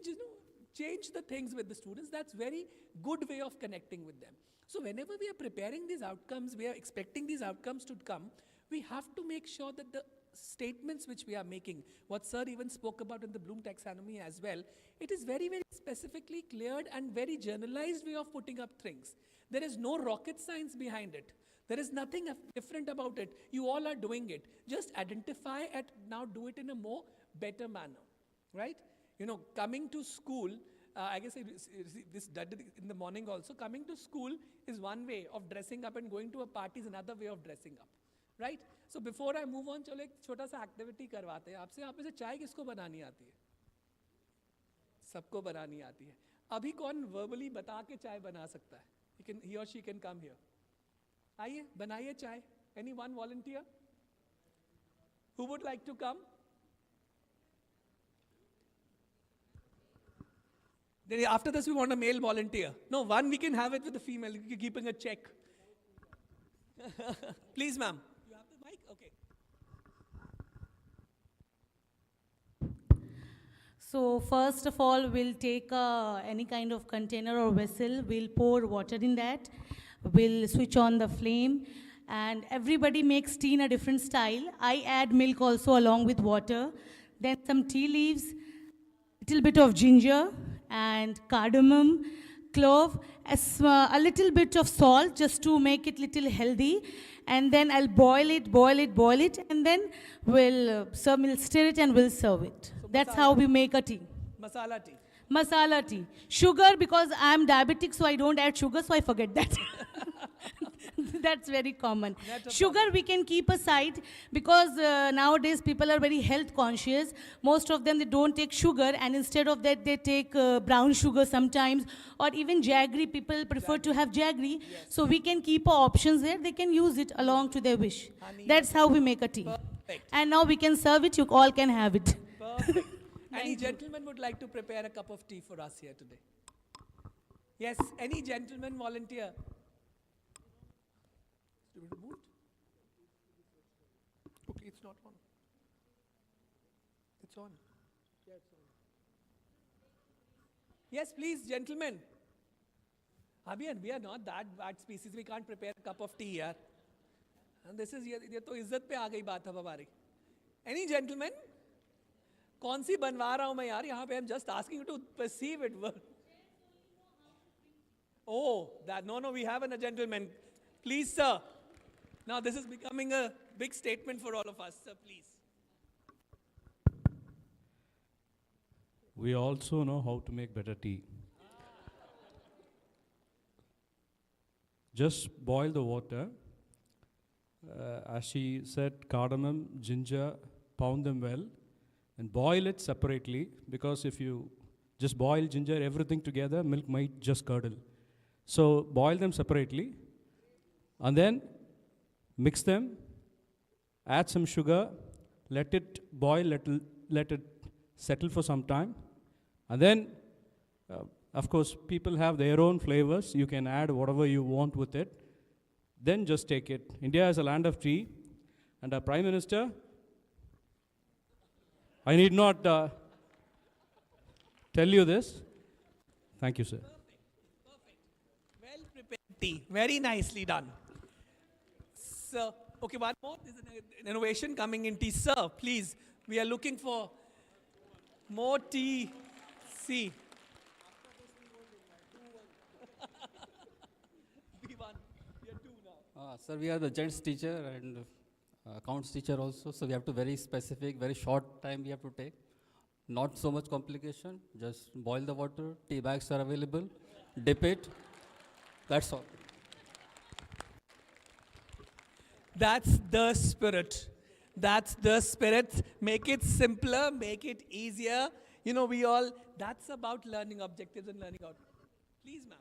change the things with the students. That's very good way of connecting with them. So whenever we are preparing these outcomes, we are expecting these outcomes to come, we have to make sure that the statements which we are making, what sir even spoke about in the Bloom taxonomy as well, it is very, very specifically cleared and very generalized way of putting up things. There is no rocket science behind it. There is nothing different about it. You all are doing it. Just identify and now do it in a more better manner, right? Coming to school, I guess this did in the morning also, coming to school is one way of dressing up, and going to a party is another way of dressing up, right? So before I move on, चलो एक छोटा सा activity करवाते हैं आपसे. आप में से चाय किसको बनानी आती है? सबको बनानी आती है. अभी कौन verbally बता के चाय बना सकता है? He or she can come here. आइए, बनाइए चाय. Anyone volunteer? Who would like to come? Then after this, we want a male volunteer. No, one we can have it with the female. You're keeping a check. Please, ma'am. You have the mic? Okay. So first of all, we'll take any kind of container or vessel. We'll pour water in that. We'll switch on the flame. And everybody makes tea in a different style. I add milk also along with water. Then some tea leaves, little bit of ginger and cardamom, clove, a little bit of salt just to make it little healthy. And then I'll boil it, and then we'll stir it and we'll serve it. So that's how we make a tea. Masala tea. Masala tea. Sugar, because I'm diabetic, so I don't add sugar, so I forget that. That's very common. Sugar we can keep aside, because nowadays people are very health conscious. Most of them, they don't take sugar, and instead of that they take brown sugar sometimes, or even jaggery. People prefer to have jaggery. Yes. So we can keep our options there. They can use it along to their wish. Honey. That's how we make a tea. Perfect. And now we can serve it. You all can have it. Perfect. Any gentleman would like to prepare a cup of tea for us here today? Yes, any gentleman volunteer? Okay, it's not on. It's on. Yeah, it's on. Yes, please, gentlemen. Abhiyan, we are not that bad species. We can't prepare a cup of tea here. And this is, ये तो इज्जत पे आ गई बात अब हमारी. Any gentleman? कौन सी बनवा रहा हूँ मैं यार यहाँ पे? I'm just asking you to perceive it. Oh, that, no, we have a gentleman. Please, sir. Now this is becoming a big statement for all of us, sir, please. we also know how to make better tea. Just boil the water. As she said, cardamom, ginger, pound them well, and boil it separately, because if you just boil ginger, everything together, milk might just curdle. So boil them separately, and then mix them, add some sugar, let it boil, let it settle for some time, and then, of course, people have their own flavors. You can add whatever you want with it. Then just take it. India is a land of tea, and our Prime Minister, I need not tell you this. Thank you, sir. Well prepared tea. Very nicely done. So, okay, one more. There's an innovation coming in tea. Sir, please, we are looking for more tea. See. B1, we are two now. Sir, we are the gents teacher and accounts teacher also, so we have to very specific, very short time we have to take. Not so much complication, just boil the water, tea bags are available, dip it, that's all. That's the spirit. That's the spirit. Make it simpler, make it easier. You know, that's about learning objectives and learning outcomes. Please, ma'am.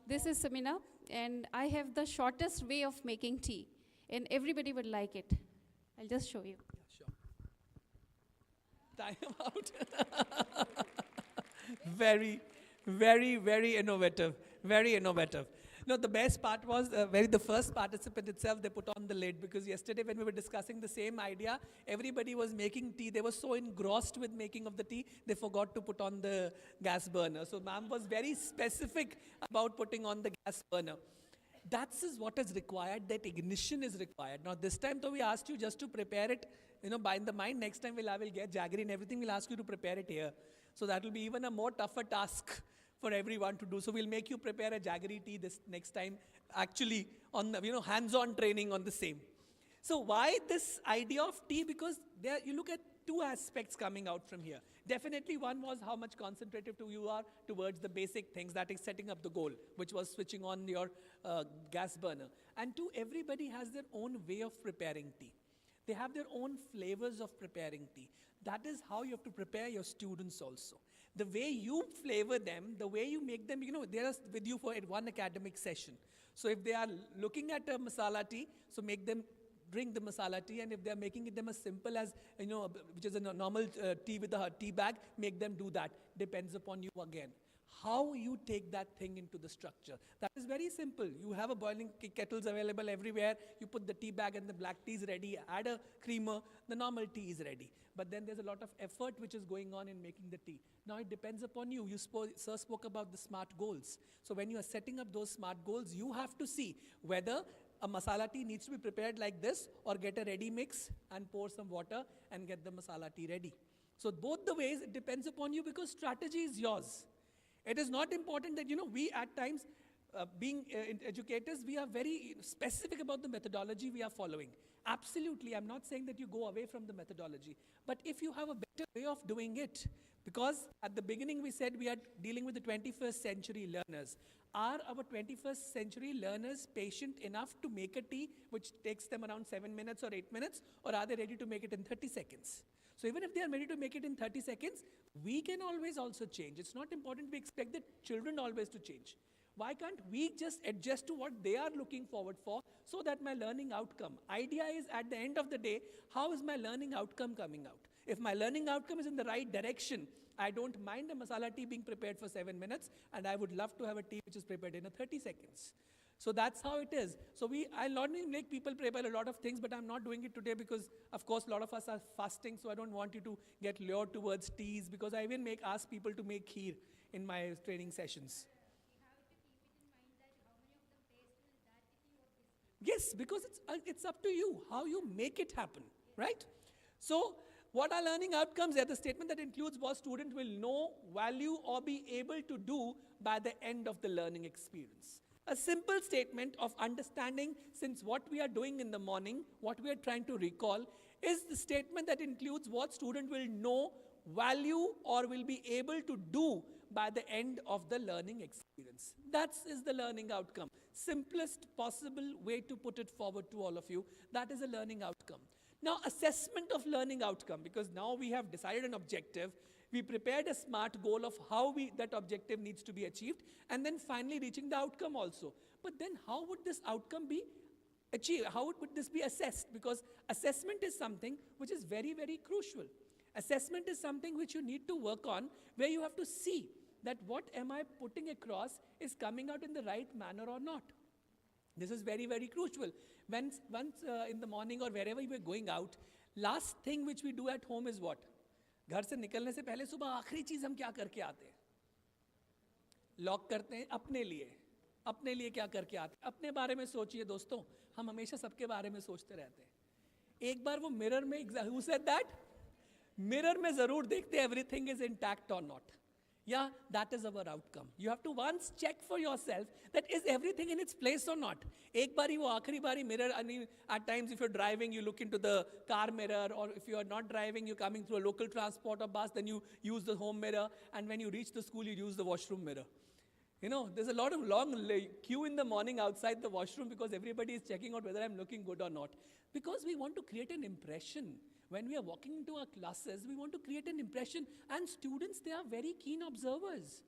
This is Samina, and I have the shortest way of making tea, and everybody would like it. I'll just show you. Yeah, sure. Time out. Very, very, very innovative. Very innovative. No, the best part was the first participant itself, they put on the lid, because yesterday when we were discussing the same idea, everybody was making tea. They were so engrossed with making of the tea, they forgot to put on the gas burner. So ma'am was very specific about putting on the gas burner. That's what is required, that ignition is required. Now this time though we asked you just to prepare it, by in the mind. Next time I will get jaggery and everything, we'll ask you to prepare it here. So that will be even a more tougher task for everyone to do. So we'll make you prepare a jaggery tea this next time, actually on the, hands-on training on the same. So why this idea of tea? Because there you look at two aspects coming out from here. Definitely one was how much concentrated you are towards the basic things, that is setting up the goal, which was switching on your gas burner. And two, everybody has their own way of preparing tea. They have their own flavors of preparing tea. That is how you have to prepare your students also. The way you flavor them, the way you make them, they are with you for one academic session. So if they are looking at a masala tea, so make them drink the masala tea, and if they are making them as simple as, which is a normal tea with a tea bag, make them do that. Depends upon you again. How you take that thing into the structure. That is very simple. You have a boiling kettles available everywhere. You put the tea bag and the black tea is ready. Add a creamer, the normal tea is ready. But then there's a lot of effort which is going on in making the tea. Now it depends upon you. Sir spoke about the SMART goals. So when you are setting up those SMART goals, you have to see whether a masala tea needs to be prepared like this, or get a ready mix and pour some water and get the masala tea ready. So both the ways, it depends upon you, because strategy is yours. It is not important that, we at times, being educators, we are very specific about the methodology we are following. Absolutely, I'm not saying that you go away from the methodology. But if you have a better way of doing it, because at the beginning we said we are dealing with the 21st century learners. Are our 21st century learners patient enough to make a tea which takes them around 7 minutes or 8 minutes, or are they ready to make it in 30 seconds? So even if they are ready to make it in 30 seconds, we can always also change. It's not important we expect the children always to change. Why can't we just adjust to what they are looking forward for, so that my learning outcome, idea is at the end of the day, how is my learning outcome coming out? If my learning outcome is in the right direction, I don't mind a masala tea being prepared for 7 minutes, and I would love to have a tea which is prepared in 30 seconds. So that's how it is. So I not only make people prepare a lot of things, but I'm not doing it today because, of course, a lot of us are fasting, so I don't want you to get lured towards teas, because I even ask people to make kheer in my training sessions. Yes, because it's up to you how you make it happen, right? So what are learning outcomes? They are the statement that includes what student will know, value, or be able to do by the end of the learning experience. A simple statement of understanding, since what we are doing in the morning, what we are trying to recall, is the statement that includes what student will know, value, or will be able to do by the end of the learning experience. That is the learning outcome. Simplest possible way to put it forward to all of you. That is a learning outcome. Now, assessment of learning outcome, because now we have decided an objective, we prepared a SMART goal of how that objective needs to be achieved, and then finally reaching the outcome also. But then how would this outcome be achieved? How would this be assessed? Because assessment is something which is very, very crucial. Assessment is something which you need to work on, where you have to see that what am I putting across is coming out in the right manner or not. This is very, very crucial. Once in the morning or wherever you are going out, last thing which we do at home is what? घर से निकलने से पहले सुबह आखिरी चीज हम क्या करके आते हैं? लॉक करते हैं अपने लिए क्या करके आते हैं? अपने बारे में सोचिए दोस्तों, हम हमेशा सबके बारे में सोचते रहते हैं। एक बार वो मिरर में, who said that? मिरर में जरूर देखते हैं everything is intact or not. Yeah, that is our outcome. You have to once check for yourself that is everything in its place or not. एक बारी वो आखिरी बारी mirror, at times if you're driving, you look into the car mirror, or if you are not driving, you're coming through a local transport or bus, then you use the home mirror, and when you reach the school, you use the washroom mirror. You know, there's a lot of long queue in the morning outside the washroom because everybody is checking out whether I'm looking good or not. Because we want to create an impression. When we are walking into our classes, we want to create an impression. And students, they are very keen observers.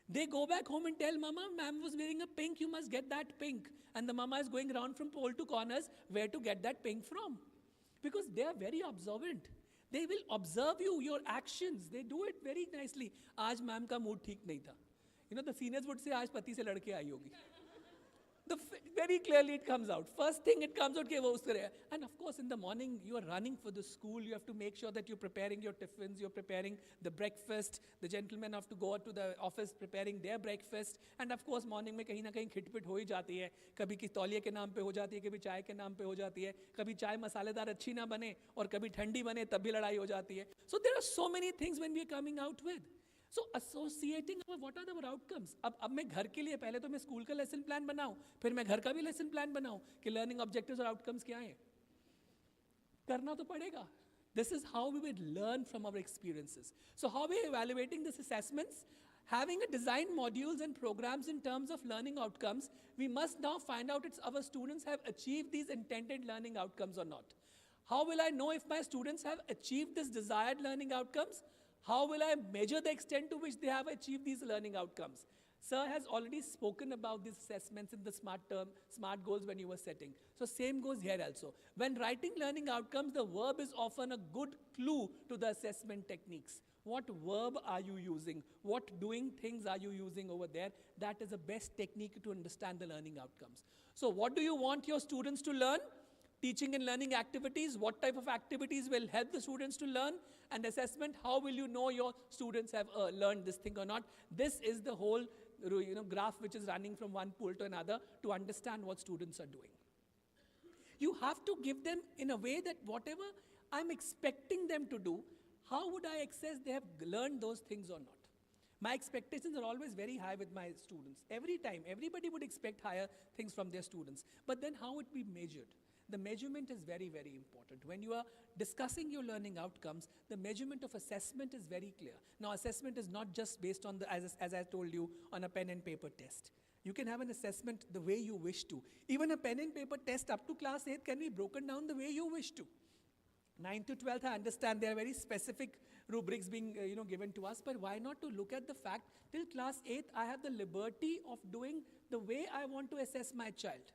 They go back home and tell, Mama, ma'am was wearing a pink, you must get that pink. And the mama is going around from pole to corners where to get that pink from. Because they are very observant. They will observe you, your actions. They do it very nicely. Aaj ma'am ka mood theek nahi tha. You know, the seniors would say, aaj pati se ladke aayi hogi. Very clearly it comes out. First thing it comes out, and of course in the morning you are running for the school, you have to make sure that you're preparing your tiffins, you're preparing the breakfast, the gentlemen have to go to the office preparing their breakfast, and of course morning में कहीं ना कहीं खिटपिट हो ही जाती है, कभी किस तौलिए के नाम पे हो जाती है, कभी चाय के नाम पे हो जाती है, कभी चाय मसालेदार अच्छी ना बने और कभी ठंडी बने तब भी लड़ाई हो जाती है. So there are so many things when we are coming out with. So associating what are our outcomes? अब मैं घर के लिए पहले तो मैं स्कूल का लेसन प्लान बनाऊं, फिर मैं घर का भी लेसन प्लान बनाऊं कि लर्निंग ऑब्जेक्टिव्स और आउटकम्स क्या हैं. करना तो पड़ेगा. This is how we will learn from our experiences. So how we are evaluating these assessments? Having a design modules and programs in terms of learning outcomes, we must now find out if our students have achieved these intended learning outcomes or not. How will I know if my students have achieved this desired learning outcomes? How will I measure the extent to which they have achieved these learning outcomes? Sir has already spoken about these assessments in the SMART goals when you were setting. So same goes here also. When writing learning outcomes, the verb is often a good clue to the assessment techniques. What verb are you using? What doing things are you using over there? That is the best technique to understand the learning outcomes. So what do you want your students to learn? Teaching and learning activities, what type of activities will help the students to learn, and assessment, how will you know your students have learned this thing or not. This is the whole graph which is running from one pool to another to understand what students are doing. You have to give them in a way that whatever I'm expecting them to do, how would I assess they have learned those things or not? My expectations are always very high with my students. Every time, everybody would expect higher things from their students. But then how would it be measured? The measurement is very, very important. When you are discussing your learning outcomes, the measurement of assessment is very clear. Now, assessment is not just based on, as I told you, on a pen and paper test. You can have an assessment the way you wish to. Even a pen and paper test up to class 8 can be broken down the way you wish to. 9th to 12th, I understand there are very specific rubrics being given to us, but why not to look at the fact till class 8th, I have the liberty of doing the way I want to assess my child.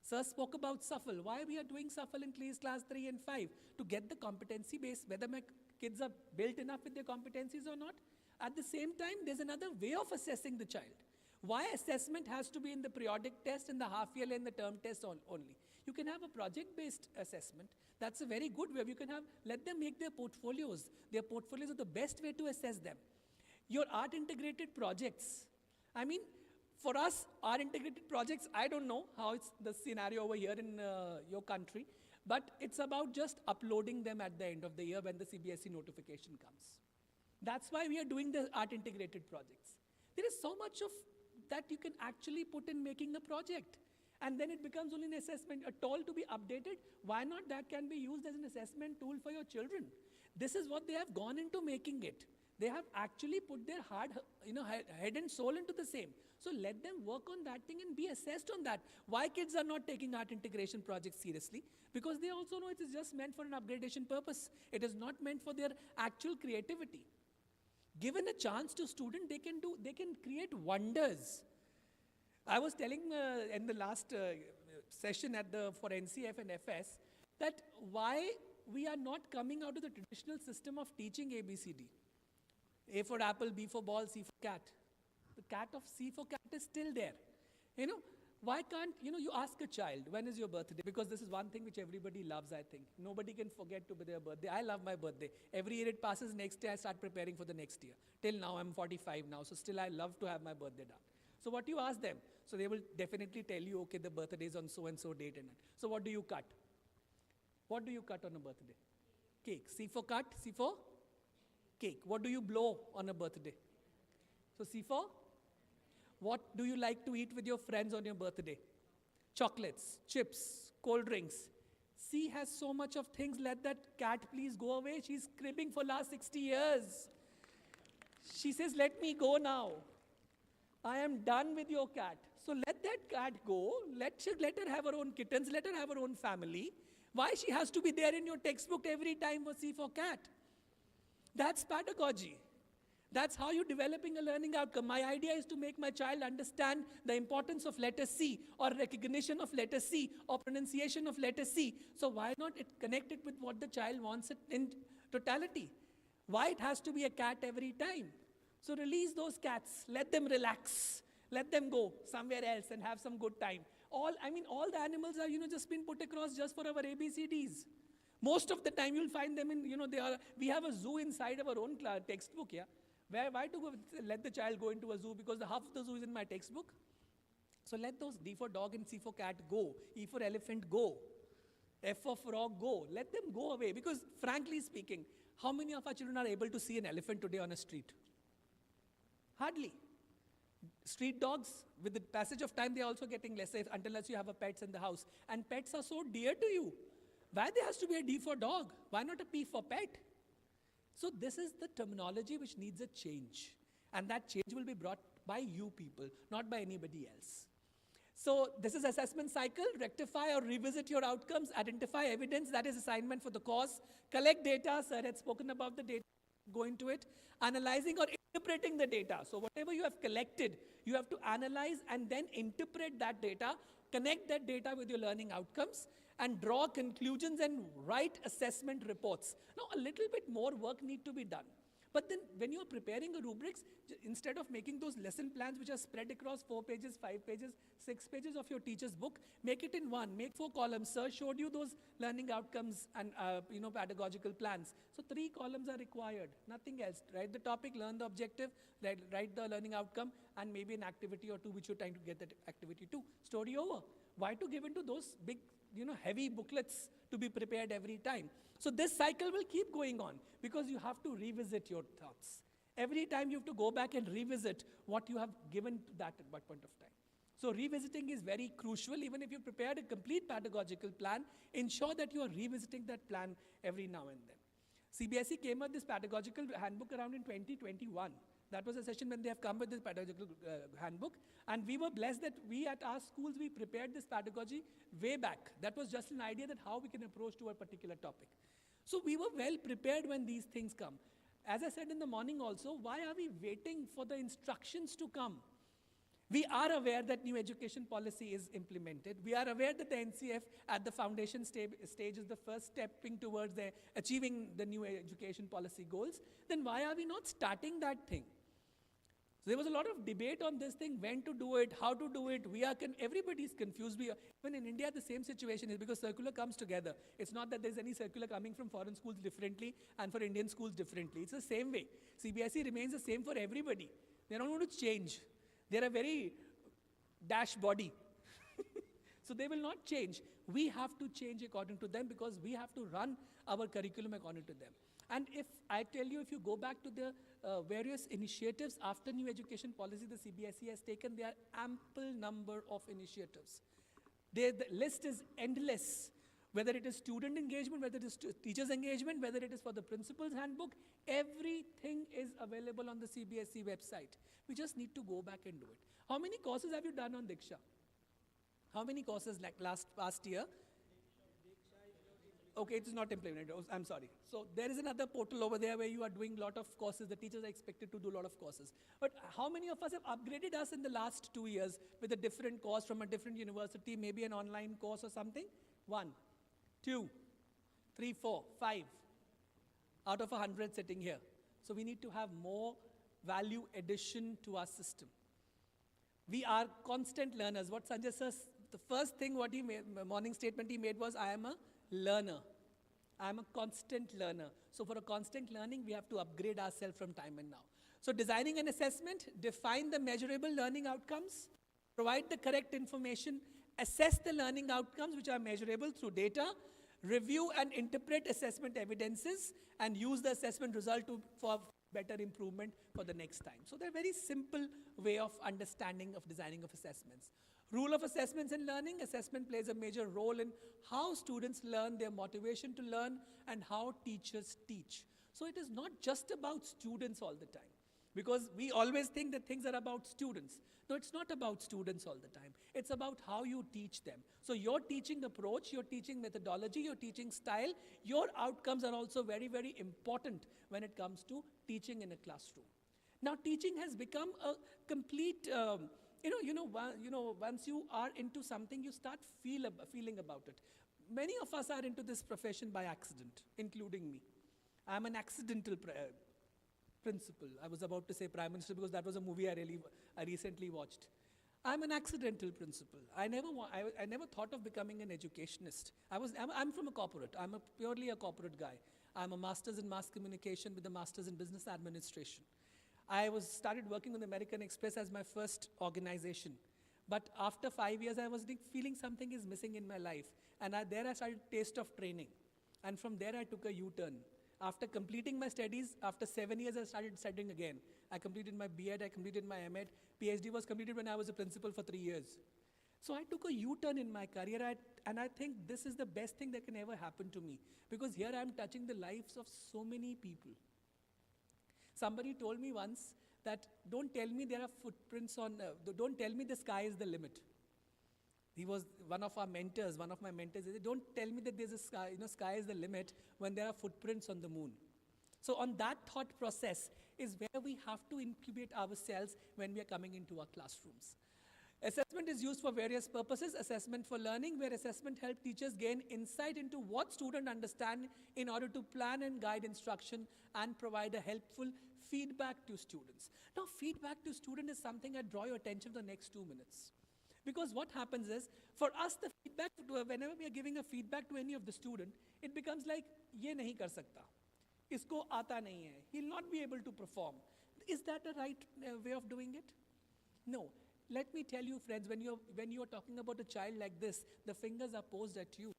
Sir spoke about SUFFLE. Why we are doing SUFFLE in class 3 and 5? To get the competency base, whether my kids are built enough with their competencies or not. At the same time, there's another way of assessing the child. Why assessment has to be in the periodic test, in the half-yearly and the term test only? You can have a project-based assessment. That's a very good way. You can let them make their portfolios. Their portfolios are the best way to assess them. Your art-integrated projects. I mean, for us, our integrated projects, I don't know how it's the scenario over here in your country, but it's about just uploading them at the end of the year when the CBSE notification comes. That's why we are doing the art integrated projects. There is so much of that you can actually put in making a project. And then it becomes only an assessment, a tool to be updated. Why not that can be used as an assessment tool for your children? This is what they have gone into making it. They have actually put their head and soul into the same. So let them work on that thing and be assessed on that. Why kids are not taking art integration projects seriously? Because they also know it is just meant for an upgradation purpose. It is not meant for their actual creativity. Given a chance to student, they can create wonders. I was telling in the last session for NCF and FS that why we are not coming out of the traditional system of teaching ABCD. A for apple, B for ball, C for cat. The cat of C for cat is still there. Why can't, you ask a child, when is your birthday? Because this is one thing which everybody loves, I think. Nobody can forget to be their birthday. I love my birthday. Every year it passes, next year I start preparing for the next year. Till now, I'm 45 now, so still I love to have my birthday done. So what do you ask them? So they will definitely tell you, okay, the birthday is on so-and-so date. So what do you cut? What do you cut on a birthday? Cake. C for cut, C for cake. What do you blow on a birthday? So C for? What do you like to eat with your friends on your birthday? Chocolates, chips, cold drinks. C has so much of things. Let that cat please go away. She's cribbing for last 60 years. She says, let me go now. I am done with your cat. So let that cat go. Let her have her own kittens. Let her have her own family. Why she has to be there in your textbook every time for C for cat? That's pedagogy. That's how you're developing a learning outcome. My idea is to make my child understand the importance of letter C, or recognition of letter C, or pronunciation of letter C. So why not connect it with what the child wants it in totality? Why it has to be a cat every time? So release those cats. Let them relax. Let them go somewhere else and have some good time. All the animals are, just been put across just for our ABCDs. Most of the time you'll find them in, we have a zoo inside our own textbook, yeah. Why to let the child go into a zoo? Because half of the zoo is in my textbook. So let those D for dog and C for cat go. E for elephant go. F for frog go. Let them go away. Because frankly speaking, how many of our children are able to see an elephant today on a street? Hardly. Street dogs, with the passage of time, they're also getting less safe unless you have a pets in the house. And pets are so dear to you. Why there has to be a D for dog? Why not a P for pet? So this is the terminology which needs a change. And that change will be brought by you people, not by anybody else. So this is assessment cycle. Rectify or revisit your outcomes. Identify evidence. That is assignment for the course. Collect data. Sir had spoken about the data. Go into it. Analyzing or interpreting the data. So whatever you have collected, you have to analyze and then interpret that data. Connect that data with your learning outcomes, and draw conclusions and write assessment reports. Now, a little bit more work needs to be done. But then when you are preparing a rubrics, instead of making those lesson plans which are spread across 4 pages, 5 pages, 6 pages of your teacher's book, make it in one, make 4 columns. Sir showed you those learning outcomes and pedagogical plans. So 3 columns are required, nothing else. Write the topic, learn the objective, write the learning outcome, and maybe an activity or 2 which you're trying to get that activity to. Story over. Why to give into those big, heavy booklets to be prepared every time? So this cycle will keep going on because you have to revisit your thoughts. Every time you have to go back and revisit what you have given to that at what point of time. So revisiting is very crucial. Even if you prepared a complete pedagogical plan, ensure that you are revisiting that plan every now and then. CBSE came up with this pedagogical handbook around in 2021. That was a session when they have come with this pedagogical handbook. And we were blessed that we at our schools, we prepared this pedagogy way back. That was just an idea that how we can approach to a particular topic. So we were well prepared when these things come. As I said in the morning also, why are we waiting for the instructions to come? We are aware that new education policy is implemented. We are aware that the NCF at the foundation stage is the first stepping towards achieving the new education policy goals. Then why are we not starting that thing? So there was a lot of debate on this thing, when to do it, how to do it. Everybody's confused. Even in India, the same situation is because circular comes together. It's not that there's any circular coming from foreign schools differently and for Indian schools differently. It's the same way. CBSE remains the same for everybody. They're not going to change. They're a very dash body. So they will not change. We have to change according to them because we have to run our curriculum according to them. And if I tell you, if you go back to the various initiatives after new education policy the CBSE has taken, there are ample number of initiatives. The list is endless. Whether it is student engagement, whether it is teachers engagement, whether it is for the principal's handbook, everything is available on the CBSE website. We just need to go back and do it. How many courses have you done on Diksha? How many courses like past year? Okay, it is not implemented. I'm sorry. So there is another portal over there where you are doing a lot of courses. The teachers are expected to do a lot of courses. But how many of us have upgraded us in the last 2 years with a different course from a different university, maybe an online course or something? 1, 2, 3, 4, 5 out of 100 sitting here. So we need to have more value addition to our system. We are constant learners. What Sanjay says, the first thing what he made, morning statement he made was, I am a learner. I am a constant learner. So for a constant learning, we have to upgrade ourselves from time and now. So designing an assessment, define the measurable learning outcomes, provide the correct information, assess the learning outcomes which are measurable through data, review and interpret assessment evidences, and use the assessment result for better improvement for the next time. So they're very simple way of understanding of designing of assessments. Rule of assessments in learning. Assessment plays a major role in how students learn, their motivation to learn, and how teachers teach. So it is not just about students all the time, because we always think that things are about students. No, it's not about students all the time. It's about how you teach them. So your teaching approach, your teaching methodology, your teaching style, your outcomes are also very, very important when it comes to teaching in a classroom. Now, teaching has become a complete, once you are into something, you start feeling about it. Many of us are into this profession by accident, including me. I'm an accidental principal. I was about to say prime minister because that was a movie I recently watched. I'm an accidental principal. I never thought of becoming an educationist. I'm from a corporate. I'm purely a corporate guy. I'm a master's in mass communication with a master's in business administration. I started working with American Express as my first organization. But after 5 years, I was feeling something is missing in my life. And there I started taste of training. And from there, I took a U-turn. After completing my studies, after 7 years, I started studying again. I completed my B.Ed, I completed my M.Ed. PhD was completed when I was a principal for 3 years. So I took a U-turn in my career, and I think this is the best thing that can ever happen to me. Because here I'm touching the lives of so many people. Somebody told me once that don't tell me there are footprints on, don't tell me the sky is the limit. He was one of my mentors. Don't tell me that there's a sky, sky is the limit when there are footprints on the moon. So on that thought process is where we have to incubate ourselves when we are coming into our classrooms. Assessment is used for various purposes. Assessment for learning, where assessment helps teachers gain insight into what students understand in order to plan and guide instruction and provide a helpful feedback to students. Now, feedback to students is something I draw your attention for the next 2 minutes. Because what happens is, for us, the feedback, whenever we are giving a feedback to any of the student, it becomes like, ye nahi kar sakta. Isko aata nahi hai. He'll not be able to perform. Is that the right way of doing it? No. Let me tell you, friends, when you are talking about a child like this, the fingers are posed at you.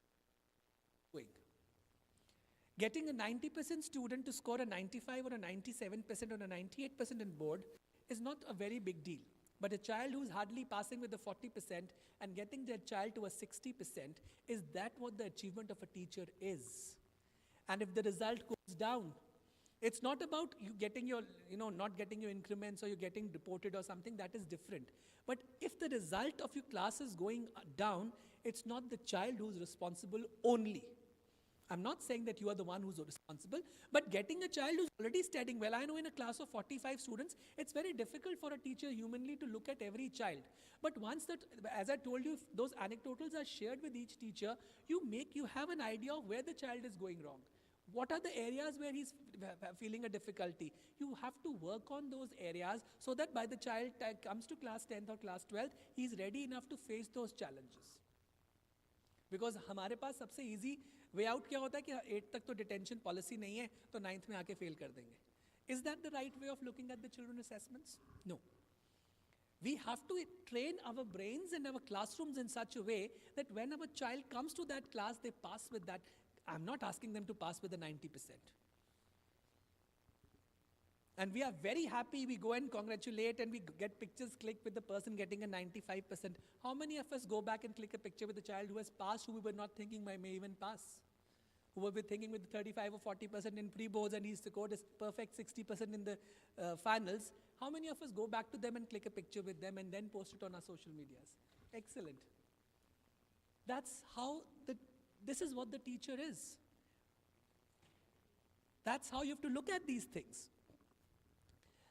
Getting a 90% student to score a 95 or a 97% or a 98% in board is not a very big deal. But a child who's hardly passing with a 40% and getting their child to a 60%, is that what the achievement of a teacher is? And if the result goes down, it's not about you getting your, not getting your increments or you're getting deported or something, that is different. But if the result of your class is going down, it's not the child who's responsible only. I'm not saying that you are the one who's responsible, but getting a child who's already studying well, I know in a class of 45 students, it's very difficult for a teacher humanly to look at every child. But once that, as I told you, if those anecdotals are shared with each teacher, you have an idea of where the child is going wrong. What are the areas where he's feeling a difficulty? You have to work on those areas so that by the child comes to class 10th or class 12th, he's ready enough to face those challenges. Because हमारे पास सबसे easy way out क्या होता है कि 8 तक तो detention policy नहीं है, तो 9th में आके fail कर देंगे. Is that the right way of looking at the children assessments? No. We have to train our brains and our classrooms in such a way that when our child comes to that class, they pass with that. I'm not asking them to pass with a 90%. And we are very happy, we go and congratulate and we get pictures clicked with the person getting a 95%. How many of us go back and click a picture with a child who has passed, who we were not thinking may even pass? Who were we thinking with 35 or 40% in pre-boards and he's scored a perfect 60% in the finals. How many of us go back to them and click a picture with them and then post it on our social medias? Excellent. That's how this is what the teacher is. That's how you have to look at these things.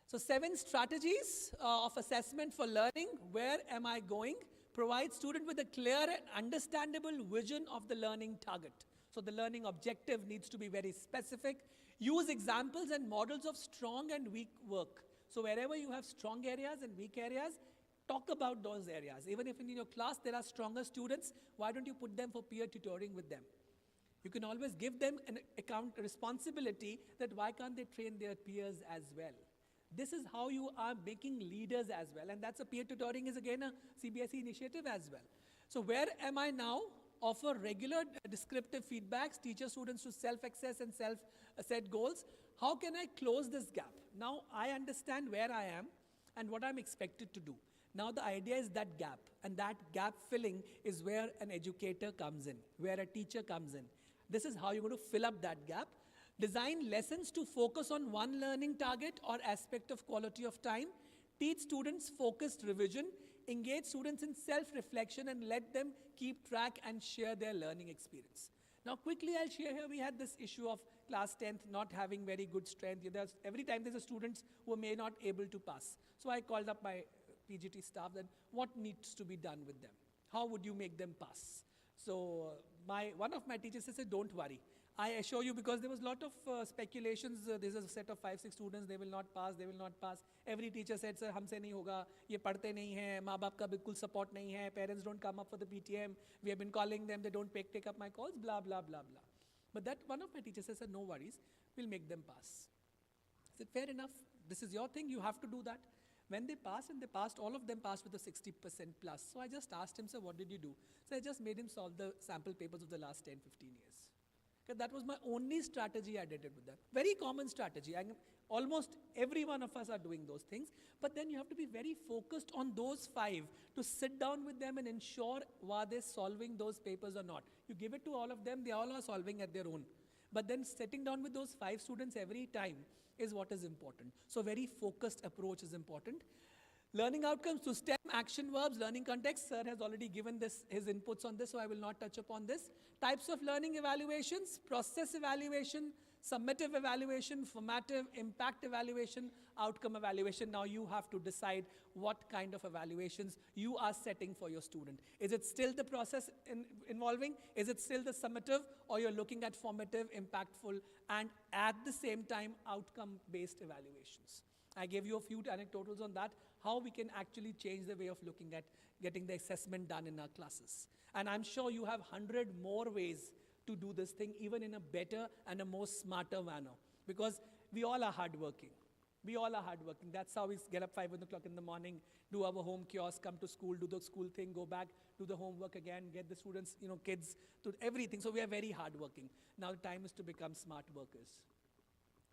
So 7 strategies of assessment for learning. Where am I going? Provide student with a clear and understandable vision of the learning target. So the learning objective needs to be very specific. Use examples and models of strong and weak work. So wherever you have strong areas and weak areas, talk about those areas. Even if in your class there are stronger students, why don't you put them for peer tutoring with them? You can always give them an responsibility that why can't they train their peers as well? This is how you are making leaders as well. And that's a peer tutoring is again a CBSE initiative as well. So where am I now? Offer regular descriptive feedbacks, teacher students to self-assess and self-set goals. How can I close this gap? Now I understand where I am and what I'm expected to do. Now the idea is that gap, and that gap filling is where an educator comes in, where a teacher comes in. This is how you're going to fill up that gap. Design lessons to focus on one learning target or aspect of quality of time. Teach students focused revision. Engage students in self-reflection and let them keep track and share their learning experience. Now quickly I'll share here, we had this issue of class 10th not having very good strength. Every time there's a students who may not able to pass. So I called up my PGT staff that what needs to be done with them? How would you make them pass? So one of my teachers said, don't worry. I assure you, because there was a lot of speculations, there's a set of 5-6 students, they will not pass, they will not pass. Every teacher said, sir, हमसे नहीं होगा, ये पढ़ते नहीं हैं, माँ बाप का बिल्कुल support नहीं है, parents don't come up for the PTM, we have been calling them, they don't take up my calls, blah, blah, blah, blah. But that one of my teachers said, no worries, we'll make them pass. I said, fair enough, this is your thing, you have to do that. When they passed, and they passed, all of them passed with a 60% plus. So I just asked him, sir, what did you do? So I just made him solve the sample papers of the last 10, 15 years. Because that was my only strategy I did it with them. Very common strategy. Almost every one of us are doing those things. But then you have to be very focused on those 5 to sit down with them and ensure were they solving those papers or not. You give it to all of them, they all are solving at their own. But then sitting down with those 5 students every time is what is important. So very focused approach is important. Learning outcomes to STEM, action verbs, learning context. Sir has already given his inputs on this, so I will not touch upon this. Types of learning evaluations: process evaluation, summative evaluation, formative, impact evaluation, outcome evaluation. Now you have to decide what kind of evaluations you are setting for your student. Is it still the process involving? Is it still the summative? Or you're looking at formative, impactful, and at the same time, outcome-based evaluations? I gave you a few anecdotals on that, how we can actually change the way of looking at getting the assessment done in our classes. And I'm sure you have 100 more ways to do this thing, even in a better and a more smarter manner. Because we all are hardworking. We all are hardworking. That's how we get up 5 o'clock in the morning, do our home kiosk, come to school, do the school thing, go back, do the homework again, get the students, kids, to everything. So we are very hardworking. Now the time is to become smart workers.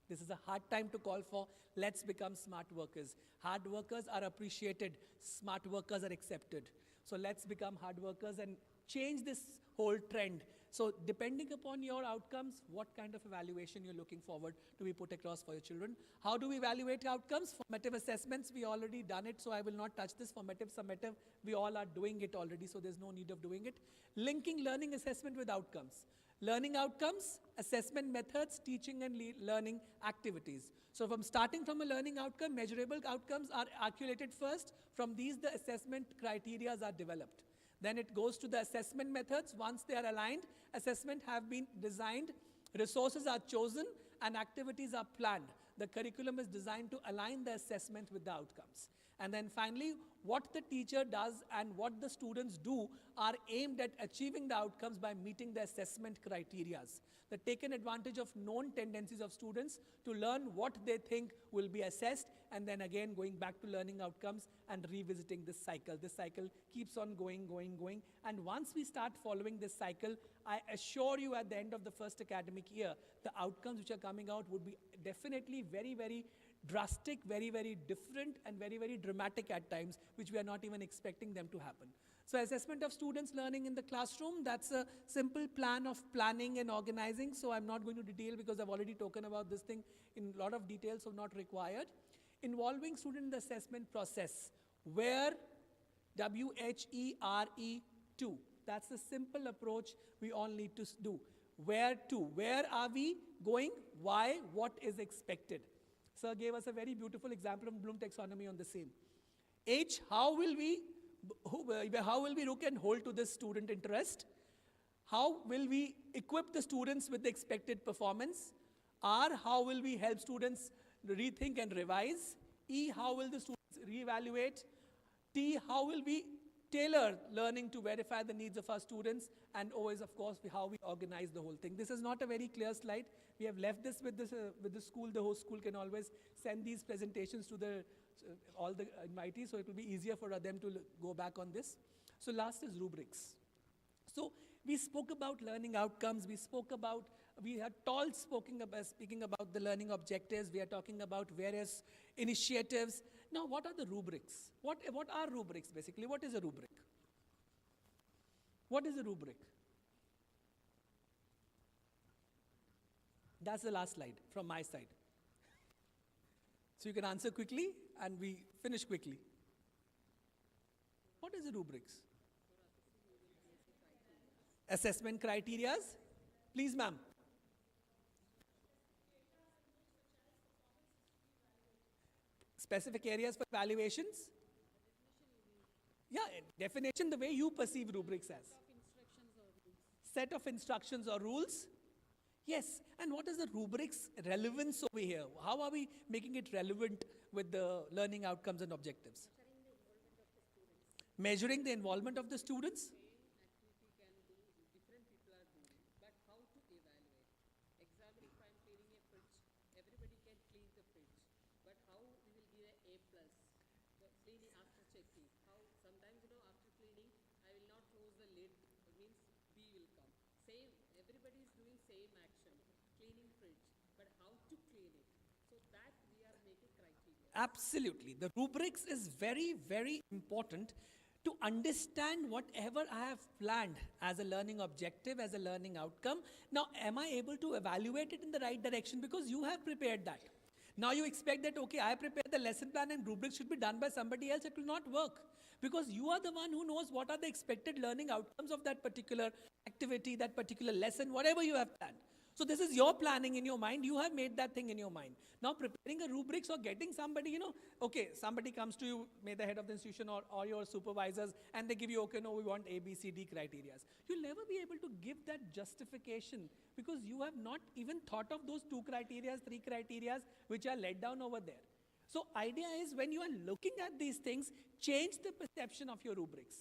This is a hard time to call for. Let's become smart workers. Hard workers are appreciated. Smart workers are accepted. So let's become hard workers and change this whole trend. So depending upon your outcomes, what kind of evaluation you're looking forward to be put across for your children. How do we evaluate outcomes? Formative assessments, we already done it, so I will not touch this. Formative, summative, we all are doing it already, so there's no need of doing it. Linking learning assessment with outcomes. Learning outcomes, assessment methods, teaching and learning activities. So starting from a learning outcome, measurable outcomes are calculated first. From these, the assessment criteria are developed. Then it goes to the assessment methods. Once they are aligned, assessment have been designed, resources are chosen, and activities are planned. The curriculum is designed to align the assessment with the outcomes. And then finally, what the teacher does and what the students do are aimed at achieving the outcomes by meeting the assessment criteria. They're taken advantage of known tendencies of students to learn what they think will be assessed, and then again going back to learning outcomes and revisiting this cycle. This cycle keeps on going. And once we start following this cycle, I assure you at the end of the first academic year, the outcomes which are coming out would be definitely very, very drastic, very, very different, and very, very dramatic at times, which we are not even expecting them to happen. So assessment of students learning in the classroom, that's a simple plan of planning and organizing. So I'm not going to detail because I've already spoken about this thing in a lot of detail, so not required. Involving student in the assessment process, where WHERE2. That's the simple approach we all need to do. Where to? Where are we going? Why? What is expected? Sir gave us a very beautiful example of Bloom taxonomy on the same. H, how will we look and hold to this student interest? How will we equip the students with the expected performance? R, how will we help students rethink and revise? E, how will the students reevaluate? T, how will we tailor learning to verify the needs of our students? And O is, of course, how we organize the whole thing. This is not a very clear slide. We have left this with the school. The whole school can always send these presentations to all the invitees, so it will be easier for them to go back on this. So last is rubrics. So we spoke about learning outcomes. We had all speaking about the learning objectives. We are talking about various initiatives. Now, what are the rubrics? What are rubrics, basically? What is a rubric? What is a rubric? That's the last slide from my side. So you can answer quickly and we finish quickly. What is the rubrics? Assessment criterias. Please, ma'am. Specific areas for evaluations? Yeah, definition the way you perceive rubrics as. Set of instructions or rules. Yes, and what is the rubrics relevance over here? How are we making it relevant with the learning outcomes and objectives? Measuring the involvement of the students? Absolutely. The rubrics is very, very important to understand whatever I have planned as a learning objective, as a learning outcome. Now, am I able to evaluate it in the right direction? Because you have prepared that. Now you expect that, okay, I prepared the lesson plan and rubrics should be done by somebody else. It will not work. Because you are the one who knows what are the expected learning outcomes of that particular activity, that particular lesson, whatever you have planned. So this is your planning in your mind. You have made that thing in your mind. Now preparing a rubrics or getting somebody, okay, somebody comes to you, may the head of the institution or your supervisors, and they give you, okay, no, we want A, B, C, D criteria. You'll never be able to give that justification because you have not even thought of those 2 criteria, 3 criteria which are laid down over there. So idea is when you are looking at these things, change the perception of your rubrics.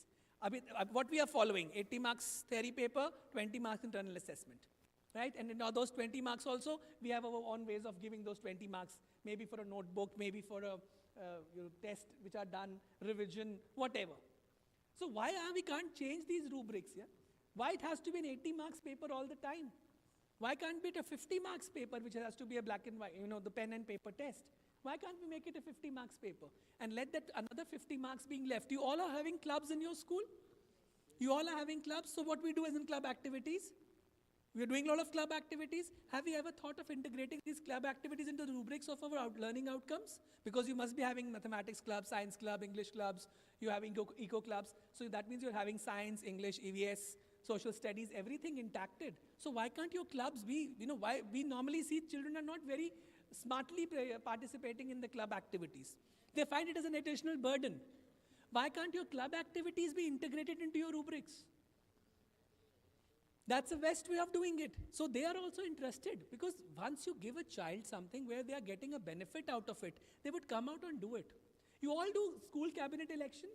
What we are following, 80 marks theory paper, 20 marks internal assessment. Right? And now those 20 marks also, we have our own ways of giving those 20 marks, maybe for a notebook, maybe for a test which are done, revision, whatever. So why we can't change these rubrics? Yeah? Why it has to be an 80 marks paper all the time? Why can't be it a 50 marks paper which has to be a black and white, the pen and paper test? Why can't we make it a 50 marks paper and let that another 50 marks being left? You all are having clubs in your school? You all are having clubs, so what we do is in club activities? We are doing a lot of club activities. Have you ever thought of integrating these club activities into the rubrics of our learning outcomes? Because you must be having mathematics club, science club, English clubs, you're having eco clubs. So that means you're having science, English, EVS, social studies, everything intacted. So why can't your clubs be, why we normally see children are not very smartly participating in the club activities. They find it as an additional burden. Why can't your club activities be integrated into your rubrics? That's the best way of doing it. So they are also interested because once you give a child something where they are getting a benefit out of it, they would come out and do it. You all do school cabinet elections?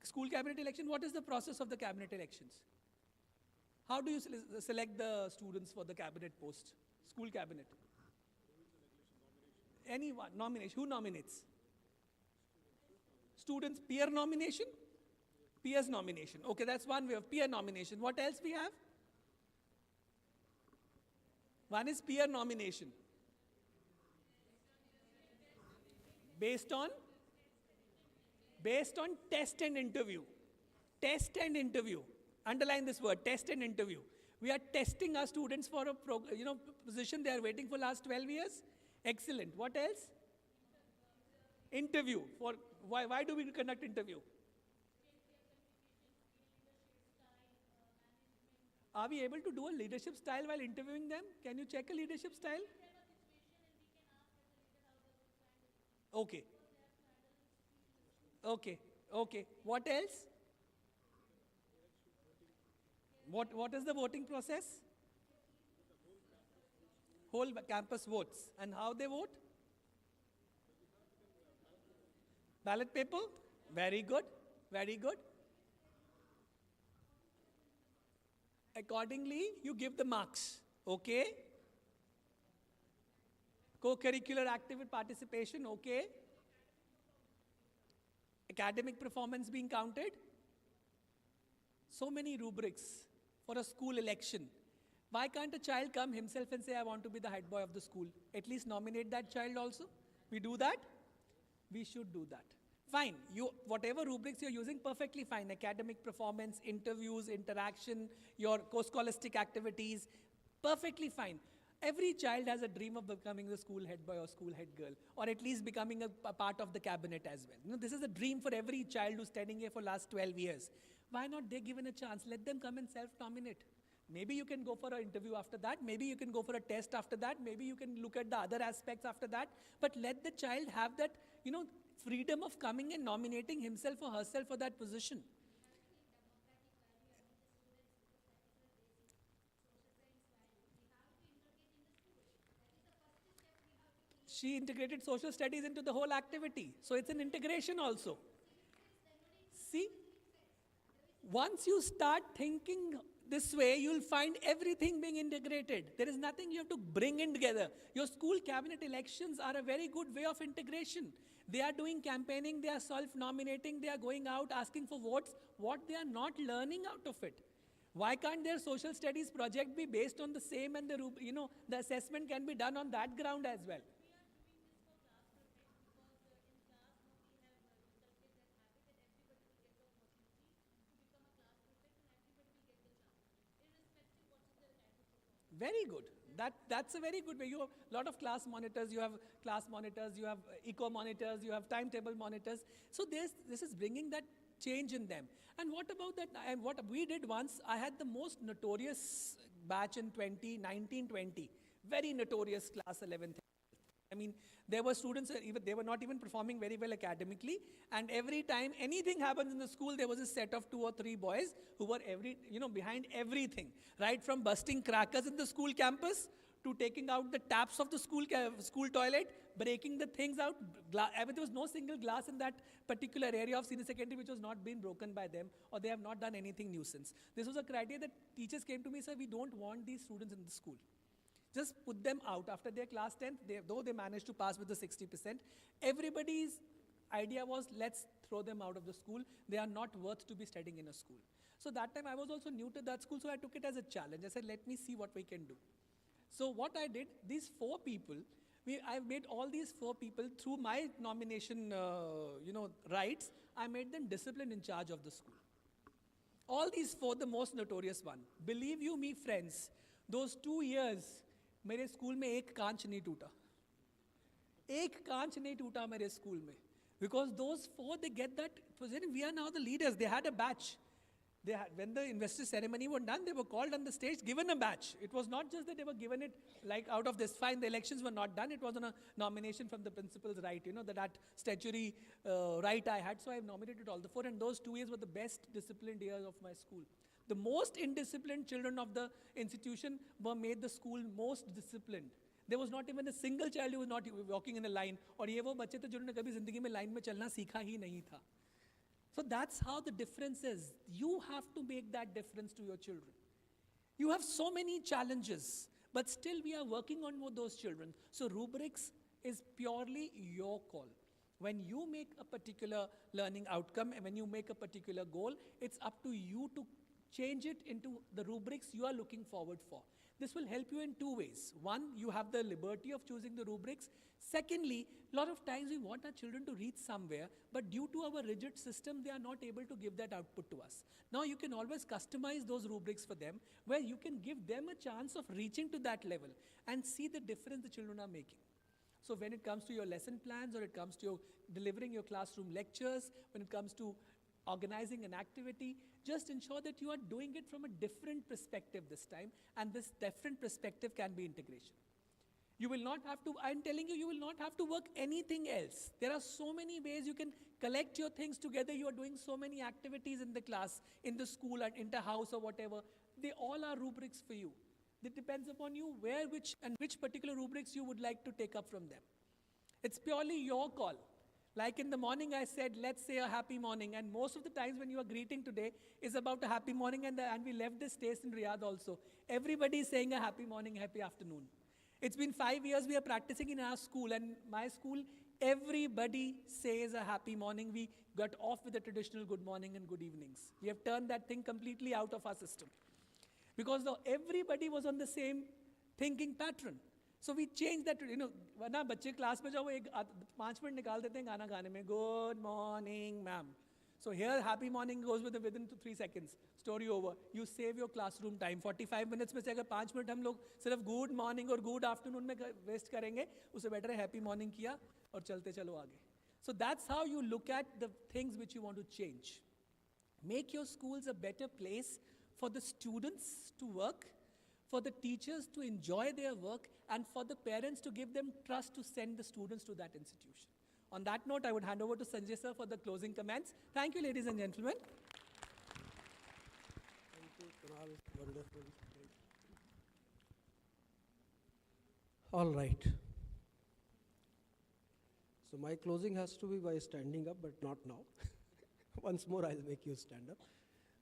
School cabinet election, what is the process of the cabinet elections? How do you select the students for the cabinet post? School cabinet. Anyone, nomination. Who nominates? Students, peer nomination? Peers nomination. Okay, that's one way of peer nomination. What else we have? One is peer nomination. Based on test and interview. Test and interview. Underline this word, test and interview. We are testing our students for a position they are waiting for last 12 years. Excellent. What else? Interview. Why do we conduct interview? Are we able to do a leadership style while interviewing them? Can you check a leadership style? Okay. Okay. Okay. What else? What is the voting process? Whole campus votes. And how they vote? Ballot paper? Very good. Very good. Accordingly, you give the marks. Okay? Co-curricular activity participation, okay? Academic performance being counted. So many rubrics for a school election. Why can't a child come himself and say, I want to be the head boy of the school? At least nominate that child also. We do that? We should do that. Fine, whatever rubrics you're using, perfectly fine. Academic performance, interviews, interaction, your co-scholastic activities, perfectly fine. Every child has a dream of becoming the school head boy or school head girl, or at least becoming a part of the cabinet as well. This is a dream for every child who's standing here for last 12 years. Why not they given a chance? Let them come and self-nominate. Maybe you can go for an interview after that. Maybe you can go for a test after that. Maybe you can look at the other aspects after that. But let the child have that, freedom of coming and nominating himself or herself for that position. She integrated social studies into the whole activity. So it's an integration also. See? Once you start thinking this way, you'll find everything being integrated. There is nothing you have to bring in together. Your school cabinet elections are a very good way of integration. They are doing campaigning, they are self-nominating, they are going out asking for votes. What they are not learning out of it. Why can't their social studies project be based on the same, and the assessment can be done on that ground as well? Very good. That's a very good way. You have a lot of class monitors, you have eco monitors, you have timetable monitors. So this is bringing that change in them. And what about that? And what we did once, I had the most notorious batch in 1920. Very notorious class 11th. I mean, there were students, they were not even performing very well academically, and every time anything happens in the school, there was a set of 2 or 3 boys who were behind everything, right from busting crackers in the school campus to taking out the taps of the school toilet, breaking the things out. There was no single glass in that particular area of senior secondary which was not being broken by them, or they have not done anything nuisance. This was a criteria that teachers came to me and said, we don't want these students in the school. Just put them out after their class 10th, though they managed to pass with the 60%. Everybody's idea was, let's throw them out of the school. They are not worth to be studying in a school. So that time I was also new to that school, so I took it as a challenge. I said, let me see what we can do. So what I did, these 4 people, I made all these 4 people, through my nomination rights, I made them discipline in charge of the school. All these 4, the most notorious one. Believe you me, friends, those 2 years, मेरे school में एक कांच नहीं टूटा. एक कांच नहीं टूटा मेरे स्कूल में. Because those 4, they get that, we are now the leaders. They had a batch. When the investor ceremony was done, they were called on the stage, given a batch. It was not just that they were given it like out of this. Fine, the elections were not done. It was on a nomination from the principal's right, that statutory right I had. So I nominated all the 4, and those 2 years were the best disciplined years of my school. The most indisciplined children of the institution were made the school most disciplined. There was not even a single child who was not walking in a line. और ये वो बच्चे थे जिन्होंने कभी जिंदगी में line में चलना सीखा ही नहीं था. So that's how the difference is. You have to make that difference to your children. You have so many challenges, but still we are working on those children. So rubrics is purely your call. When you make a particular learning outcome and when you make a particular goal, it's up to you to change it into the rubrics you are looking forward for. This will help you in two ways. One, you have the liberty of choosing the rubrics. Secondly, a lot of times we want our children to reach somewhere, but due to our rigid system, they are not able to give that output to us. Now you can always customize those rubrics for them, where you can give them a chance of reaching to that level and see the difference the children are making. So when it comes to your lesson plans, or it comes to your delivering your classroom lectures, when it comes to organizing an activity, just ensure that you are doing it from a different perspective this time, and this different perspective can be integration. You will not have to, I'm telling you, you will not have to work anything else. There are so many ways you can collect your things together. You are doing so many activities in the class, in the school, and inter-house or whatever. They all are rubrics for you. It depends upon you which particular rubrics you would like to take up from them. It's purely your call. Like in the morning I said, let's say a happy morning, and most of the times when you are greeting today is about a happy morning, and we left this taste in Riyadh also. Everybody is saying a happy morning, happy afternoon. It's been 5 years we are practicing in our school, and my school, everybody says a happy morning. We got off with the traditional good morning and good evenings. We have turned that thing completely out of our system, because everybody was on the same thinking pattern. So we changed that, वरना बच्चे class में जाओ 5 minute निकाल देते हैं गाना गाने में, good morning ma'am. So here happy morning goes within 3 seconds, story over. You save your classroom time. 45 minutes में से अगर 5 मिनट हम लोग सिर्फ good morning और good afternoon में waste करेंगे, उससे better है happy morning किया और चलते चलो आगे. So that's how you look at the things which you want to change. Make your schools a better place for the students to work, for the teachers to enjoy their work, and for the parents to give them trust to send the students to that institution. On that note, I would hand over to Sanjay sir for the closing comments. Thank you, ladies and gentlemen. Thank you, Kunal. Wonderful. All right. So my closing has to be by standing up, but not now. Once more, I'll make you stand up.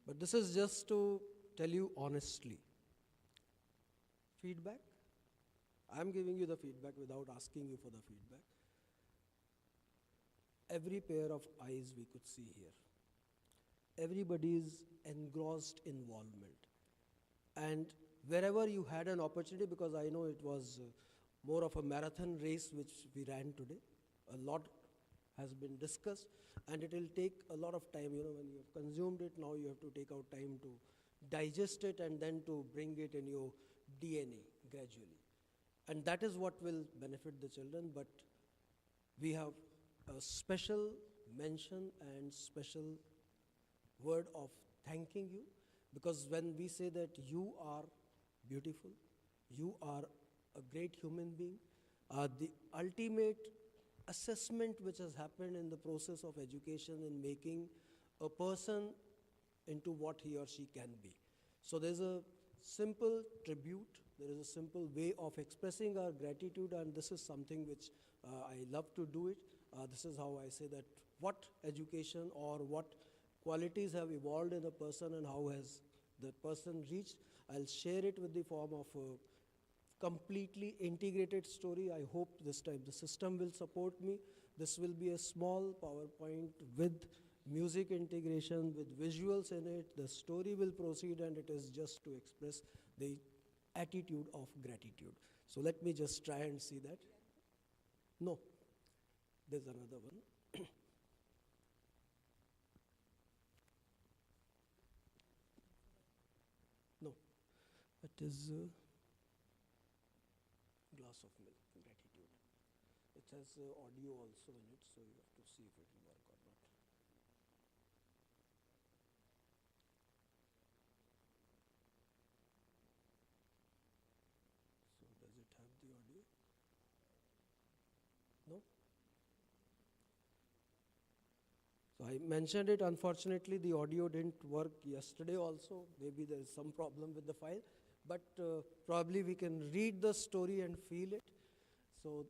But this is just to tell you honestly. Feedback. I'm giving you the feedback without asking you for the feedback. Every pair of eyes we could see here. Everybody's engrossed involvement. And wherever you had an opportunity, because I know it was more of a marathon race which we ran today, a lot has been discussed, and it will take a lot of time. When you have consumed it, now you have to take out time to digest it and then to bring it in your DNA gradually. And that is what will benefit the children, but we have a special mention and special word of thanking you, because when we say that you are beautiful, you are a great human being, the ultimate assessment which has happened in the process of education in making a person into what he or she can be. So there's a simple tribute, there is a simple way of expressing our gratitude, and this is something which I love to do it. This is how I say that what education or what qualities have evolved in a person and how has the person reached. I'll share it with the form of a completely integrated story. I hope this time the system will support me. This will be a small PowerPoint with music integration, with visuals in it. The story will proceed, and it is just to express the attitude of gratitude. So let me just try and see that. No, there's another one. No, it is a glass of milk, gratitude. It has audio also in it, so you have to see if it will work or not. So does it have the audio? No? So I mentioned it, unfortunately the audio didn't work yesterday also. Maybe there is some problem with the file, but probably we can read the story and feel it. So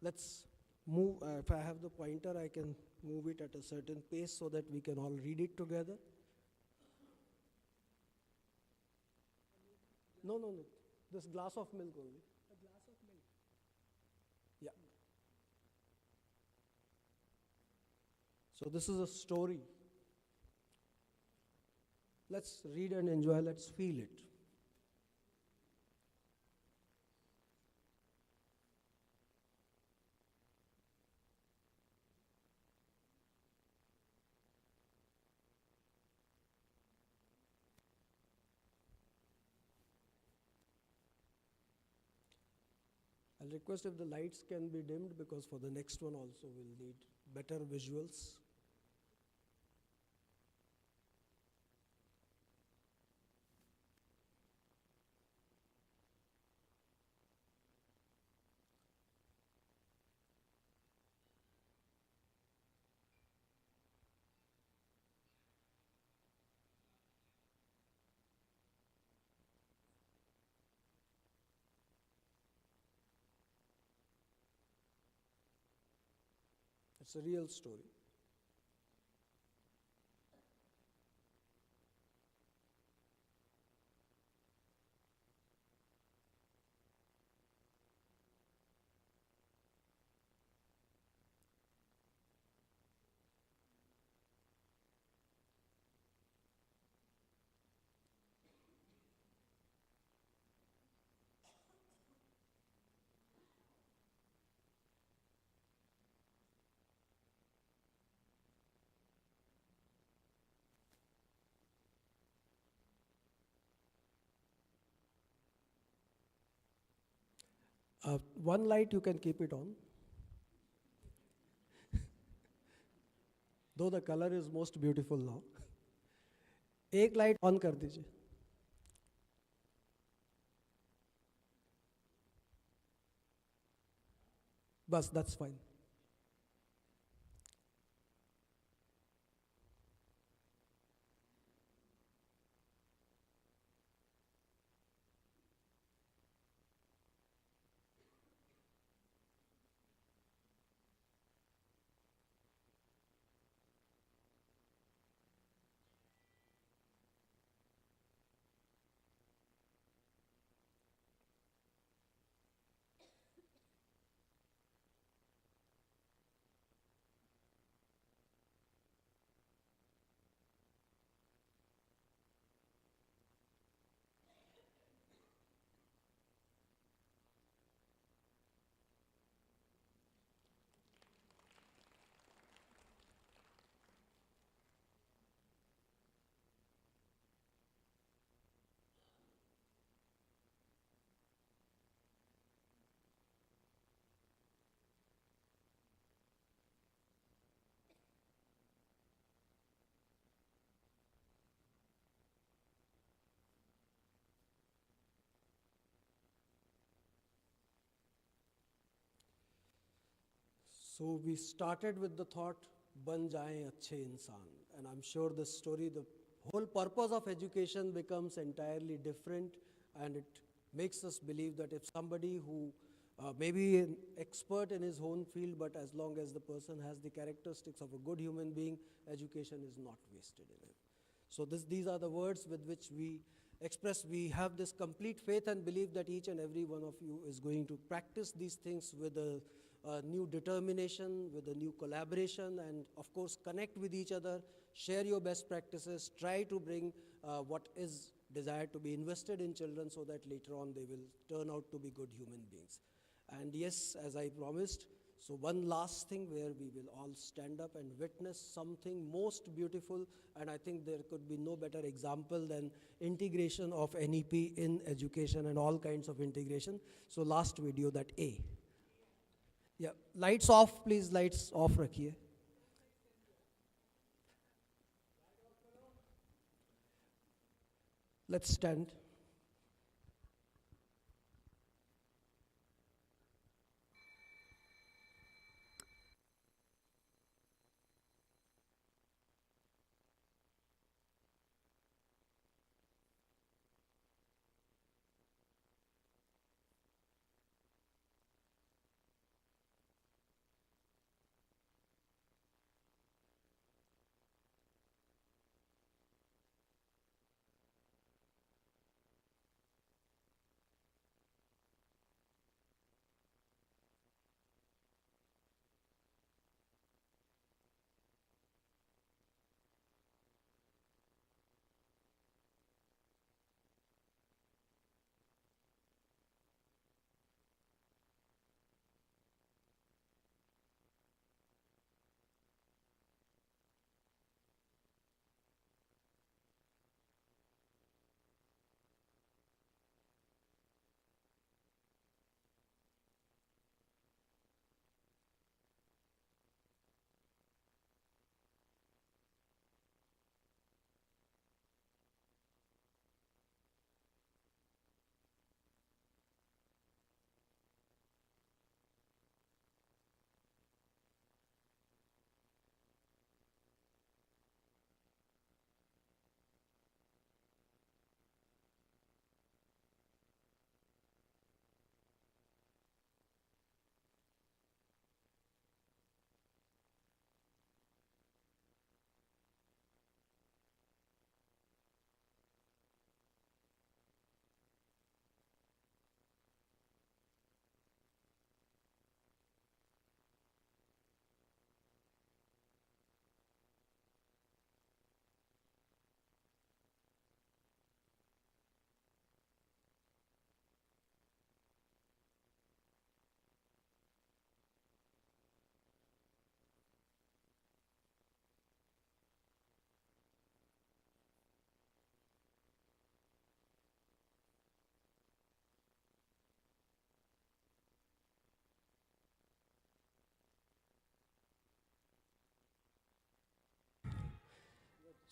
let's move. If I have the pointer, I can move it at a certain pace so that we can all read it together. No. This glass of milk only. A glass of milk. Yeah. So this is a story. Let's read and enjoy, let's feel it. I'll request if the lights can be dimmed, because for the next one also we'll need better visuals. It's a real story. One light you can keep it on. Though the color is most beautiful now. एक light on कर दीजिए. बस, that's fine. So we started with the thought, ban jaye अच्छे इंसान. And I'm sure the story, the whole purpose of education becomes entirely different, and it makes us believe that if somebody who may be an expert in his own field, but as long as the person has the characteristics of a good human being, education is not wasted in him. So these are the words with which we express, we have this complete faith and belief that each and every one of you is going to practice these things with a new determination, with a new collaboration, and of course connect with each other, share your best practices, try to bring what is desired to be invested in children so that later on they will turn out to be good human beings. And yes, as I promised, so one last thing where we will all stand up and witness something most beautiful, and I think there could be no better example than integration of NEP in education and all kinds of integration. So last video, that A. Yeah, lights off, please, lights off rakhiye. Let's stand.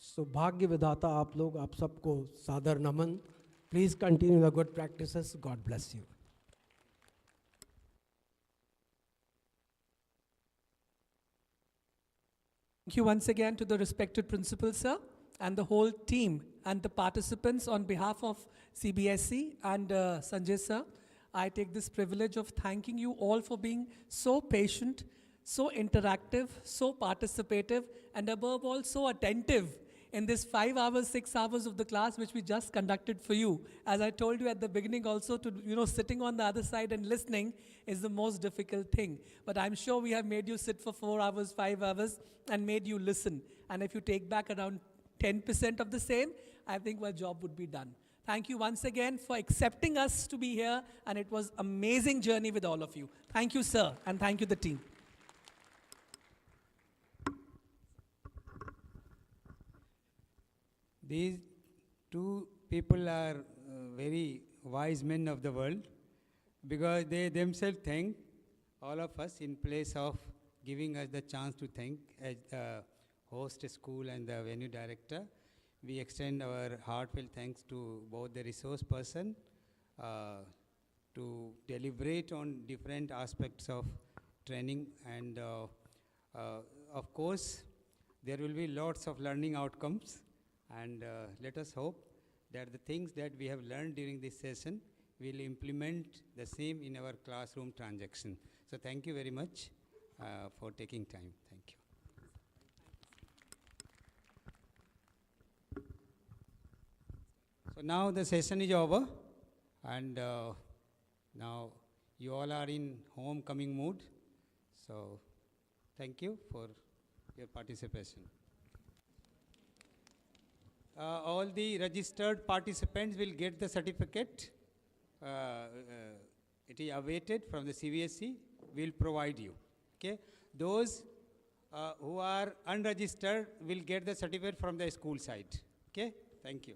सौभाग्य विधाता आप लोग, आप सबको सादर नमन. Please continue the good practices. God bless you. Thank you once again to the respected principal, sir, and the whole team and the participants on behalf of CBSE and Sanjay, sir. I take this privilege of thanking you all for being so patient, so interactive, so participative, and above all, so attentive in this 5 hours, 6 hours of the class which we just conducted for you. As I told you at the beginning also, sitting on the other side and listening is the most difficult thing. But I'm sure we have made you sit for 4 hours, 5 hours, and made you listen. And if you take back around 10% of the same, I think our job would be done. Thank you once again for accepting us to be here, and it was amazing journey with all of you. Thank you, sir, and thank you, the team. These two people are very wise men of the world, because they themselves thank all of us in place of giving us the chance to thank as the host school and the venue director. We extend our heartfelt thanks to both the resource person to deliberate on different aspects of training, and of course there will be lots of learning outcomes, and let us hope that the things that we have learned during this session will implement the same in our classroom transaction. So thank you very much for taking time. Thank you. So now the session is over, and now you all are in homecoming mood. So thank you for your participation. All the registered participants will get the certificate. It is awaited from the CBSE. Will provide you. Okay. Those who are unregistered will get the certificate from the school side. Okay. Thank you.